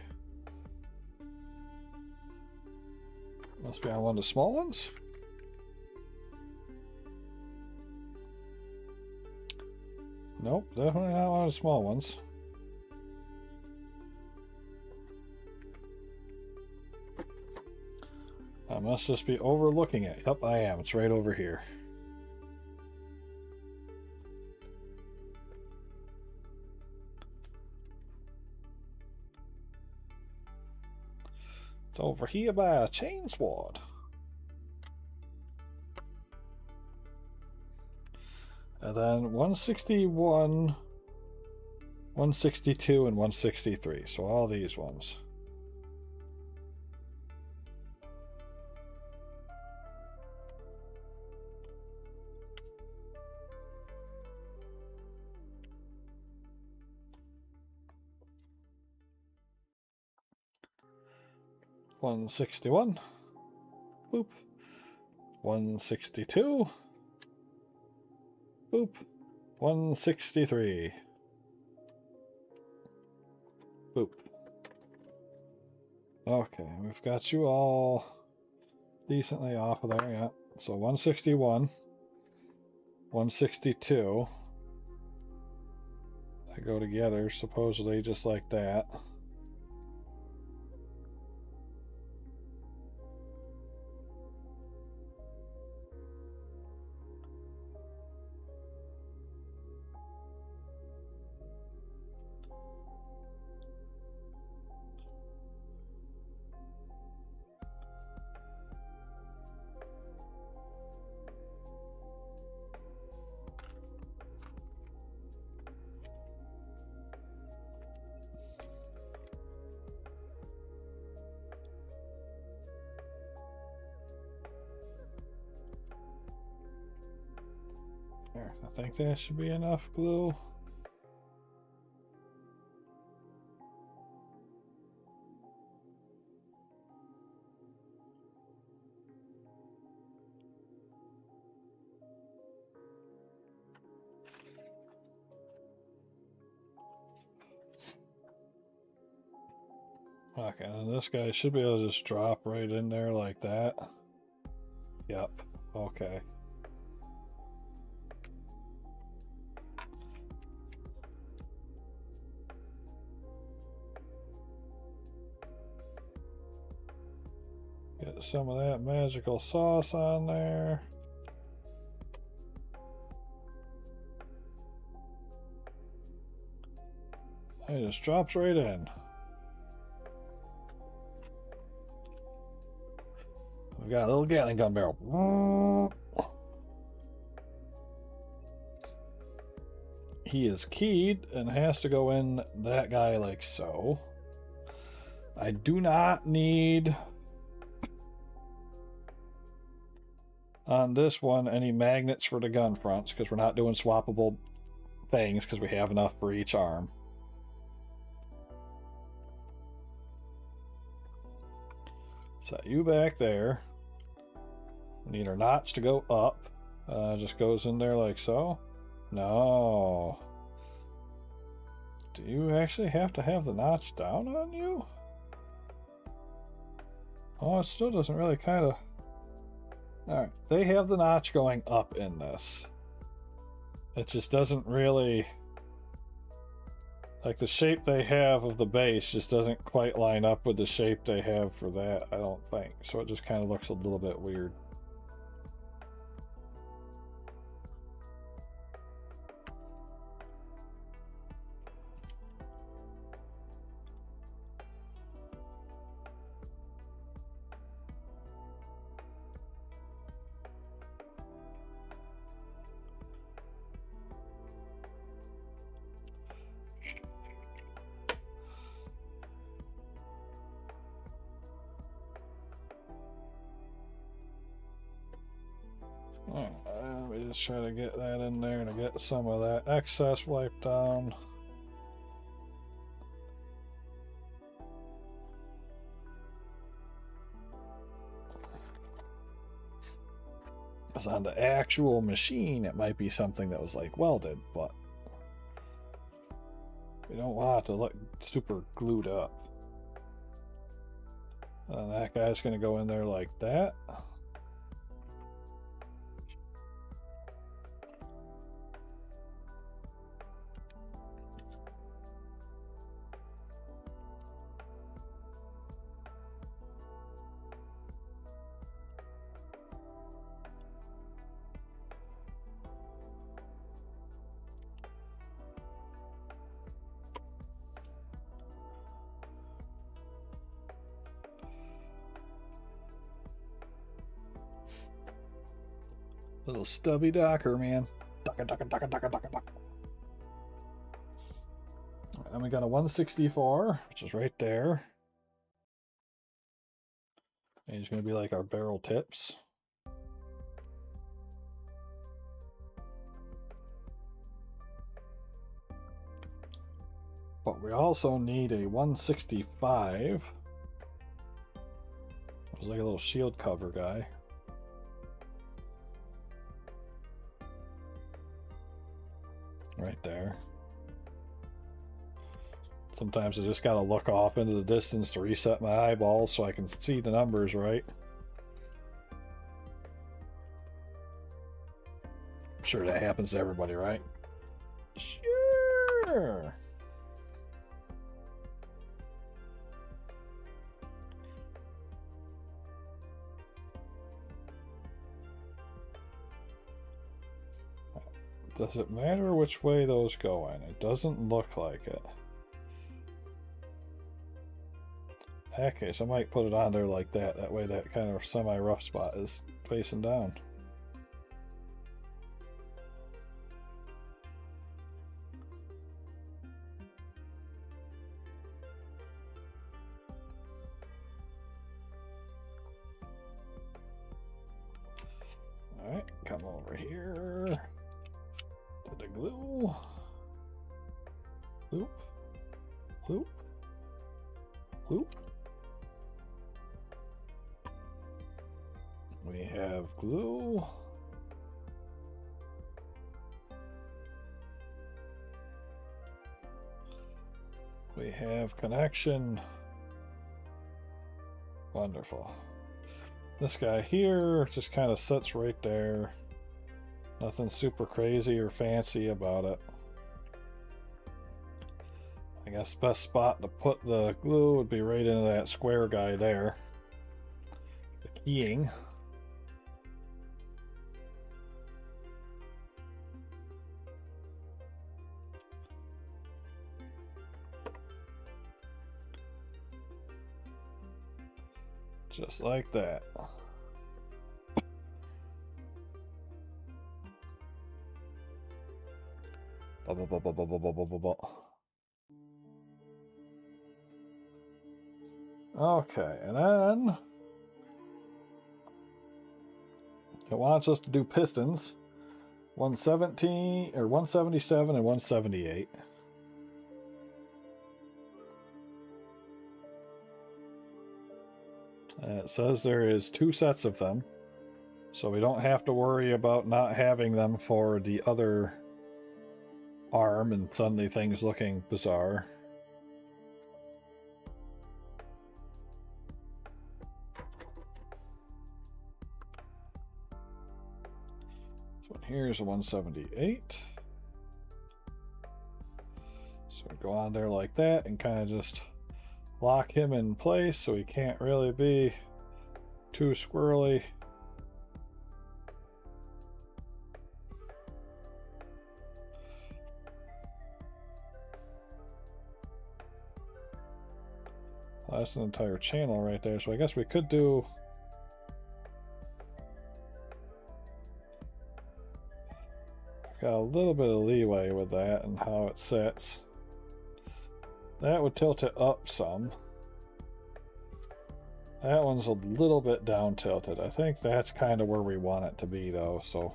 Must be on one of the small ones. Nope, definitely not one of the small ones. I must just be overlooking it. Yep, I am. It's right over here. It's over here by a chain sword. And then 161, 162, and 163. So all these ones. $161. Boop. 162. Boop. 163. Boop. Okay, we've got you all decently off of there, yeah. So 161, 162. They go together, supposedly just like that. There, I think that should be enough glue. Okay, and this guy should be able to just drop right in there like that. Yep, okay. Get some of that magical sauce on there. It just drops right in. We got a little Gatling gun barrel. He is keyed and has to go in that guy like so. I do not need on this one any magnets for the gun fronts because we're not doing swappable things because we have enough for each arm. Set you back there. We need our notch to go up. Just goes in there like so. No. Do you actually have to have the notch down on you? Oh, it still doesn't really kind of... Alright, they have the notch going up in this. It just doesn't really... Like, the shape they have of the base just doesn't quite line up with the shape they have for that, I don't think. So it just kind of looks a little bit weird. Let me just try to get that in there to get some of that excess wiped down. Because on the actual machine, it might be something that was like welded, but we don't want it to look super glued up. And that guy's going to go in there like that. Little stubby docker, man. Docker. And we got a 164, which is right there. And he's going to be like our barrel tips. But we also need a 165. It's like a little shield cover guy. Right there. Sometimes I just gotta look off into the distance to reset my eyeballs so I can see the numbers right. I'm sure that happens to everybody, right? Sure. Does it matter which way those go in? It doesn't look like it. Okay, so I might put it on there like that. That way that kind of semi-rough spot is facing down. Alright, come over here. To the glue. Loop. Loop. Loop. We have glue. We have connection. Wonderful. This guy here just kind of sits right there. Nothing super crazy or fancy about it. I guess the best spot to put the glue would be right into that square guy there. The keying. Just like that. Okay, and then it wants us to do pistons. 117 or 177 and 178. It says there is 2 sets of them, so we don't have to worry about not having them for the other arm and suddenly things looking bizarre. So here's a 178. So we go on there like that and kind of just lock him in place so he can't really be too squirrely. Well, that's an entire channel right there, so I guess we could do got a little bit of leeway with that and how it sits. That would tilt it up some. That one's a little bit down tilted. I think that's kind of where we want it to be though, so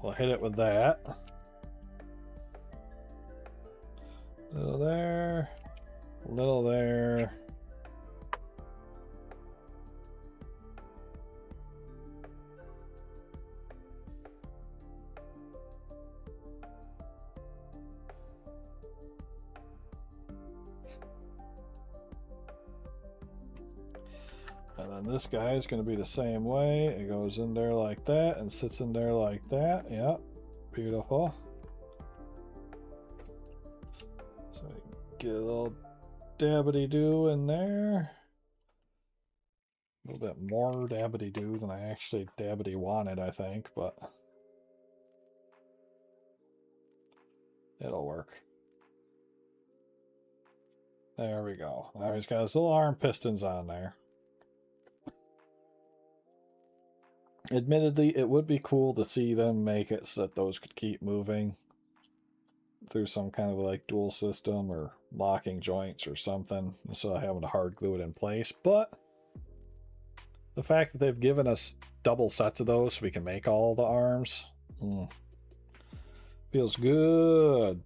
we'll hit it with that. A little there, a little there. And then this guy is going to be the same way. It goes in there like that and sits in there like that. Yep, beautiful. So we get a little dabbity-doo in there. A little bit more dabbity-doo than I actually dabbity wanted, I think, but it'll work. There we go. Now he's got his little arm pistons on there. Admittedly, it would be cool to see them make it so that those could keep moving through some kind of like dual system or locking joints or something instead of having to hard glue it in place. But the fact that they've given us double sets of those so we can make all the arms feels good.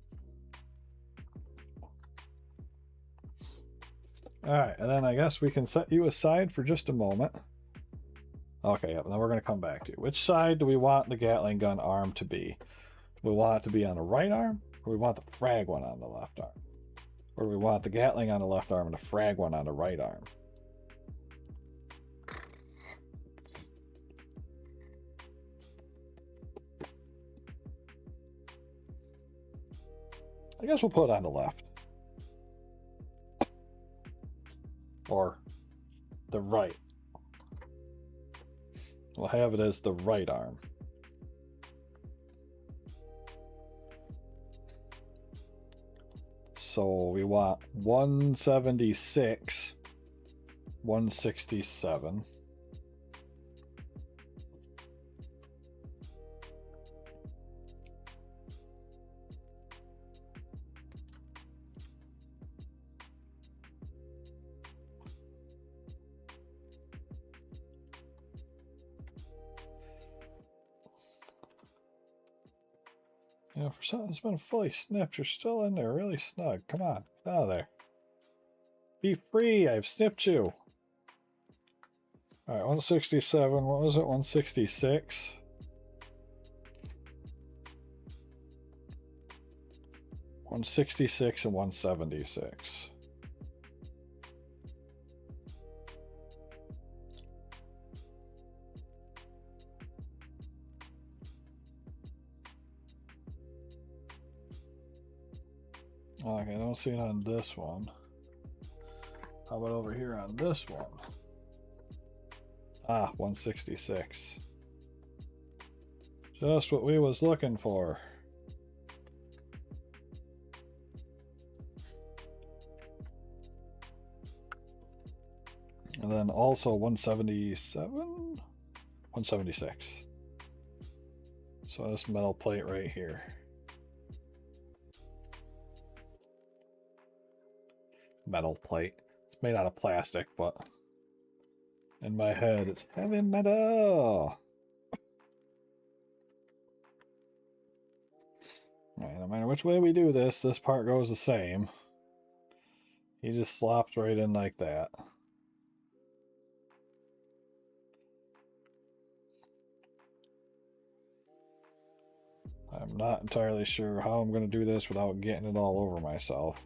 Alright, and then I guess we can set you aside for just a moment. Okay, yep, then we're going to come back to you. Which side do we want the Gatling gun arm to be? Do we want it to be on the right arm? Or we want the frag one on the left arm? Or do we want the Gatling on the left arm and the frag one on the right arm? I guess we'll put it on the left. Or the right. We'll have it as the right arm. So we want 176, 167. You know, for something that's been fully snipped, you're still in there really snug. Come on, get out of there. Be free, I've snipped you. Alright, 167, what was it, 166? $166 and 176. Okay, I don't see it on this one. How about over here on this one? Ah, 166. Just what we was looking for. And then also 177? 176. So this metal plate right here. Metal plate. It's made out of plastic, but in my head it's heavy metal. Right, no matter which way we do this, this part goes the same. He just slops right in like that. I'm not entirely sure how I'm going to do this without getting it all over myself.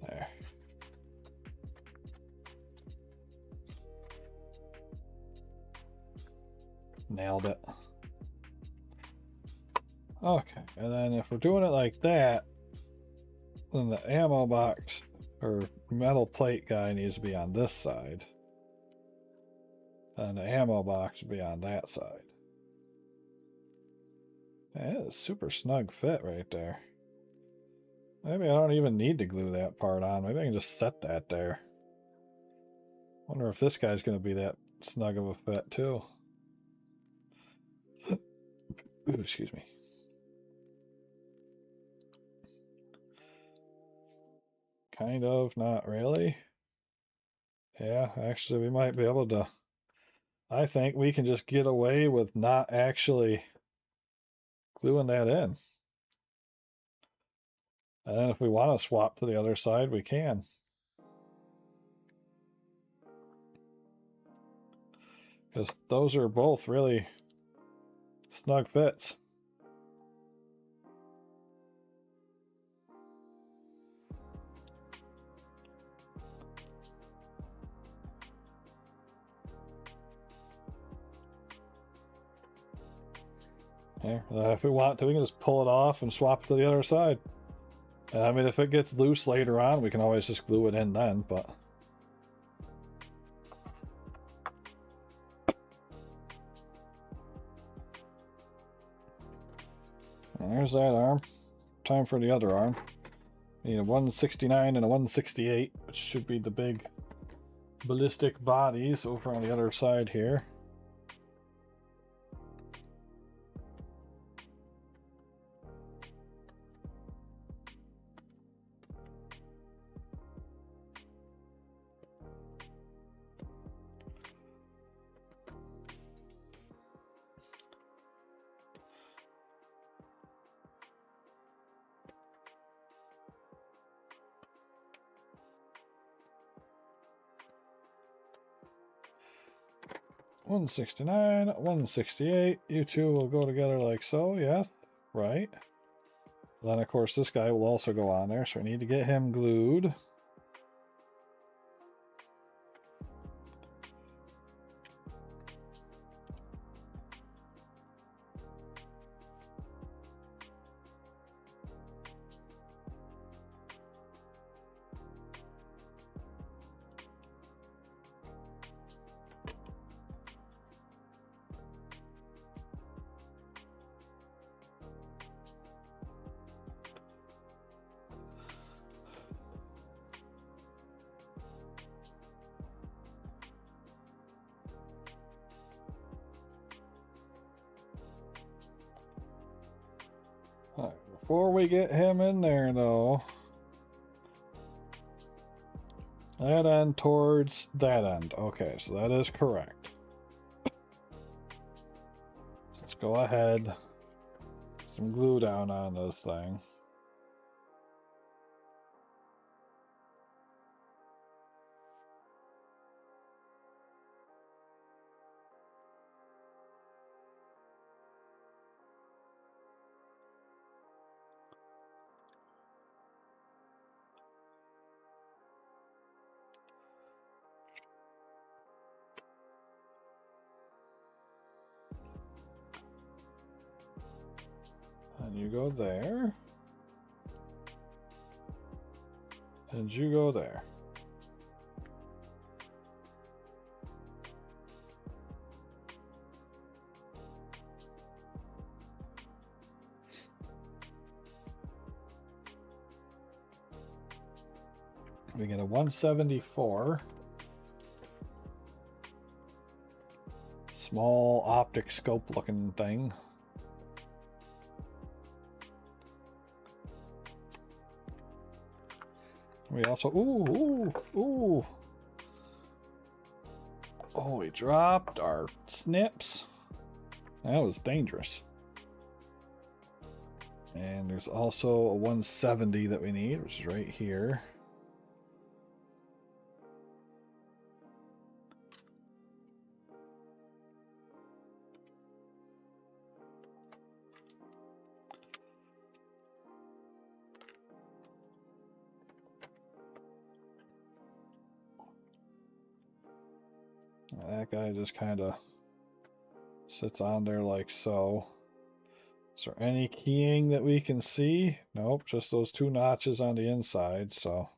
There. Nailed it. Okay, and then if we're doing it like that, then the ammo box or metal plate guy needs to be on this side. And the ammo box will be on that side. That is a super snug fit right there. Maybe I don't even need to glue that part on. Maybe I can just set that there. Wonder if this guy's going to be that snug of a fit too. Ooh, excuse me. Kind of, not really. Yeah, actually we might be able to. I think we can just get away with not actually gluing that in. And then if we want to swap to the other side, we can. Because those are both really snug fits. Here, if we want to, we can just pull it off and swap it to the other side. And I mean, if it gets loose later on, we can always just glue it in then, but... And there's that arm. Time for the other arm. We need a 169 and a 168, which should be the big ballistic bodies over on the other side here. $169, $168. You two will go together like so, yes, right. Then of course this guy will also go on there, so we need to get him glued. Before we get him in there, though, that end towards that end. Okay, so that is correct. Let's go ahead. Some glue down on this thing. And you go there. And you go there. We get a 174. Small optic scope looking thing. We also, ooh. Oh, we dropped our snips. That was dangerous. And there's also a 170 that we need, which is right here. That guy just kind of sits on there like so. Is there any keying that we can see? Nope, just those two notches on the inside, so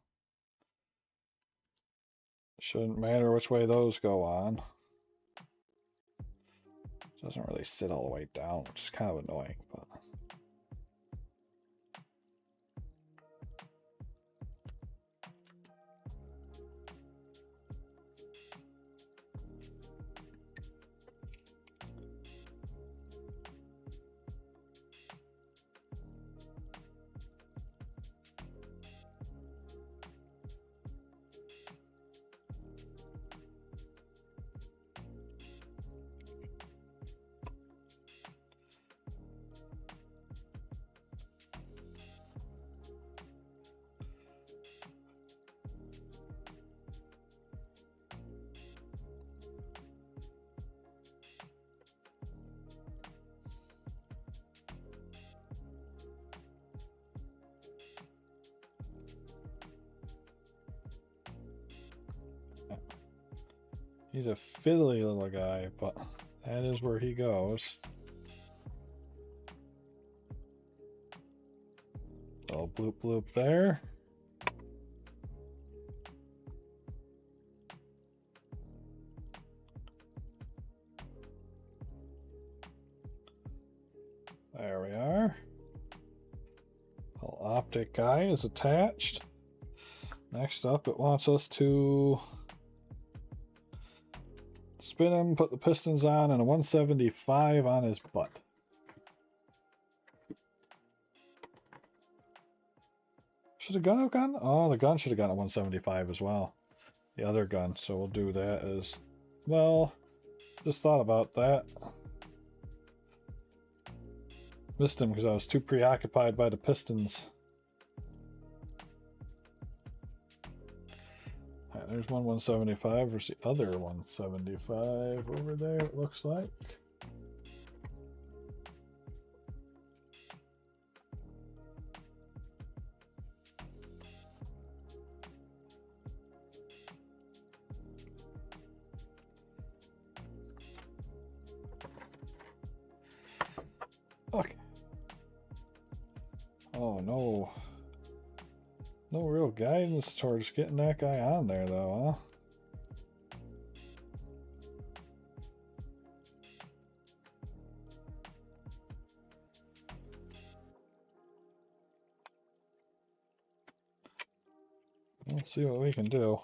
shouldn't matter which way those go on. Doesn't really sit all the way down, which is kind of annoying, but he's a fiddly little guy, but that is where he goes. bloop, bloop there. There we are. Little optic guy is attached. Next up, it wants us to spin him, put the pistons on, and a 175 on his butt. Should the gun have gone? Oh, the gun should have gone at 175 as well. The other gun. So we'll do that as well. Just thought about that. Missed him because I was too preoccupied by the pistons. Alright, there's one 175 versus the other 175 over there, it looks like. Okay. Oh no. No real guidance towards getting that guy on there though, huh? Let's see what we can do.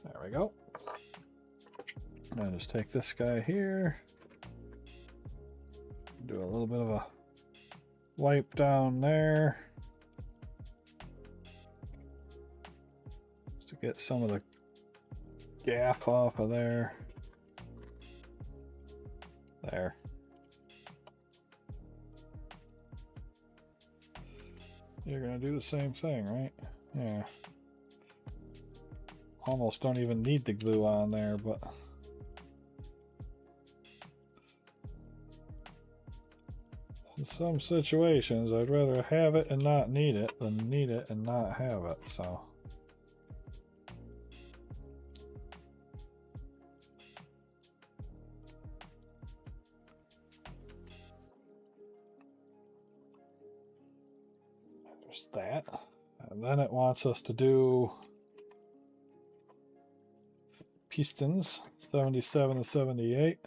There we go. I'll just take this guy here. Do a little bit of a wipe down there. Just to get some of the gaff off of there. There. You're gonna do the same thing, right? Yeah. Almost don't even need the glue on there, but in some situations I'd rather have it and not need it than need it and not have it, so. There's that. And then it wants us to do pistons, 77 to 78.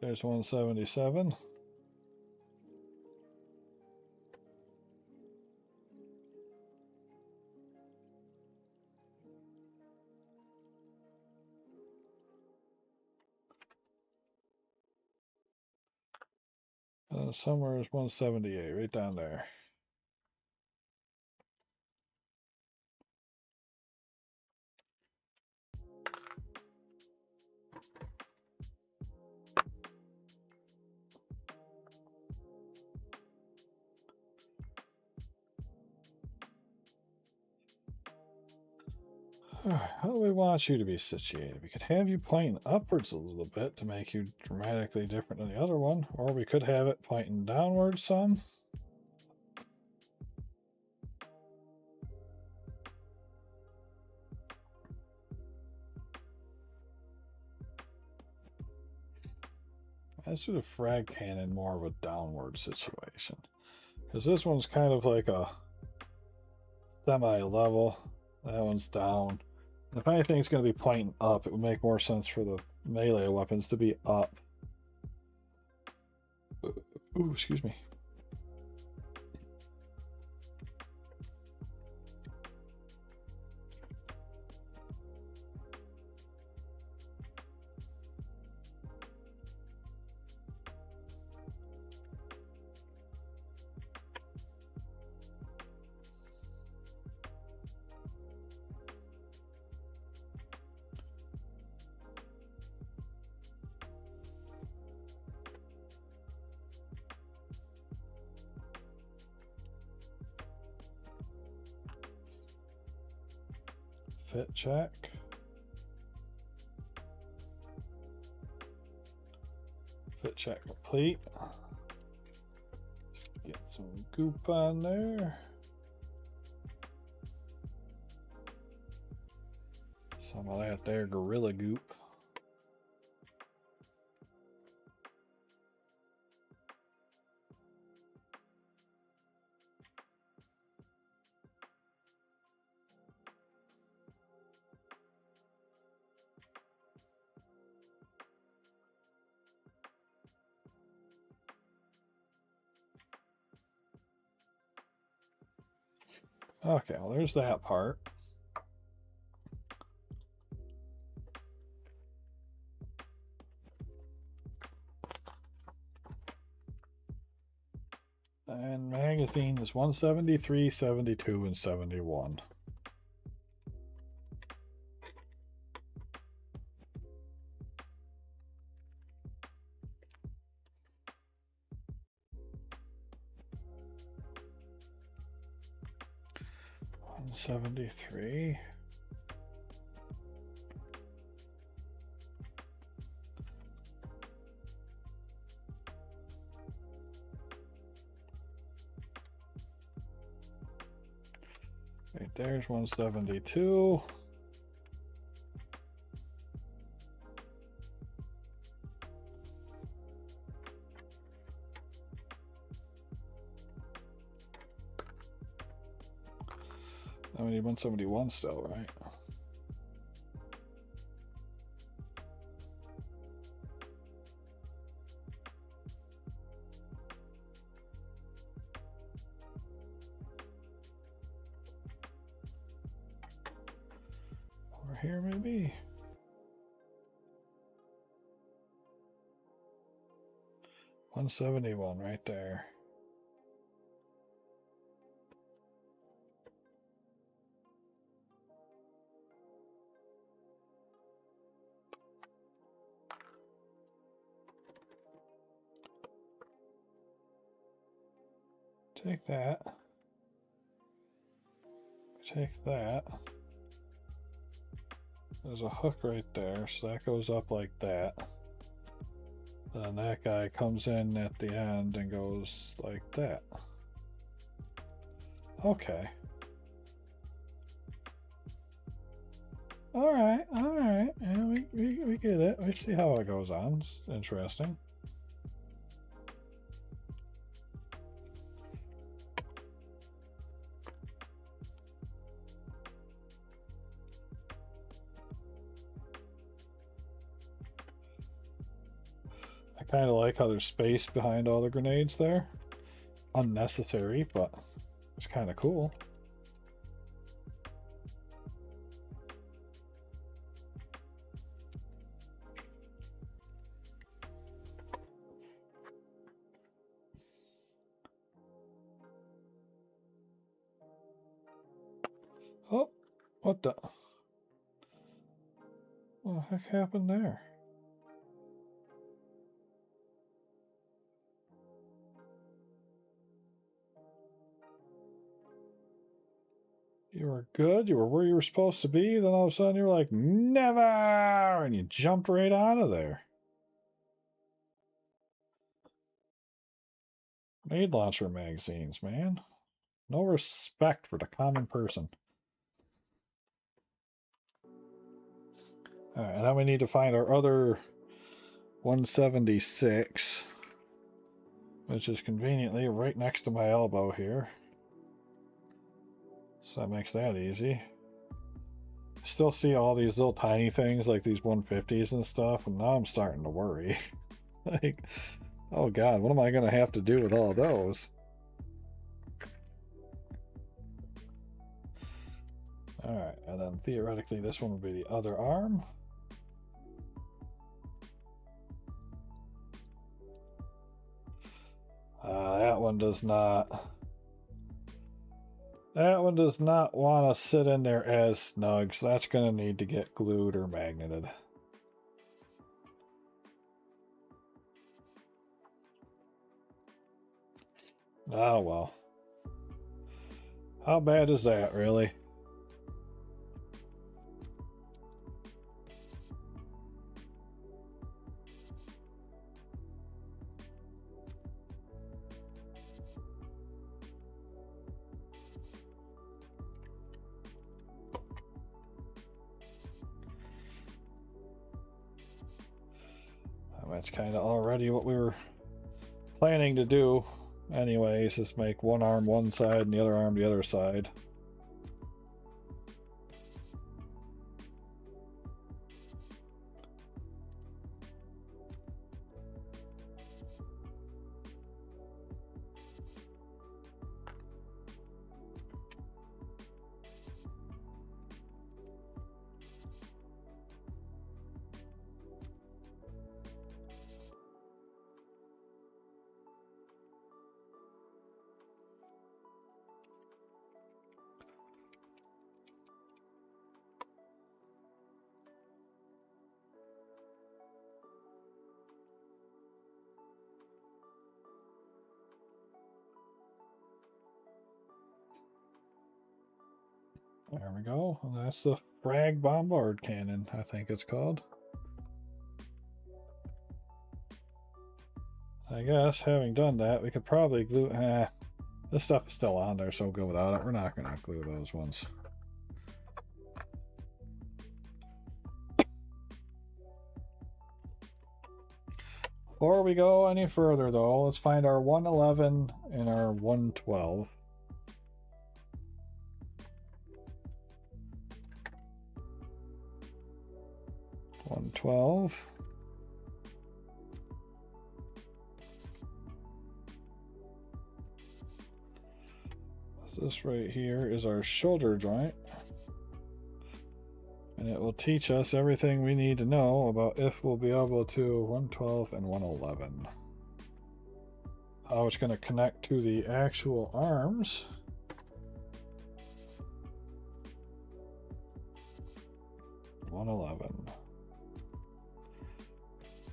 There's 177. Somewhere is 178, right down there. How do we want you to be situated? We could have you pointing upwards a little bit to make you dramatically different than the other one, or we could have it pointing downwards some. Let's do the frag cannon more of a downward situation, because this one's kind of like a semi-level. That one's down. If anything's going to be pointing up, it would make more sense for the melee weapons to be up. Ooh, excuse me. Fit check. Fit check complete. Get some goop on there. Some of that there gorilla goop. Okay, well, there's that part. And magazine is 173, 72, and 71. And 73. Right there's 172. Now we need 171 still, right? Over here, maybe? $171 right there. Take that. Take that. There's a hook right there, so that goes up like that. Then that guy comes in at the end and goes like that. Okay. Alright, alright. Yeah, we get it. We see how it goes on. It's interesting. I kind of like how there's space behind all the grenades there. Unnecessary, but it's kind of cool. Oh, what the heck happened there? You were good, you were where you were supposed to be, then all of a sudden you were like, never! And you jumped right out of there. Grenade launcher magazines, man. No respect for the common person. Alright, and now we need to find our other 176, which is conveniently right next to my elbow here. So that makes that easy. Still see all these little tiny things like these 150s and stuff, and now I'm starting to worry. Like, oh god, what am I going to have to do with all those? Alright, and then theoretically this one would be the other arm. That one does not... That one does not want to sit in there as snug, so that's going to need to get glued or magneted. Oh well. How bad is that, really? That's kind of already what we were planning to do anyways, is make one arm one side and the other arm the other side. There we go. And that's the frag bombard cannon, I think it's called. I guess having done that, we could probably glue. This stuff is still on there, so we'll go without it. We're not going to glue those ones. Before we go any further, though, let's find our 111 and our 112. This right here is our shoulder joint, and it will teach us everything we need to know about if we'll be able to 112 and 111. How it's going to connect to the actual arms. $111.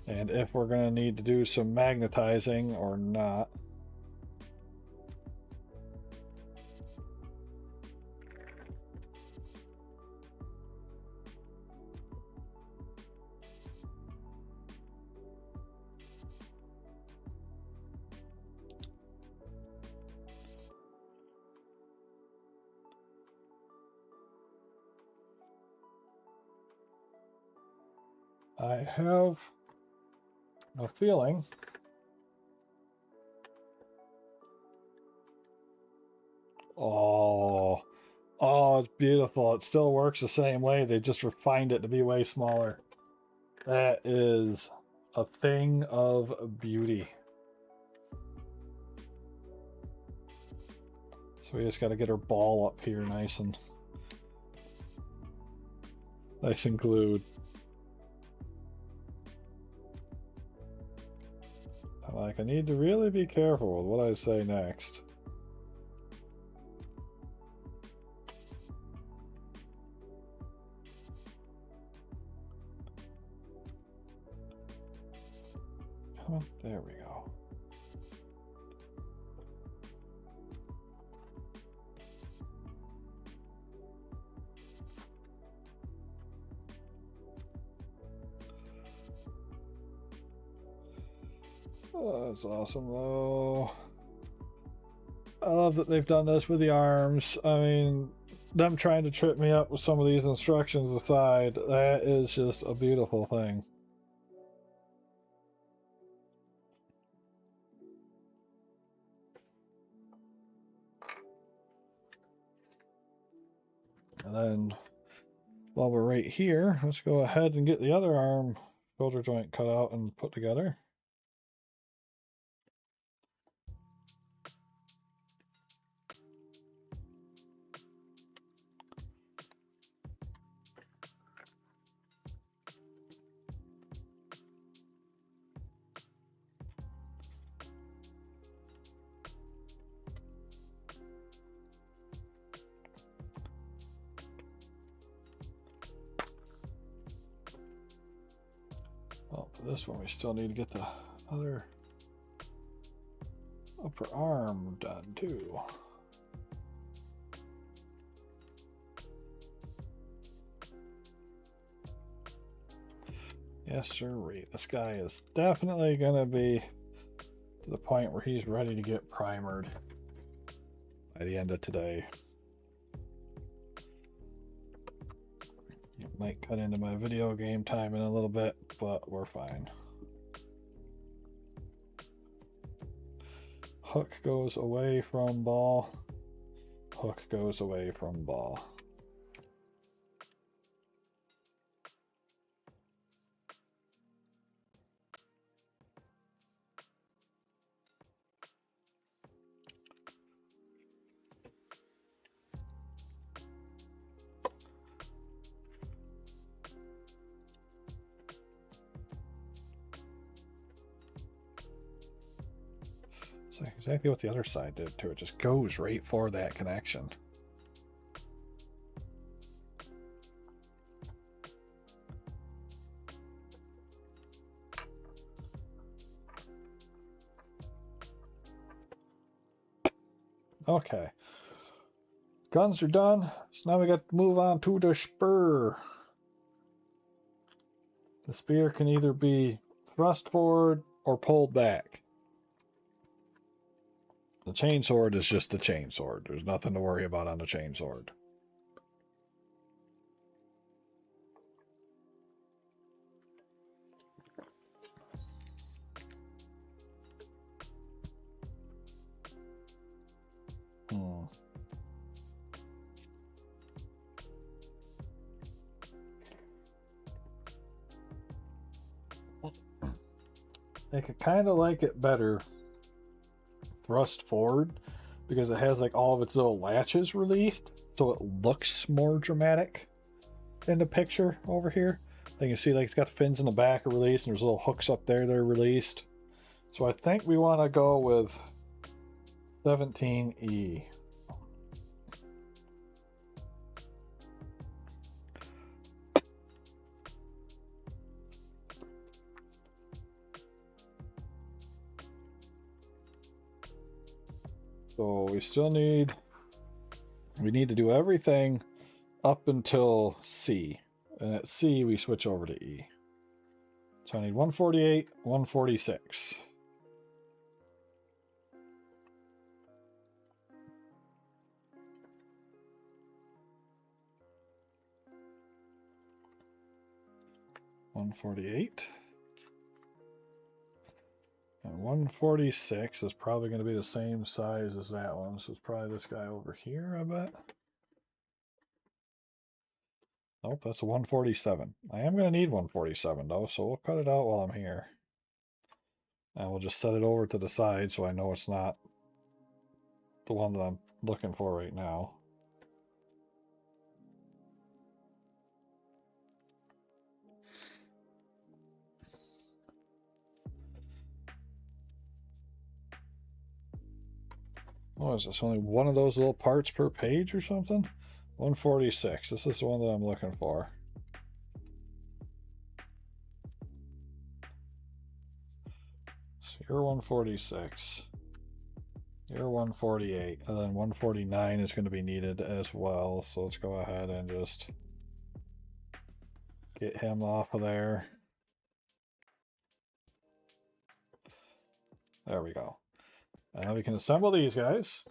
And if we're going to need to do some magnetizing or not. I have a feeling oh, it's beautiful. It still works the same way. They just refined it to be way smaller. That is a thing of beauty. So we just got to get her ball up here nice and glued. Like, I need to really be careful with what I say next. Oh, there we go. Oh, that's awesome though. I love that they've done this with the arms. I mean, them trying to trip me up with some of these instructions aside, that is just a beautiful thing. And then while we're right here, let's go ahead and get the other arm shoulder joint cut out and put together. Well, for this one, we still need to get the other upper arm done too. Yes, sir. This guy is definitely going to be to the point where he's ready to get primered by the end of today. It might cut into my video game time in a little bit, but we're fine. Hook goes away from ball. Hook goes away from ball. That's exactly what the other side did too. It just goes right for that connection. Okay. Guns are done. So now we got to move on to the spur. The spear can either be thrust forward or pulled back. The chainsword is just a chainsword. There's nothing to worry about on the chainsword. I could kind of like it better thrust forward because it has like all of its little latches released, so it looks more dramatic in the picture over here. Then you see like it's got the fins in the back are released and there's little hooks up there that are released. So I think we want to go with 17E. So we need to do everything up until C. And at C, we switch over to E. So I need 148, 146. $148. And 146 is probably going to be the same size as that one. So it's probably this guy over here, I bet. Nope, that's a 147. I am going to need 147 though, so we'll cut it out while I'm here. And we'll just set it over to the side so I know it's not the one that I'm looking for right now. What is this? Only one of those little parts per page or something? 146. This is the one that I'm looking for. So you're 146. You're 148. And then 149 is going to be needed as well. So let's go ahead and just get him off of there. There we go. And now we can assemble these guys.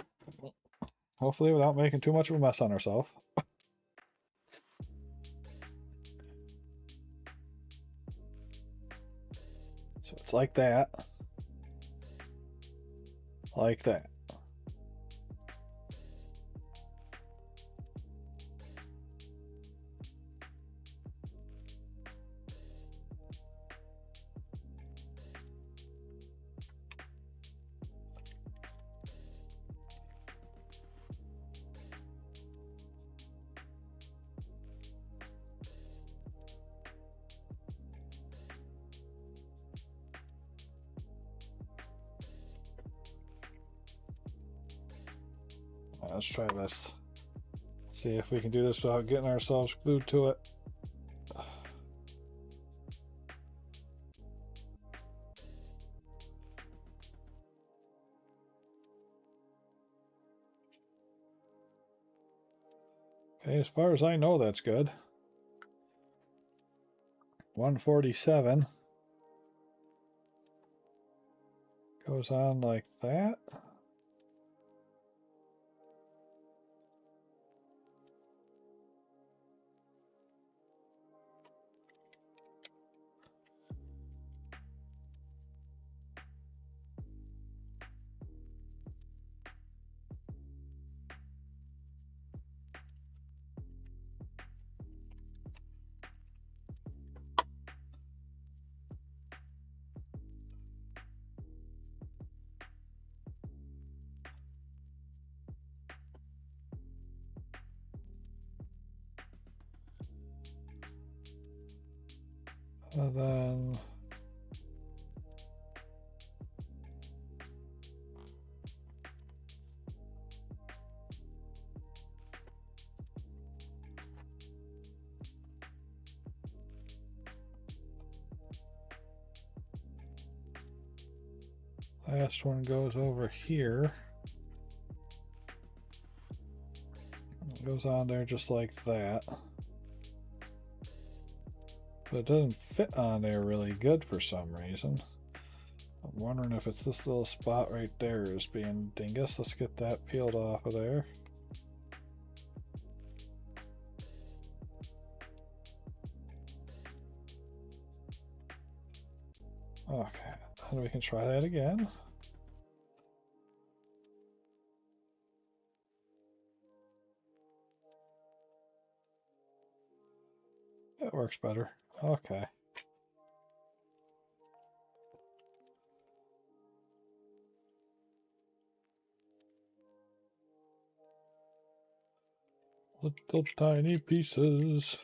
Hopefully without making too much of a mess on ourselves. So it's like that. Like that. Let's try this. See if we can do this without getting ourselves glued to it. Okay, as far as I know, that's good. 147 goes on like that. And then last one goes over here. It goes on there just like that. But it doesn't fit on there really good for some reason. I'm wondering if it's this little spot right there is being dingus. Let's get that peeled off of there. Okay, and we can try that again. That works better. Okay. Little tiny pieces.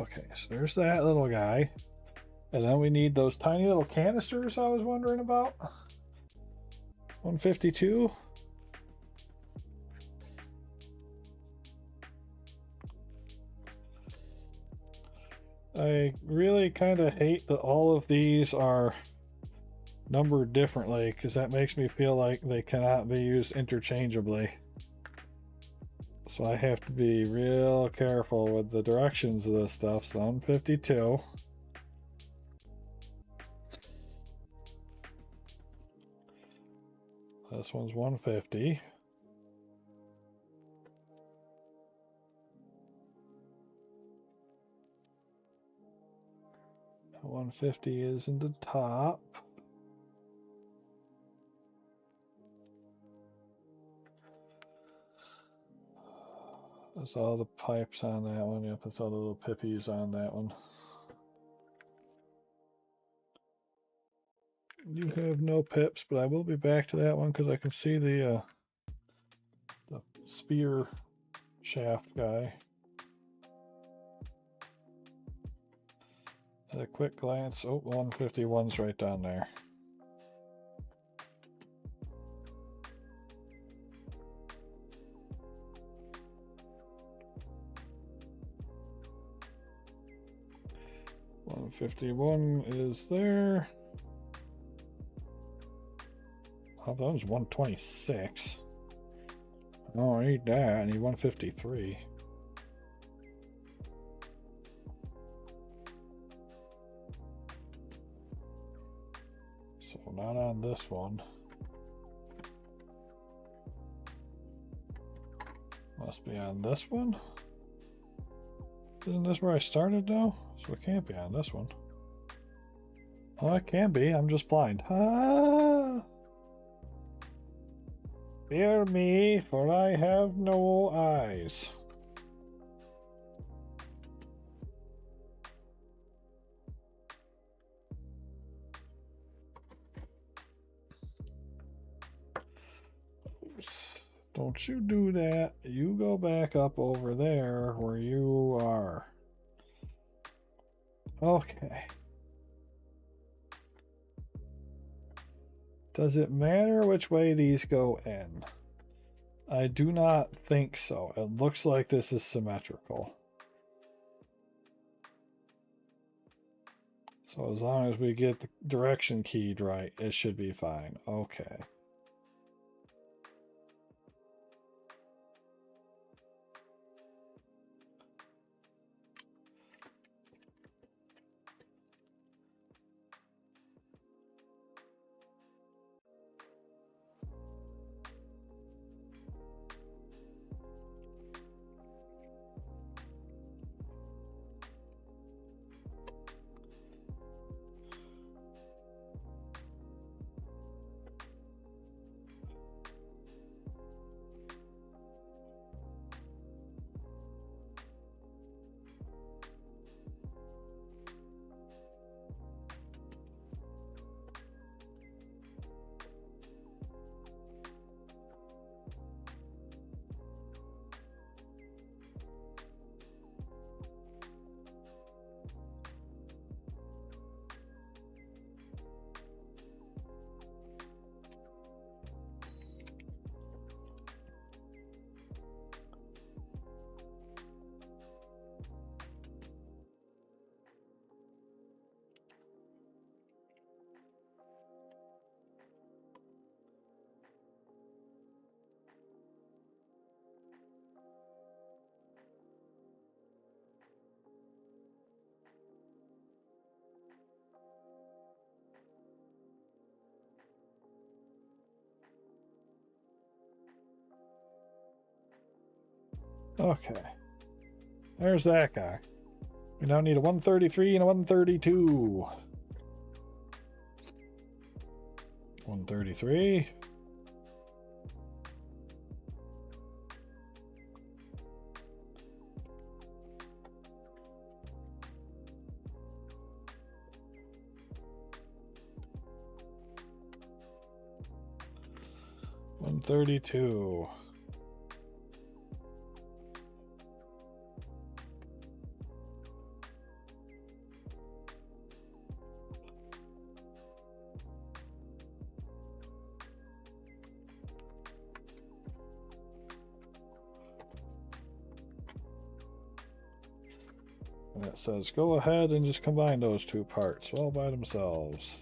Okay, so there's that little guy. And then we need those tiny little canisters I was wondering about. 152. I really kind of hate that all of these are numbered differently, because that makes me feel like they cannot be used interchangeably. So I have to be real careful with the directions of this stuff. So I'm 52. This one's 150. That 150 is in the top. That's all the pipes on that one. Yep, that's all the little pippies on that one. You have no pips, but I will be back to that one because I can see the spear shaft guy. At a quick glance, oh, 151's right down there. $151 is there. Oh, that was 126. Oh, I need that. I need 153. So not on this one. Must be on this one. Isn't this where I started though? So it can't be on this one. Oh, it can be. I'm just blind. Ah! Fear me, for I have no eyes. Oops. Don't you do that. You go back up over there where you are. Okay. Does it matter which way these go in? I do not think so. It looks like this is symmetrical. So as long as we get the direction keyed right, it should be fine. Okay. Okay. There's that guy. We now need a 133 and a 132. 133. $132. And it says go ahead and just combine those two parts all by themselves.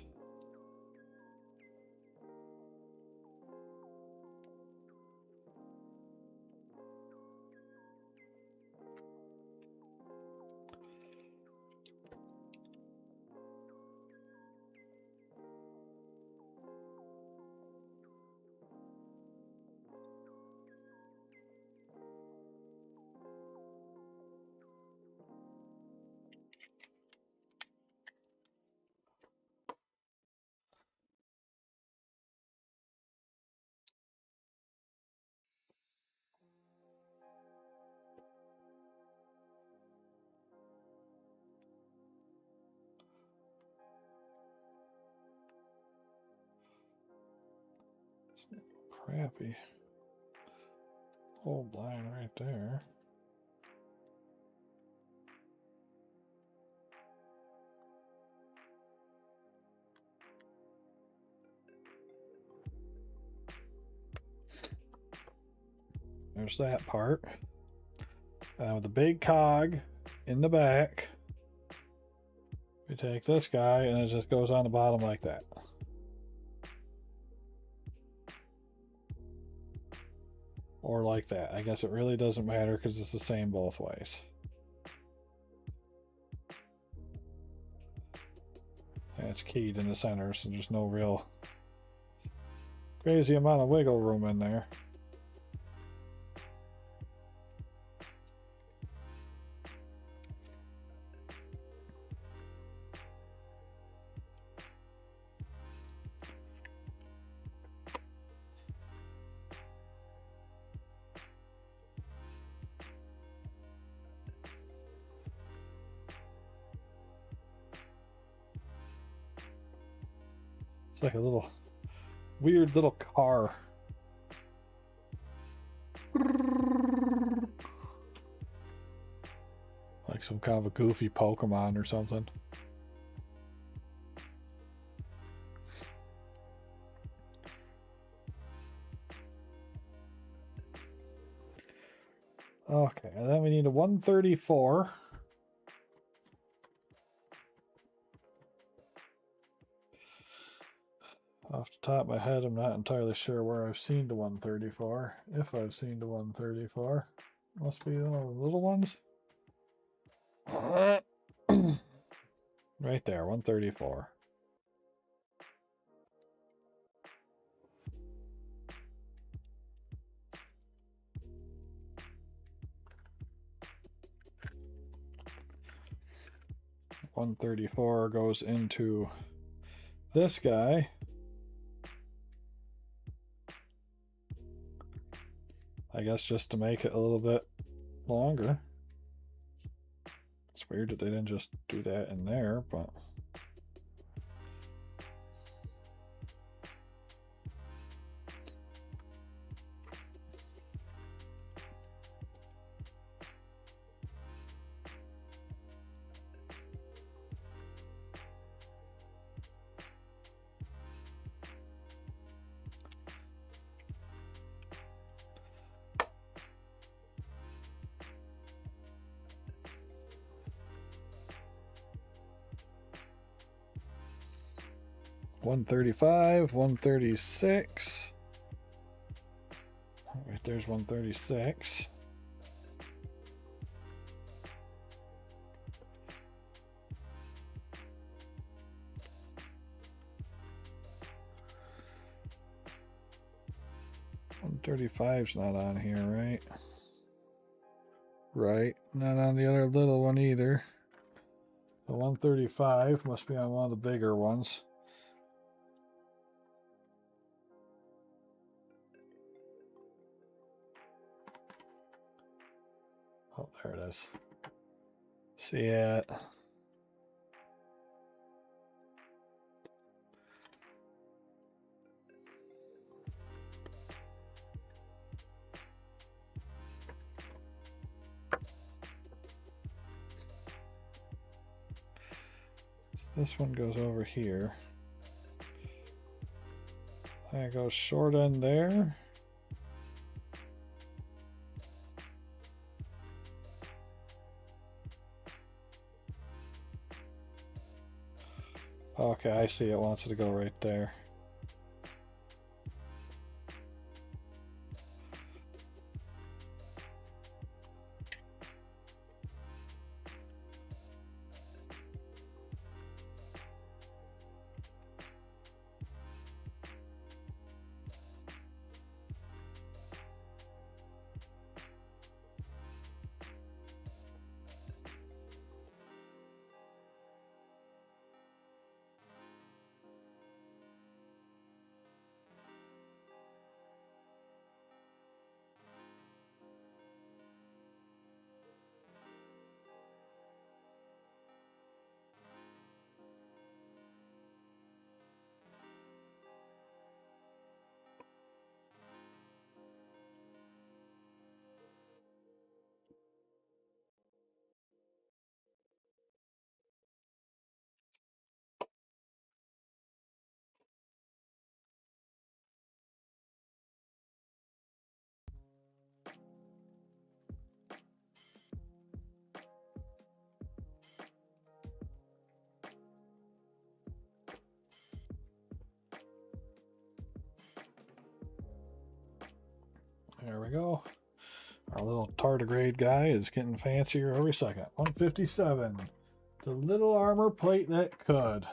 Crappy. Whole line right there. There's that part. With the big cog in the back, we take this guy and it just goes on the bottom like that. Or like that. I guess it really doesn't matter because it's the same both ways. And it's keyed in the center, so there's no real crazy amount of wiggle room in there. It's like a little weird little car. Like some kind of a goofy Pokemon or something. Okay, and then we need a 134. Off the top of my head, I'm not entirely sure where I've seen the 134. If I've seen the 134. Must be one of the little ones. Right there, 134. $134 goes into this guy. I guess just to make it a little bit longer. It's weird that they didn't just do that in there, but... $135, $136. Right there's $136. $135's not on here, right? right. Not on the other little one either. The 135 must be on one of the bigger ones. Oh, there it is. See it. This one goes over here. That goes short end there. Okay, I see. It wants it to go right there. There we go. Our little tardigrade guy is getting fancier every second. 157. The little armor plate that could.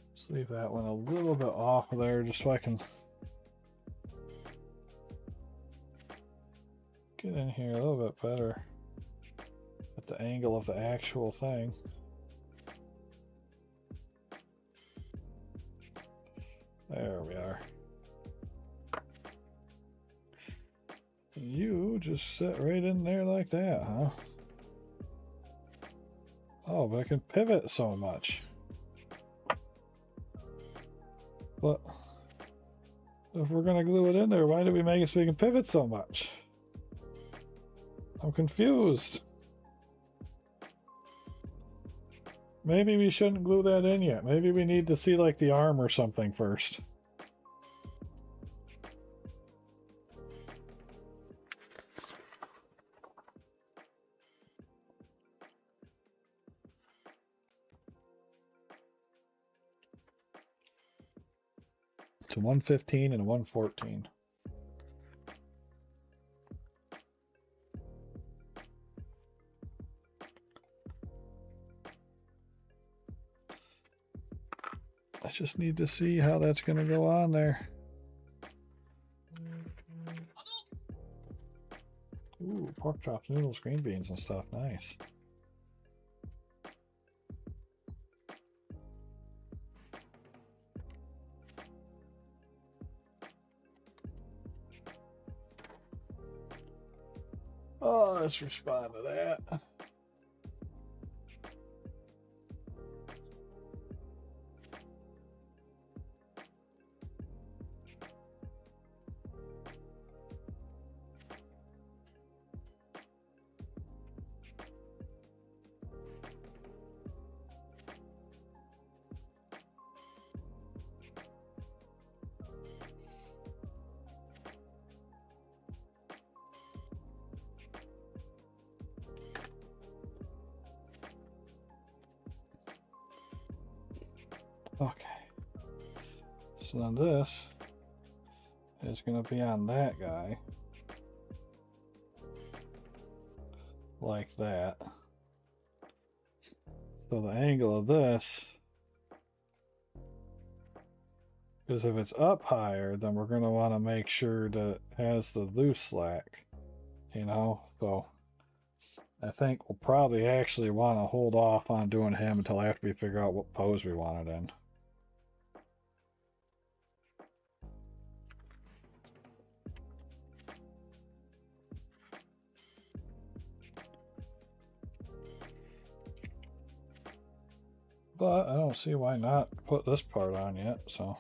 Let's leave that one a little bit off of there just so I can get in here a little bit better at the angle of the actual thing. There we are. You just sit right in there like that, huh? Oh, but I can pivot so much. But if we're gonna glue it in there, why did we make it so we can pivot so much? I'm confused. Maybe we shouldn't glue that in yet. Maybe we need to see like the arm or something first. It's a 115 and a 114. I just need to see how that's going to go on there. Ooh, pork chops, noodles, green beans and stuff. Nice. Oh, let's respond to that. Okay. So now this is going to be on that guy. like that. So the angle of this is, if it's up higher, then we're going to want to make sure that it has the loose slack, you know? So I think we'll probably actually want to hold off on doing him until after we figure out what pose we want it in. But I don't see why not put this part on yet, so.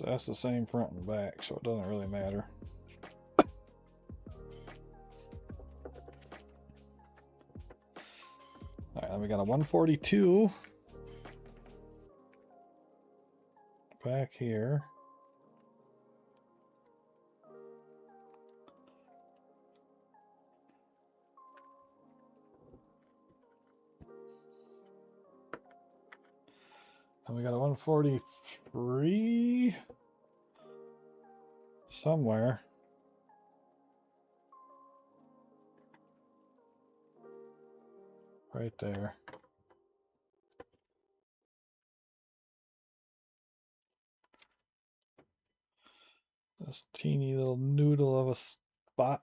That's the same front and back, so it doesn't really matter. Alright, then we got a 142 back here. And we got a 143 somewhere. Right there. This teeny little noodle of a spot.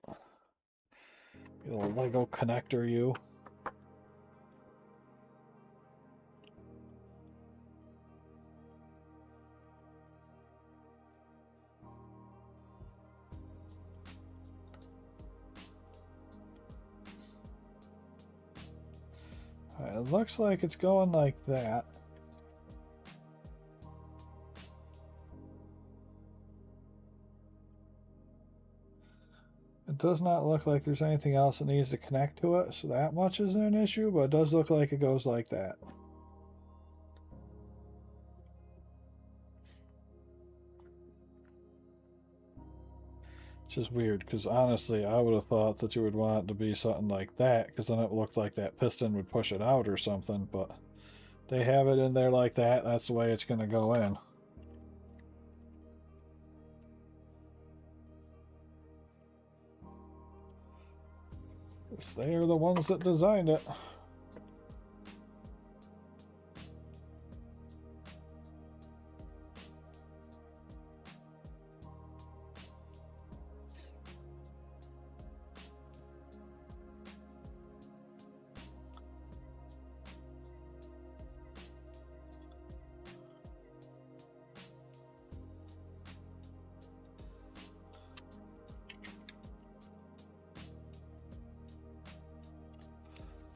You little Lego connector, you. It looks like it's going like that. It does not look like there's anything else that needs to connect to it, so that much isn't an issue, but it does look like it goes like that. It's just weird, because honestly, I would have thought that you would want it to be something like that, because then it looked like that piston would push it out or something, but they have it in there like that. That's the way it's going to go in. Because they are the ones that designed it.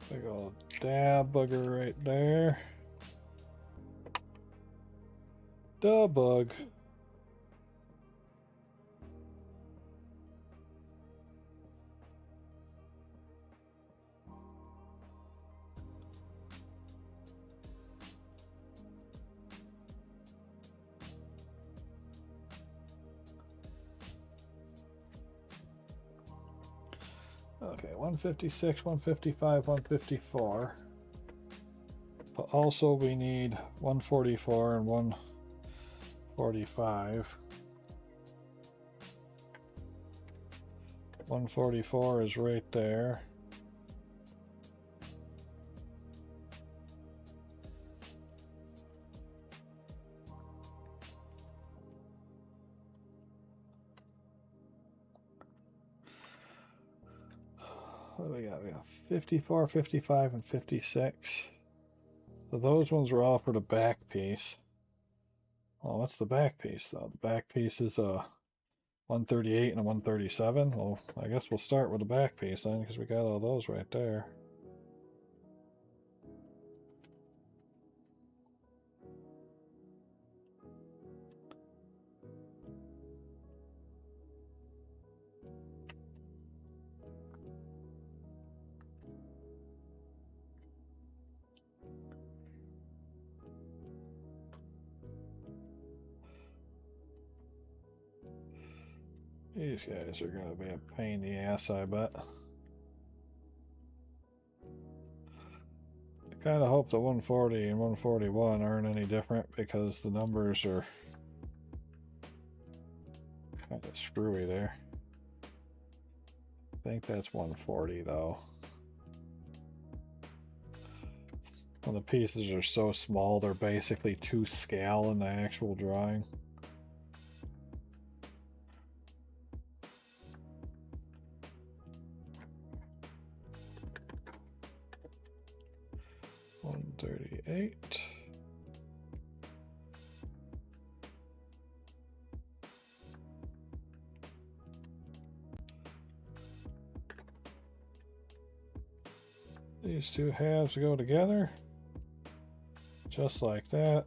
Big old dab bugger right there. Duh bug. Okay, 156, 155, 154. But also we need 144 and 145. 144 is right there. What do we got? We got 54, 55, and 56. So those ones are all for the back piece. Well, what's the back piece though? The back piece is a 138 and a 137. Well, I guess we'll start with the back piece then, because we got all those right there. These guys are going to be a pain in the ass, I bet. I kind of hope the 140 and 141 aren't any different because the numbers are kind of screwy there. I think that's 140 though. And the pieces are so small, they're basically to scale in the actual drawing. $138. These two halves go together, just like that.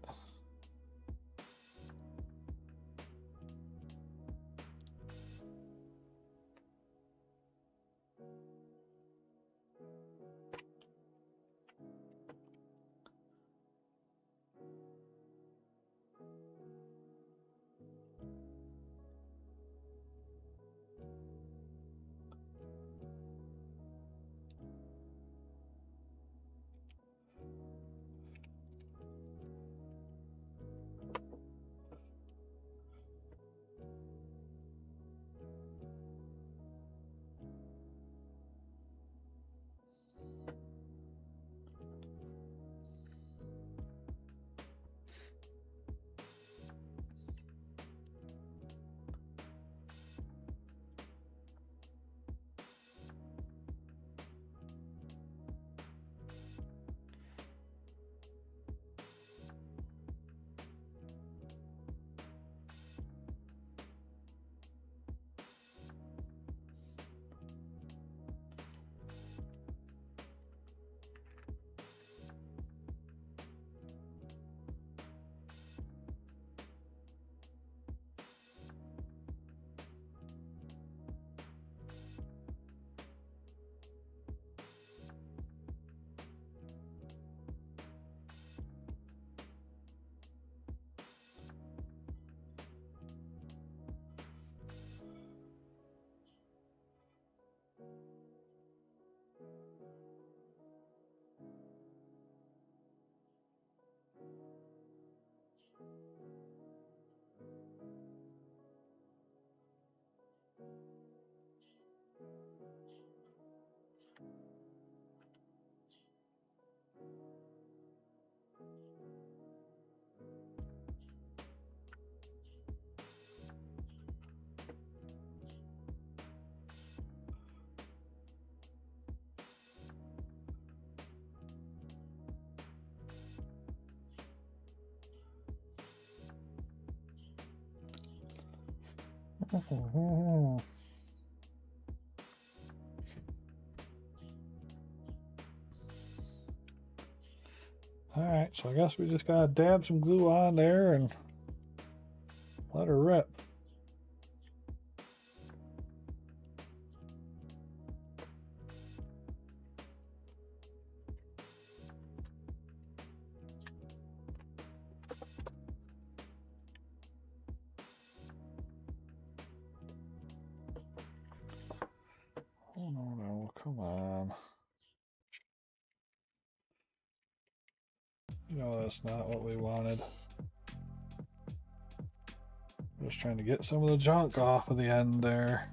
Alright, so I guess we just gotta dab some glue on there and let her rip. Oh no, come on. You know that's not what we wanted. Just trying to get some of the junk off of the end there.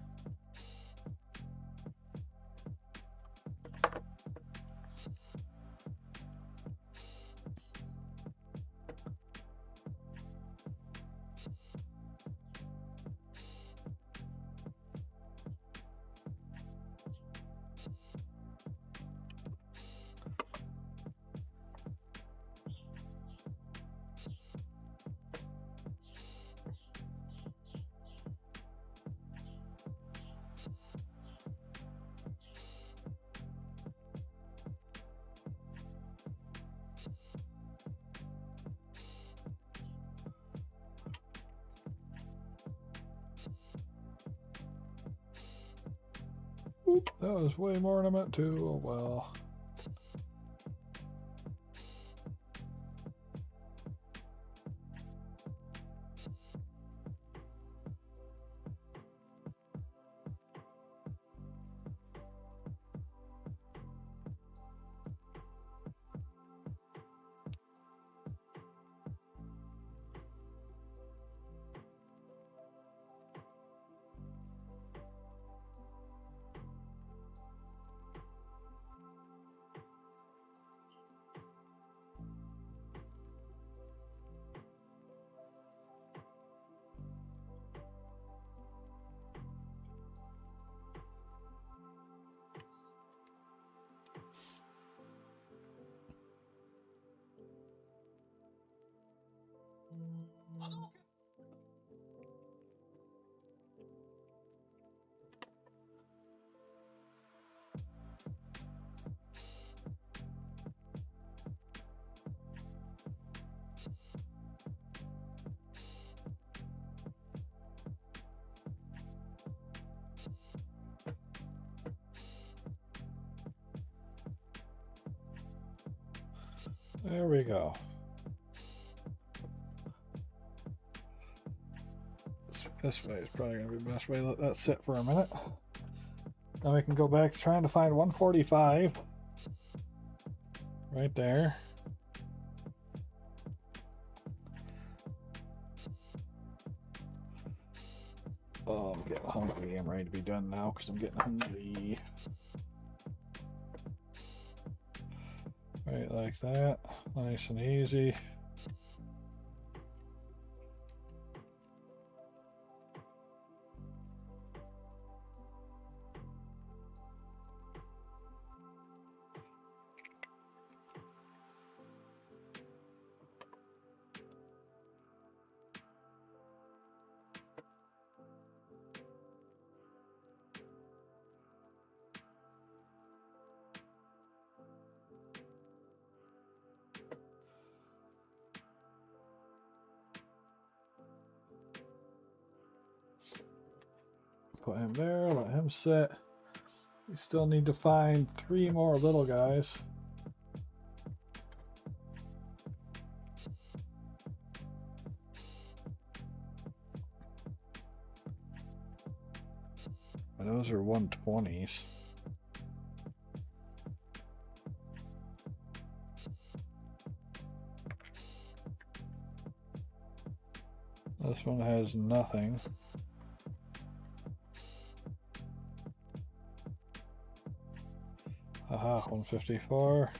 Oop, that was way more than I meant to. Oh well. There we go. This way is probably going to be the best way to let that sit for a minute. Now we can go back to trying to find 145. Right there. Oh, I'm getting hungry. I'm ready to be done now because I'm getting hungry. Right, like that. Nice and easy. Put him there, let him sit. We still need to find 3 more little guys. And those are 120s. This one has nothing. Aha, 154.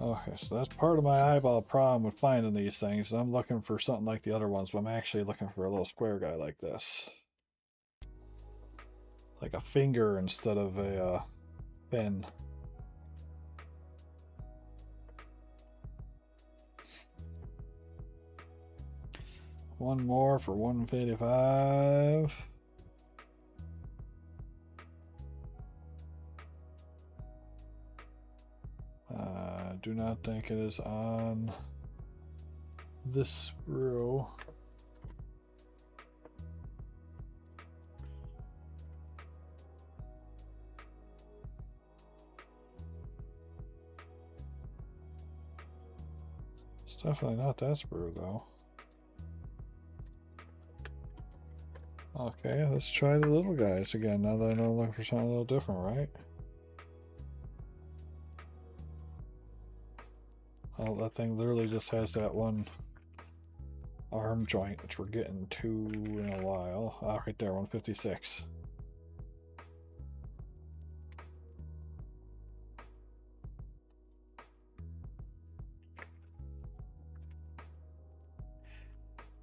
Okay, so that's part of my eyeball problem with finding these things. I'm looking for something like the other ones, but I'm actually looking for a little square guy like this. Like a finger instead of a fin. One more for 155. Do not think it is on this sprue. It's definitely not that sprue though. Okay, let's try the little guys again now that I know I'm looking for something a little different, right? Oh, that thing literally just has that one arm joint, which we're getting to in a while. Ah, right there, 156.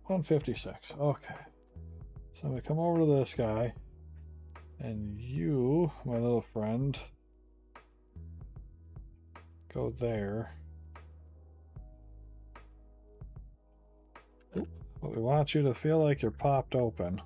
$156. Okay. So I'm gonna come over to this guy, and you, my little friend, go there. But we want you to feel like you're popped open.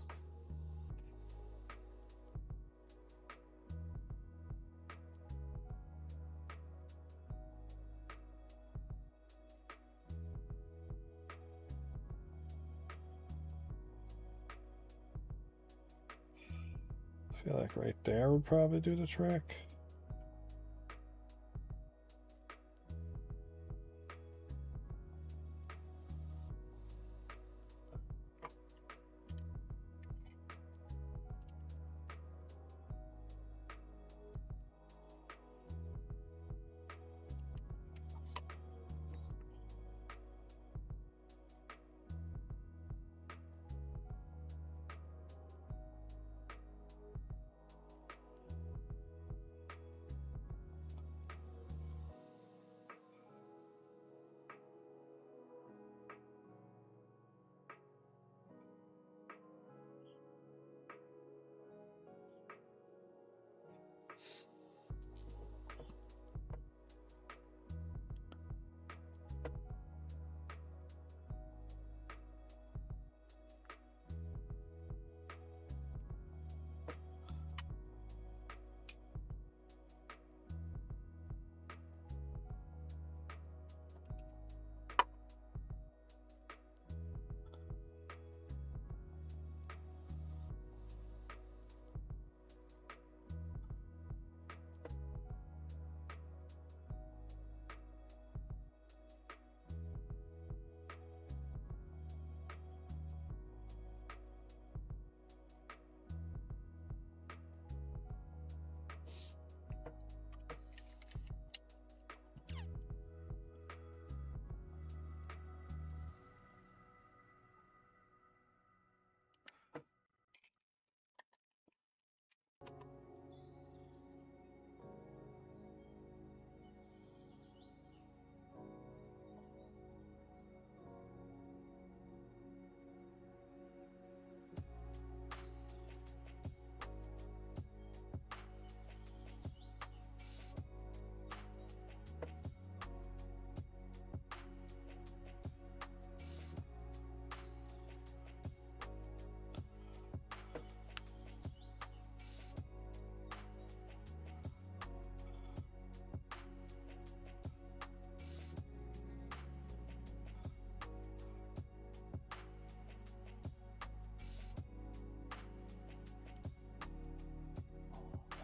I feel like right there would probably do the trick.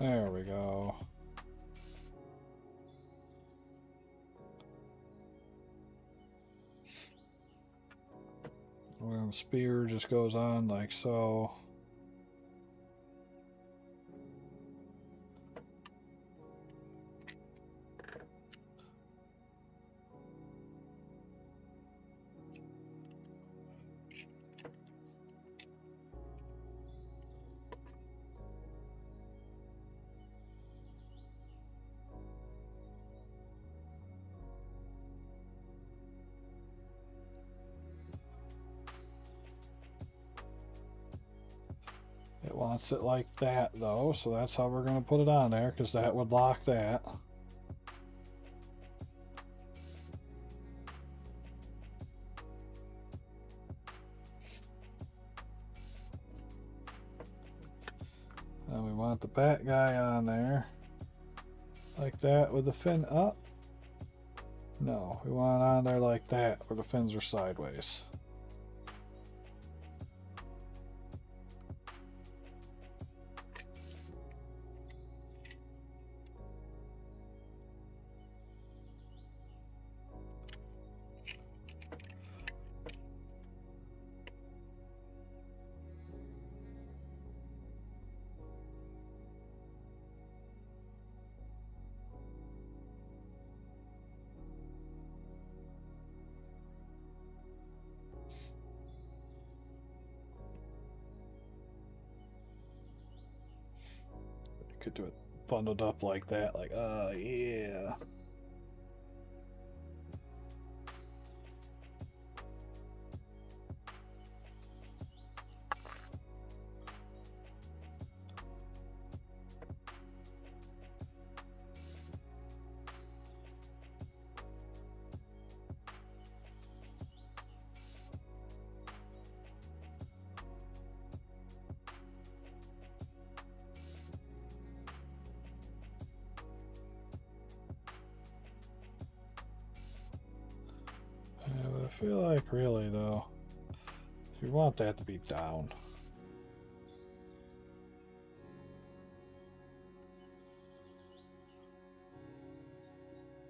There we go. And the spear just goes on like so. It wants it like that though, so that's how we're going to put it on there, because that would lock that. And we want the bat guy on there like that with the fin up. No, we want it on there like that where the fins are sideways. Could do it bundled up like that, like, yeah. Yeah, but I feel like really though, you want that to be down.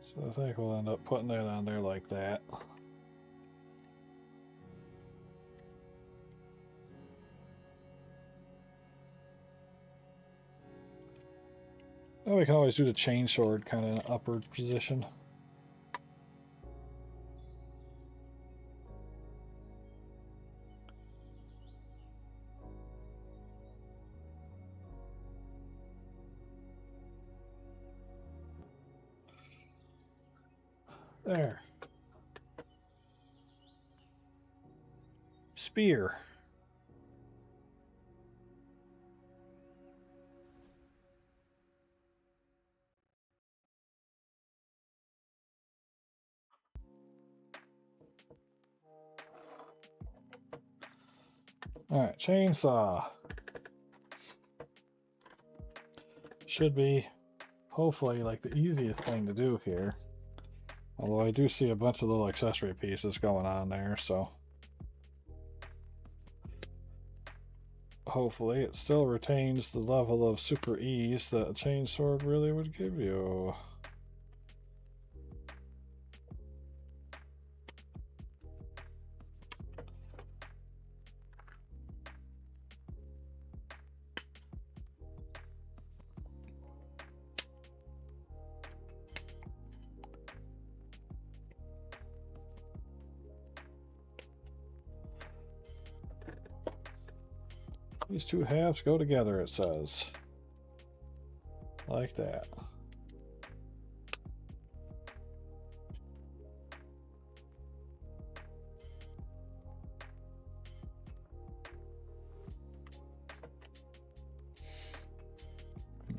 So I think we'll end up putting that on there like that. Oh, we can always do the chainsword kind of in an upward position. There. Spear. Alright, chainsaw. Should be, hopefully, like the easiest thing to do here. Although I do see a bunch of little accessory pieces going on there, so hopefully it still retains the level of super ease that a chainsword really would give you. These two halves go together, it says. Like that.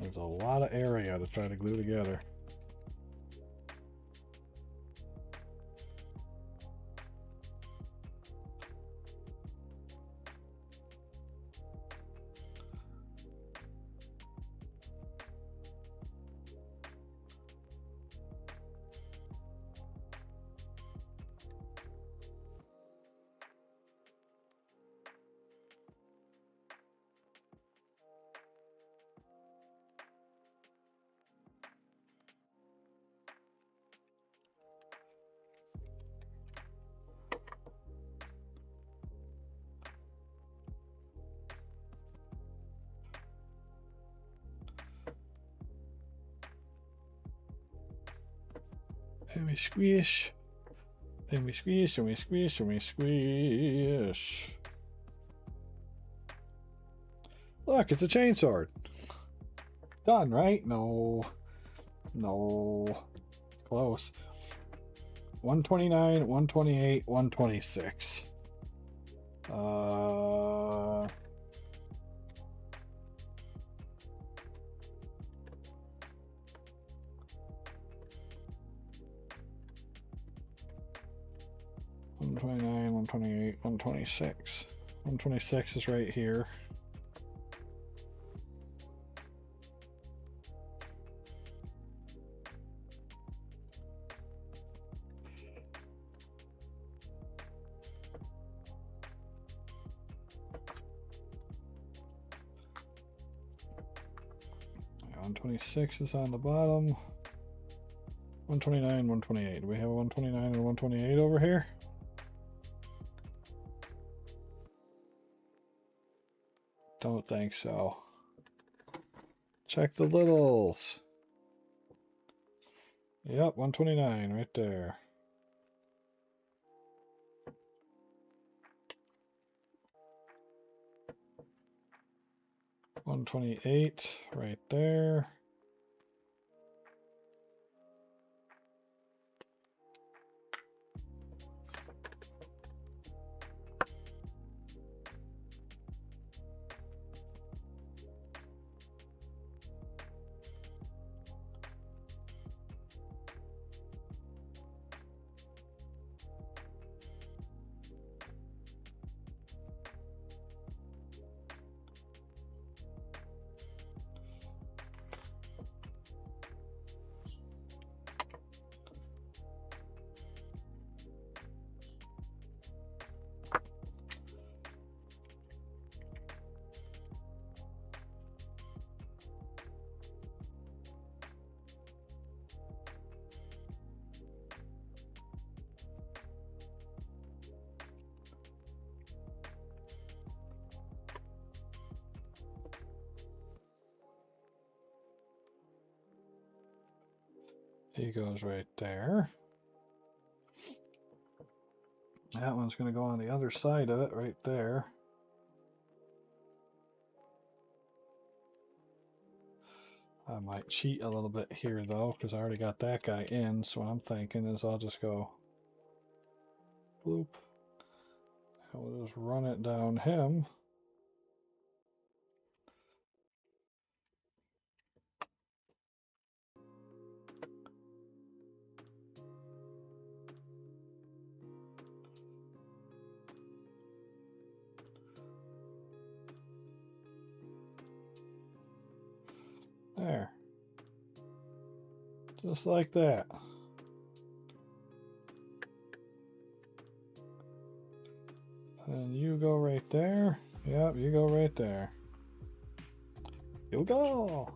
There's a lot of area to try to glue together. And we squish. And we squish, and we squish, and we squish. Look, it's a chainsword. Done, right? No. No. Close. 129, 128, 126. 129, 128, 126. 126 is right here. Yeah, 126 is on the bottom. 129, 128. Do we have a 129 and 128 over here? Don't think so. Check the littles. Yep, 129 right there. $128 right there. He goes right there. That one's going to go on the other side of it right there. I might cheat a little bit here though, because I already got that guy in. So what I'm thinking is I'll just go bloop. And we'll just run it down him. There. Just like that. And you go right there. Yep, you go right there. You go.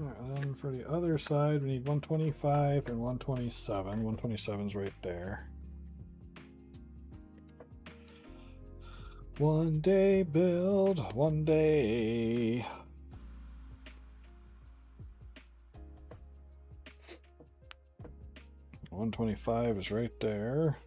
Alright, then for the other side, we need 125 and 127. 127's right there. One day build, one day. $125 is right there.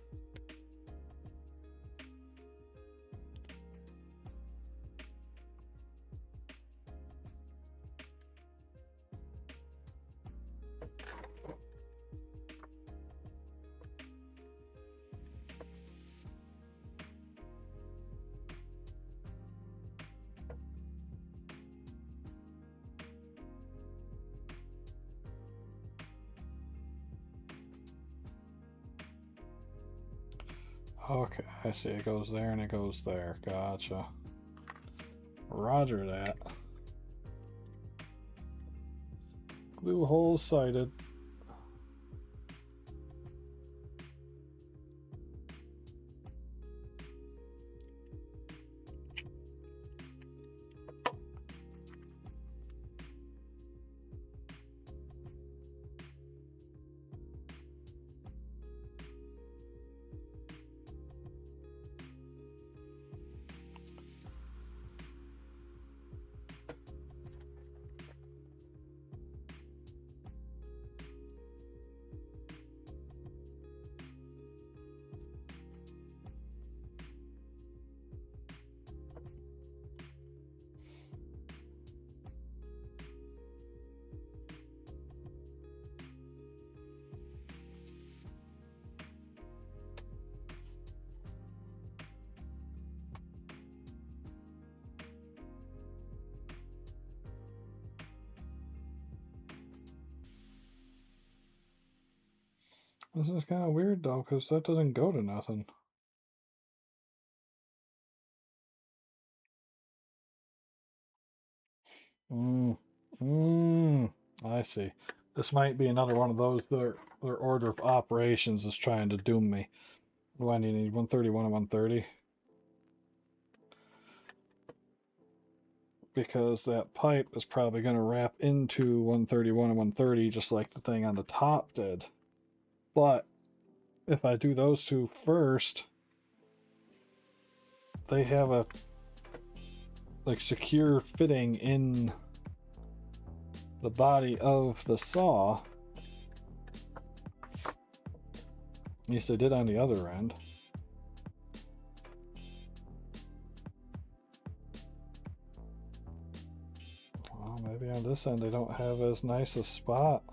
Okay, I see. It goes there and it goes there. Gotcha. Roger that. Glue hole sighted. This is kind of weird though, because that doesn't go to nothing. I see. This might be another one of those, their order of operations is trying to doom me. Why do you need 131 and 130? Because that pipe is probably going to wrap into 131 and 130 just like the thing on the top did. But if I do those two first, they have a like secure fitting in the body of the saw. At least they did on the other end. Well, maybe on this end they don't have as nice a spot.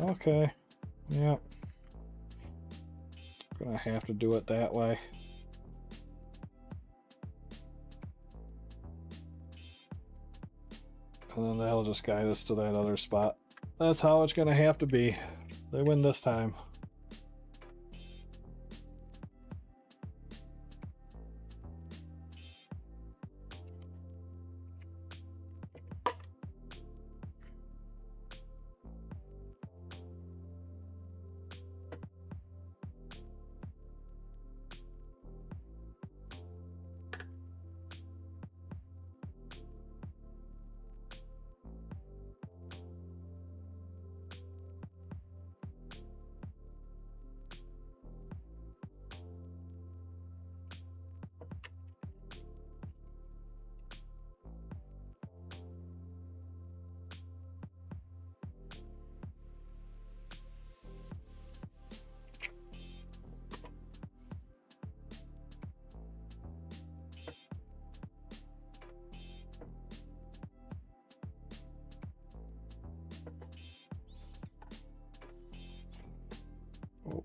Okay, yeah. Gonna have to do it that way. And then they'll just guide us to that other spot. That's how it's gonna have to be. They win this time.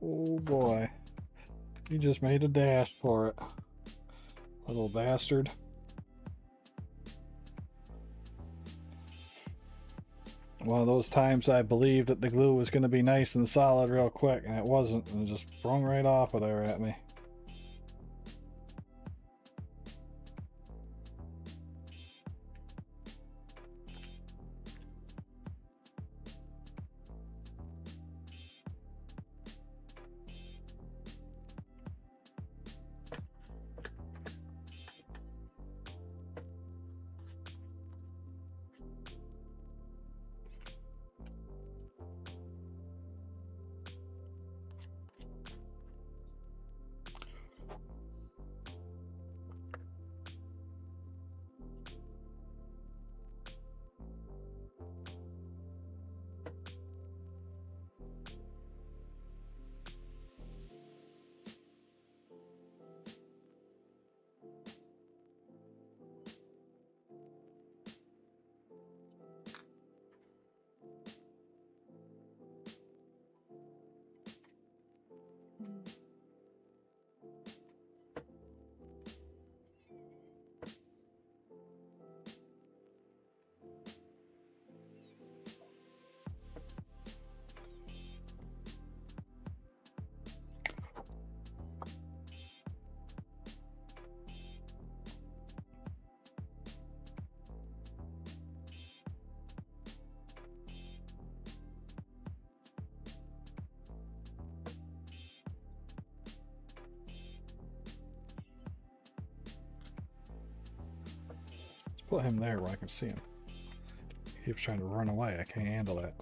Oh boy. He just made a dash for it. Little bastard. One of those times I believed that the glue was going to be nice and solid real quick, and it wasn't, and it just sprung right off of there at me. Put him there where I can see him. He keeps trying to run away. I can't handle that.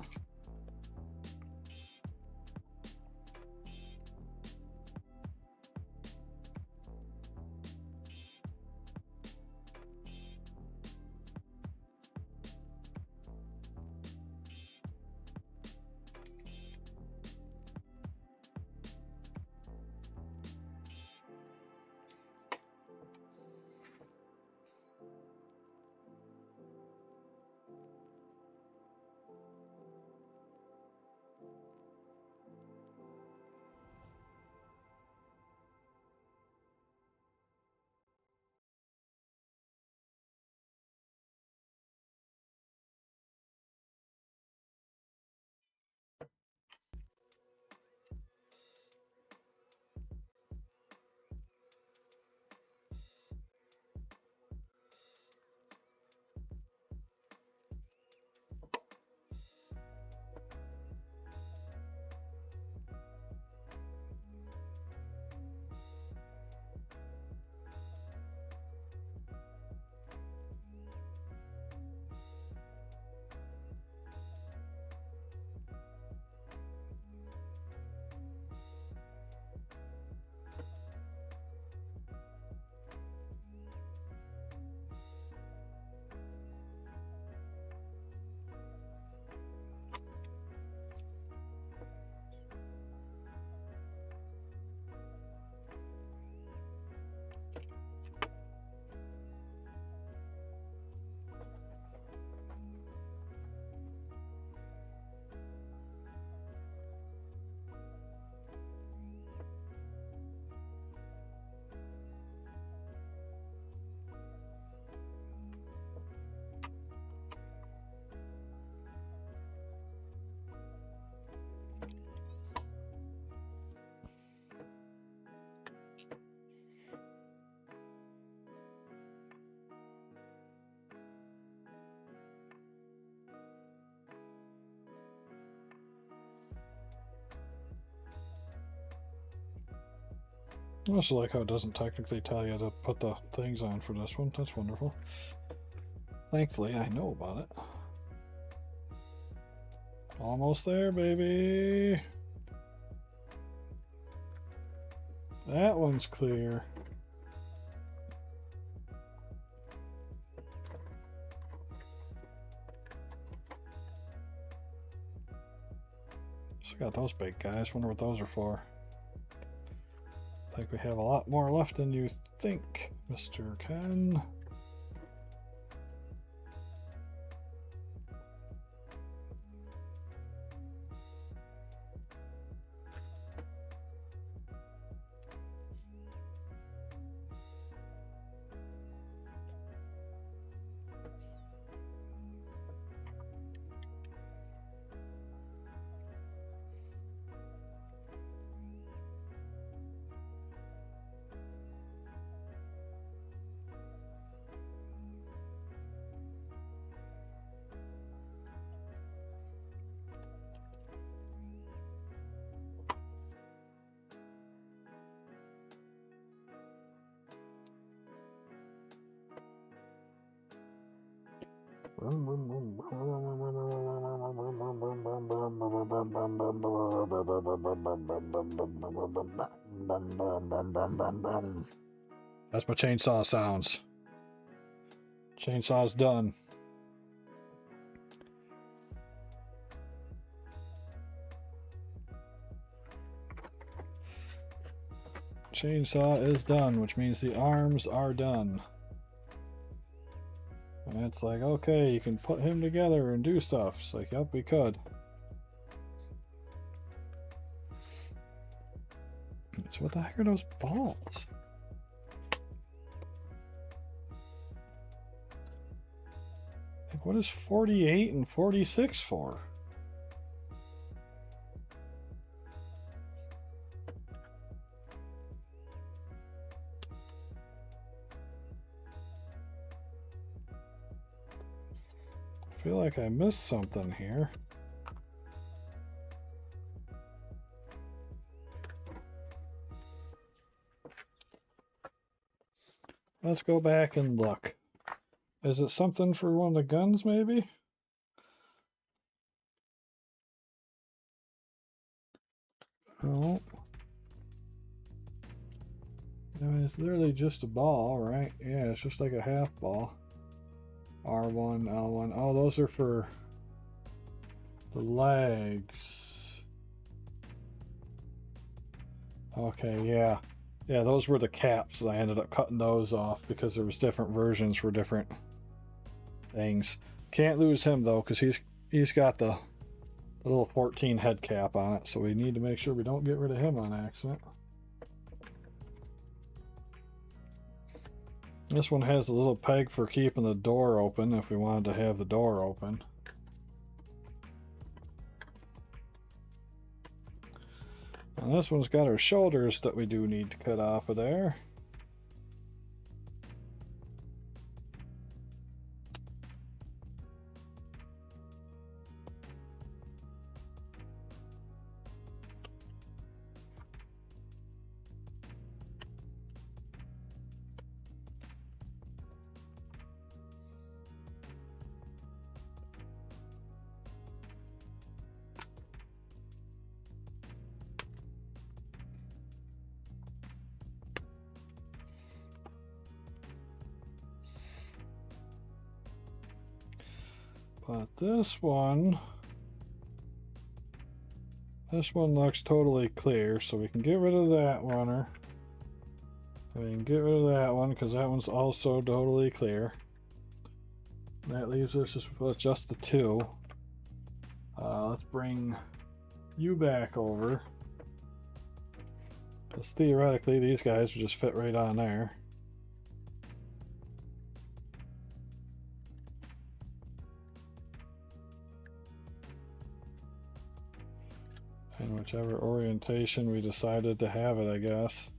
I also like how it doesn't technically tell you to put the things on for this one. That's wonderful. Thankfully, I know about it. Almost there, baby. That one's clear. Still got those big guys. Wonder what those are for. I think we have a lot more left than you think, Mr. Ken. That's my chainsaw sounds. Chainsaw's done. Chainsaw is done, which means the arms are done. And it's like, okay, you can put him together and do stuff. It's like, yep, we could. So what the heck are those balls? Like, what is 48 and 46 for? I feel like I missed something here. Let's go back and look. Is it something for one of the guns, maybe? No. I mean, it's literally just a ball, right? Yeah, it's just like a half ball. R1, L1. Oh, those are for the legs. Okay, yeah. Yeah, those were the caps. I ended up cutting those off because there was different versions for different things. Can't lose him though, because he's got the little 14 head cap on it, so we need to make sure we don't get rid of him on accident. This one has a little peg for keeping the door open if we wanted to have the door open. And this one's got our shoulders that we do need to cut off of there. But this one looks totally clear, so we can get rid of that runner. We can get rid of that one because that one's also totally clear. That leaves us with just the two. Let's bring you back over. Because theoretically these guys would just fit right on there. In whichever orientation we decided to have it, I guess.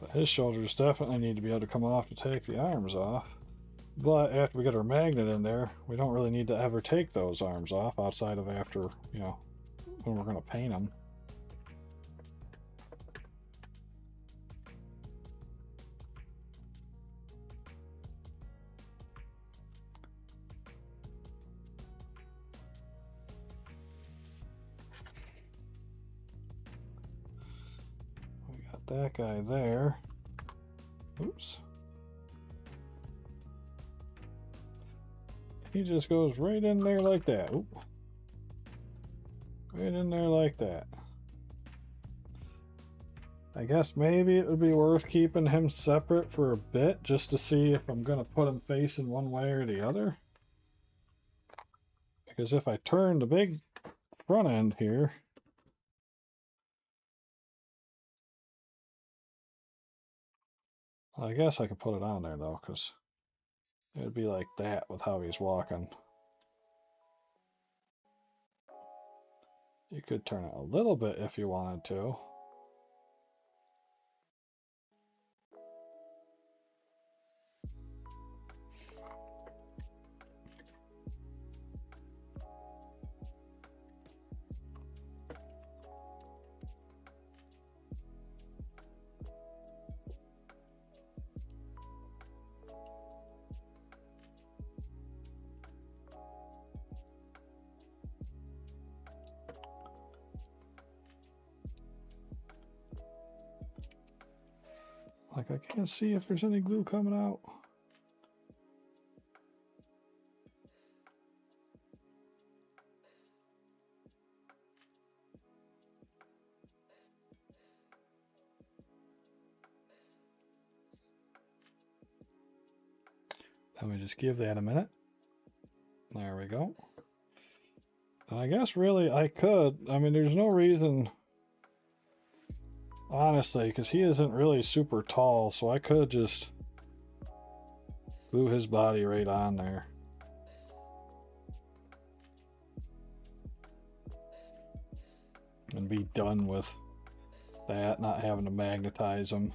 But his shoulders definitely need to be able to come off to take the arms off. But after we get our magnet in there, we don't really need to ever take those arms off outside of after, you know, when we're going to paint them. We got that guy there. Oops. He just goes right in there like that. Oop. Right in there like that. I guess maybe it would be worth keeping him separate for a bit just to see if I'm going to put him facing one way or the other. Because if I turn the big front end here, I guess I could put it on there though, because it would be like that with how he's walking. You could turn it a little bit if you wanted to. Like, I can't see if there's any glue coming out. Let me just give that a minute. There we go. I guess really I could. I mean, there's no reason, honestly, because he isn't really super tall, so I could just glue his body right on there. And be done with that, not having to magnetize them.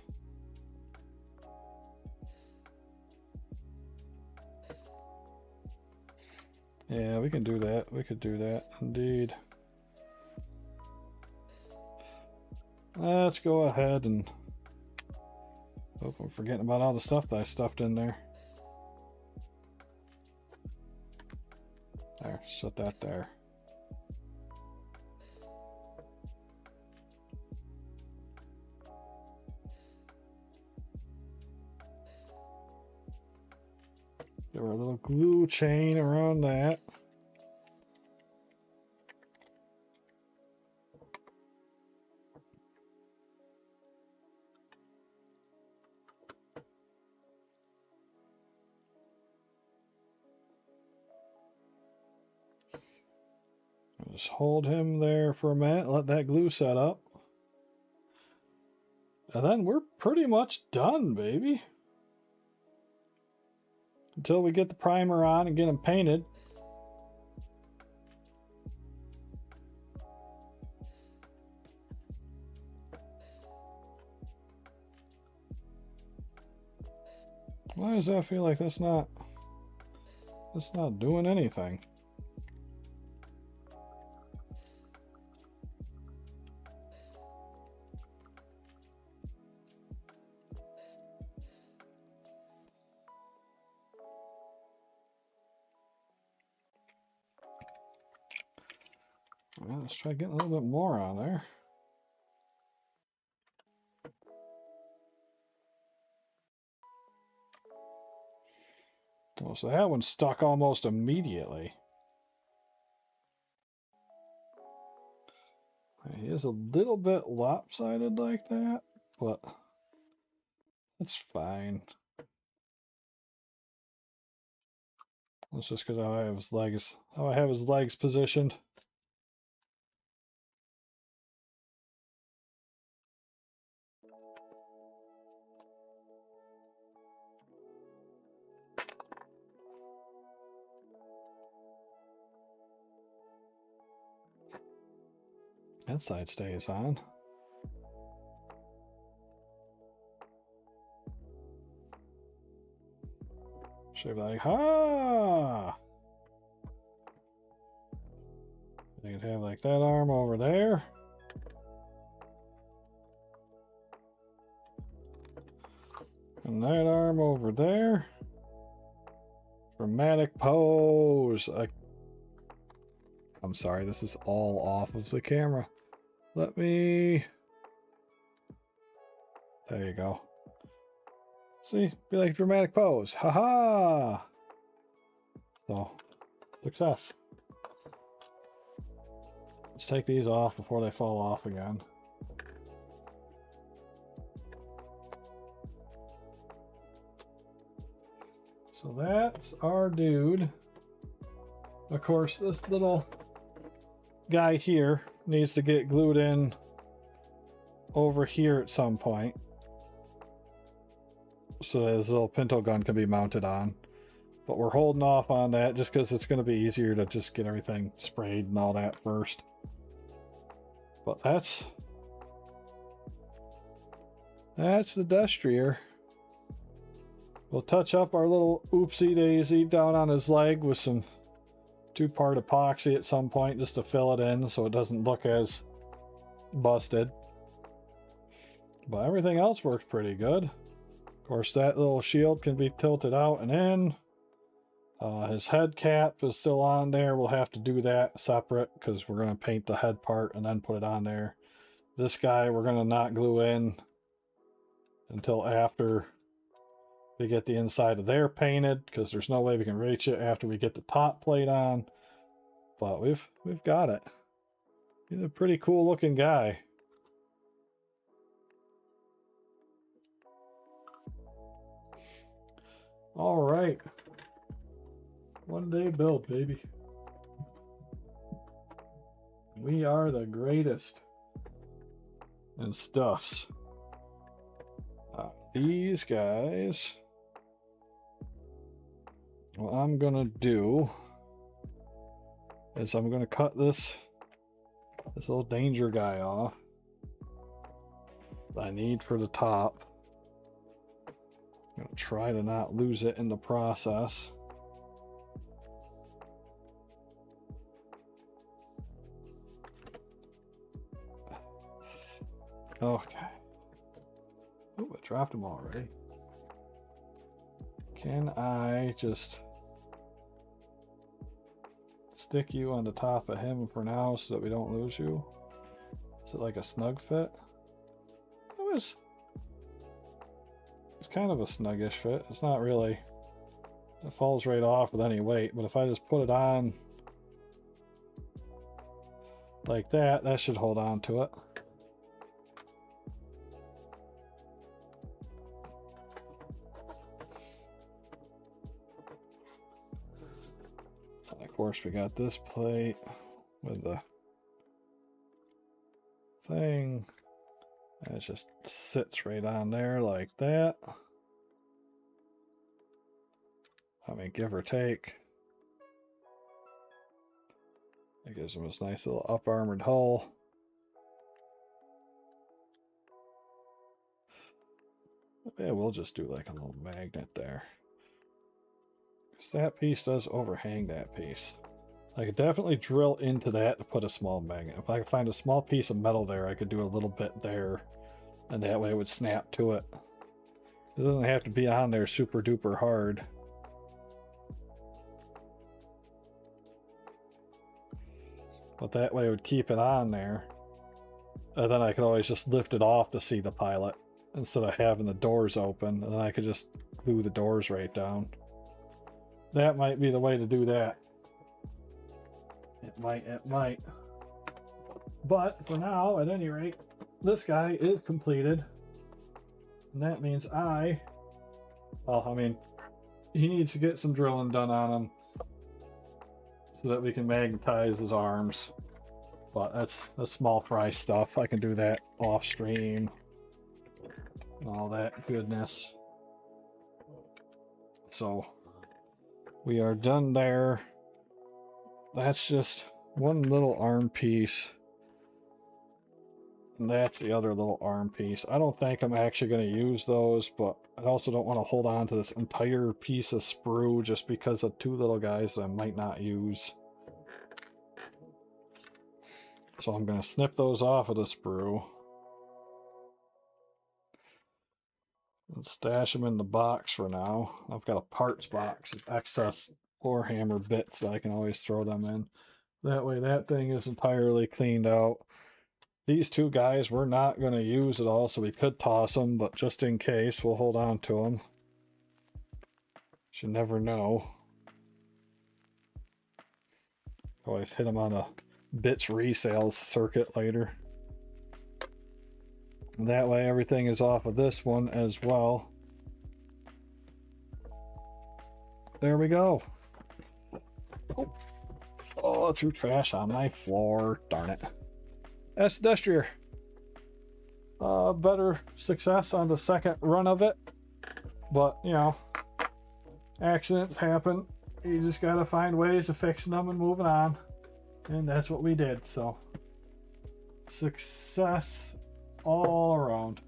Yeah, we can do that. We could do that, indeed. Let's go ahead and hope I'm forgetting about all the stuff that I stuffed in there. There, set that there. Give her a little glue chain around that. Just hold him there for a minute, let that glue set up. And then we're pretty much done, baby. Until we get the primer on and get him painted. Why does that feel like that's not doing anything? Well, let's try getting a little bit more on there. Oh, so that one stuck almost immediately. He is a little bit lopsided like that, but it's fine. That's just because I have his legs. How I have his legs positioned. That side stays on. Should be like, ha! You could have like that arm over there. And that arm over there. Dramatic pose. I'm sorry, this is all off of the camera. Let me... There you go. See? Be like dramatic pose. Haha! So, success. Let's take these off before they fall off again. So that's our dude. Of course, this little guy here needs to get glued in over here at some point, so that his little pinto gun can be mounted on. But we're holding off on that just because it's going to be easier to just get everything sprayed and all that first. But that's the Destrier. We'll touch up our little oopsie daisy down on his leg with some 2-part epoxy at some point just to fill it in so it doesn't look as busted. But everything else works pretty good. Of course, that little shield can be tilted out and in. His head cap is still on there. We'll have to do that separate because we're going to paint the head part and then put it on there. This guy we're going to not glue in until after we get the inside of there painted, because there's no way we can reach it after we get the top plate on. But we've got it. He's a pretty cool looking guy. All right. One day build, baby. We are the greatest in stuffs. These guys, what I'm gonna do is I'm gonna cut this little danger guy off. I need for the top. I'm gonna try to not lose it in the process. Okay. Oh, I dropped them already. Can I just stick you on the top of him for now so that we don't lose you? Is it like a snug fit? It's kind of a snuggish fit. It's not really. It falls right off with any weight, but if I just put it on like that, that should hold on to it. And of course, we got this plate with the thing. And it just sits right on there like that. I mean, give or take. It gives them this nice little up-armored hull. Yeah, we'll just do like a little magnet there. Because that piece does overhang that piece. I could definitely drill into that to put a small magnet. If I could find a small piece of metal there, I could do a little bit there. And that way it would snap to it. It doesn't have to be on there super duper hard. But that way it would keep it on there. And then I could always just lift it off to see the pilot. Instead of having the doors open. And then I could just glue the doors right down. That might be the way to do that. It might. But for now, at any rate, this guy is completed. And that means he needs to get some drilling done on him so that we can magnetize his arms. But that's small fry stuff. I can do that off stream and all that goodness. So we are done there. That's just one little arm piece. And that's the other little arm piece. I don't think I'm actually going to use those, but I also don't want to hold on to this entire piece of sprue just because of two little guys that I might not use. So I'm going to snip those off of the sprue. And stash them in the box for now. I've got a parts box of excess Warhammer bits that I can always throw them in. That way that thing is entirely cleaned out. These two guys we're not going to use at all, so we could toss them, but just in case, we'll hold on to them. You never know. Always hit them on a bits resale circuit later. And that way everything is off of this one as well. There we go. Oh, I threw trash on my floor. Darn it. That's Destrier. Better success on the second run of it. But, you know, accidents happen. You just gotta find ways of fixing them and moving on. And that's what we did. So, success all around.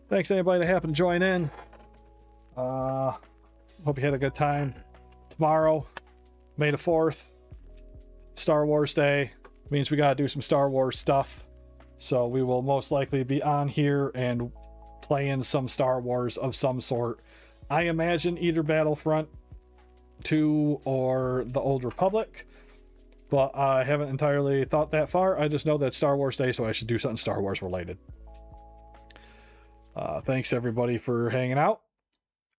Thanks to anybody that happened to join in. Hope you had a good time. Tomorrow, May the 4th, Star Wars Day. Means we gotta do some Star Wars stuff. So we will most likely be on here and playing some Star Wars of some sort. I imagine either Battlefront 2 or the Old Republic. But I haven't entirely thought that far. I just know that Star Wars Day, so I should do something Star Wars related. Thanks everybody for hanging out.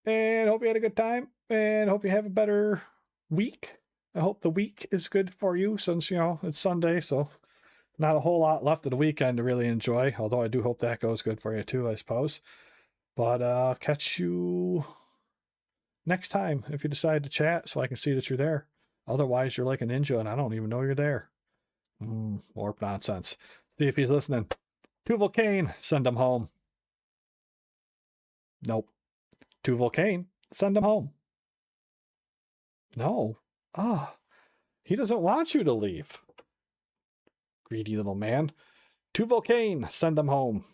And hope you had a good time. And hope you have a better week. I hope the week is good for you since, you know, it's Sunday. So not a whole lot left of the weekend to really enjoy. Although I do hope that goes good for you too, I suppose. But catch you next time if you decide to chat so I can see that you're there. Otherwise, you're like a ninja and I don't even know you're there. Warp nonsense. See if he's listening. To Volcane, send him home. Nope. To Volcane, send him home. No. He doesn't want you to leave. Greedy little man. To Volcane, send him home.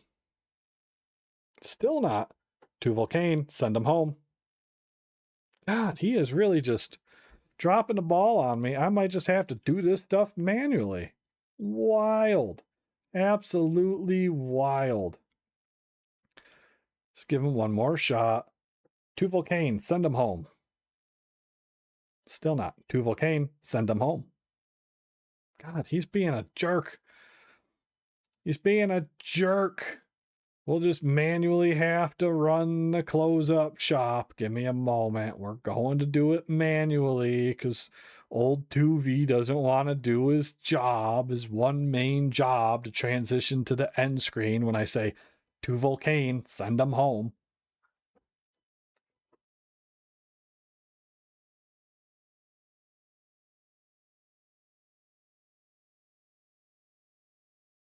Still not. 2 Volcane, send him home. God, he is really just dropping the ball on me. I might just have to do this stuff manually. Wild. Absolutely wild. Just give him one more shot. 2 Volcane, send him home. Still not. 2 Volcane, send him home. God, he's being a jerk. He's being a jerk. We'll just manually have to run the close up shop. Give me a moment. We're going to do it manually because old 2V doesn't want to do his job, his one main job, to transition to the end screen when I say 2 Volcane, send him home.